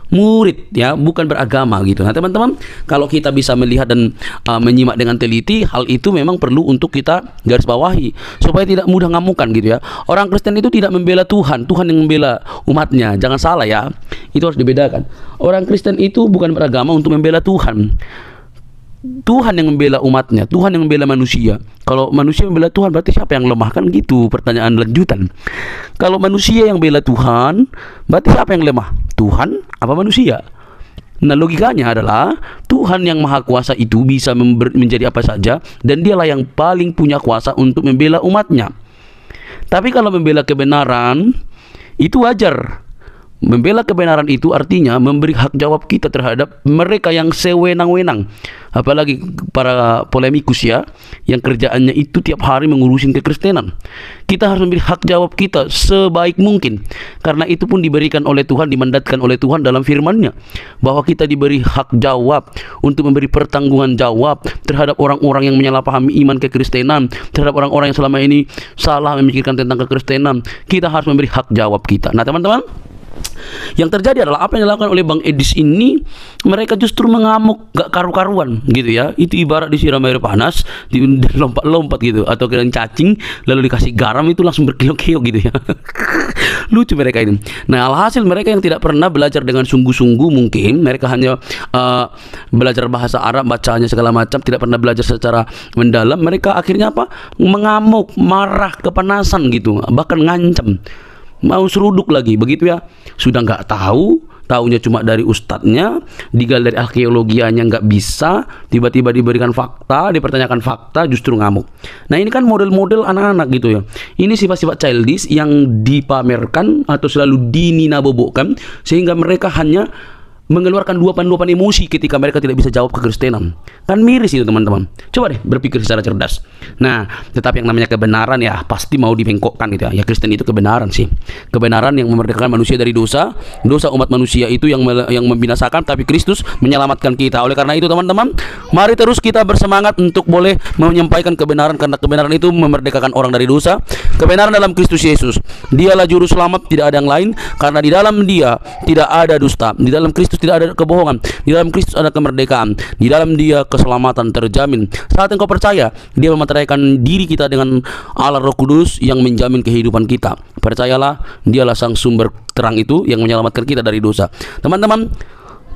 Murid ya, bukan beragama gitu. Nah teman-teman, kalau kita bisa melihat dan menyimak dengan teliti, hal itu memang perlu untuk kita garis bawahi supaya tidak mudah ngamukan gitu ya. Orang Kristen itu tidak membela Tuhan, Tuhan yang membela umatnya. Jangan salah ya, itu harus dibedakan. Orang Kristen itu bukan beragama untuk membela Tuhan. Tuhan yang membela umatnya, Tuhan yang membela manusia. Kalau manusia membela Tuhan, berarti siapa yang lemah? Kan gitu pertanyaan lanjutan. Kalau manusia yang bela Tuhan, berarti siapa yang lemah? Tuhan apa manusia? Nah logikanya adalah Tuhan yang maha kuasa itu bisa menjadi apa saja, dan dialah yang paling punya kuasa untuk membela umatnya. Tapi kalau membela kebenaran, itu wajar. Membela kebenaran itu artinya memberi hak jawab kita terhadap mereka yang sewenang-wenang, apalagi para polemikus ya, yang kerjaannya itu tiap hari mengurusin kekristenan. Kita harus memberi hak jawab kita sebaik mungkin, karena itu pun diberikan oleh Tuhan, dimandatkan oleh Tuhan dalam firman-Nya, bahwa kita diberi hak jawab untuk memberi pertanggungan jawab terhadap orang-orang yang menyalahpahami iman kekristenan, terhadap orang-orang yang selama ini salah memikirkan tentang kekristenan. Kita harus memberi hak jawab kita. Nah teman-teman, yang terjadi adalah apa yang dilakukan oleh Bang Edis ini, mereka justru mengamuk gak karu-karuan gitu ya. Itu ibarat disiram air panas, lompat-lompat gitu, atau kalian cacing lalu dikasih garam itu langsung berkiok-kiok gitu ya. Lucu mereka ini. Nah alhasil mereka yang tidak pernah belajar dengan sungguh-sungguh, mungkin mereka hanya belajar bahasa Arab, bacanya segala macam, tidak pernah belajar secara mendalam. Mereka akhirnya apa? Mengamuk, marah, kepanasan gitu, bahkan ngancam, mau seruduk lagi begitu ya. Sudah nggak tahu, taunya cuma dari ustadznya, digali dari arkeologianya nggak bisa, tiba-tiba diberikan fakta, dipertanyakan fakta, justru ngamuk. Nah ini kan model-model anak-anak gitu ya. Ini sifat-sifat childish yang dipamerkan atau selalu dininabobokkan, sehingga mereka hanya mengeluarkan luapan-luapan emosi ketika mereka tidak bisa jawab kekristenan. Kan miris itu teman-teman. Coba deh berpikir secara cerdas. Nah, tetapi yang namanya kebenaran ya pasti mau dibengkokkan gitu ya. Ya Kristen itu kebenaran sih. Kebenaran yang memerdekakan manusia dari dosa. Dosa umat manusia itu yang membinasakan, tapi Kristus menyelamatkan kita. Oleh karena itu teman-teman, mari terus kita bersemangat untuk boleh menyampaikan kebenaran, karena kebenaran itu memerdekakan orang dari dosa. Kebenaran dalam Kristus Yesus. Dialah juru selamat, tidak ada yang lain, karena di dalam Dia tidak ada dusta. Di dalam Kristus tidak ada kebohongan. Di dalam Kristus ada kemerdekaan. Di dalam Dia keselamatan terjamin. Saat engkau percaya, Dia memateraikan diri kita dengan Allah Roh Kudus yang menjamin kehidupan kita. Percayalah, Dialah sang sumber terang itu yang menyelamatkan kita dari dosa. Teman-teman,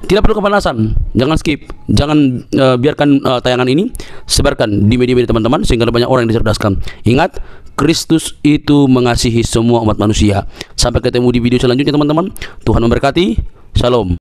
tidak perlu kepanasan, jangan skip, jangan biarkan tayangan ini, sebarkan di media-media teman-teman sehingga banyak orang yang dicerdaskan. Ingat, Kristus itu mengasihi semua umat manusia. Sampai ketemu di video selanjutnya teman-teman. Tuhan memberkati. Shalom.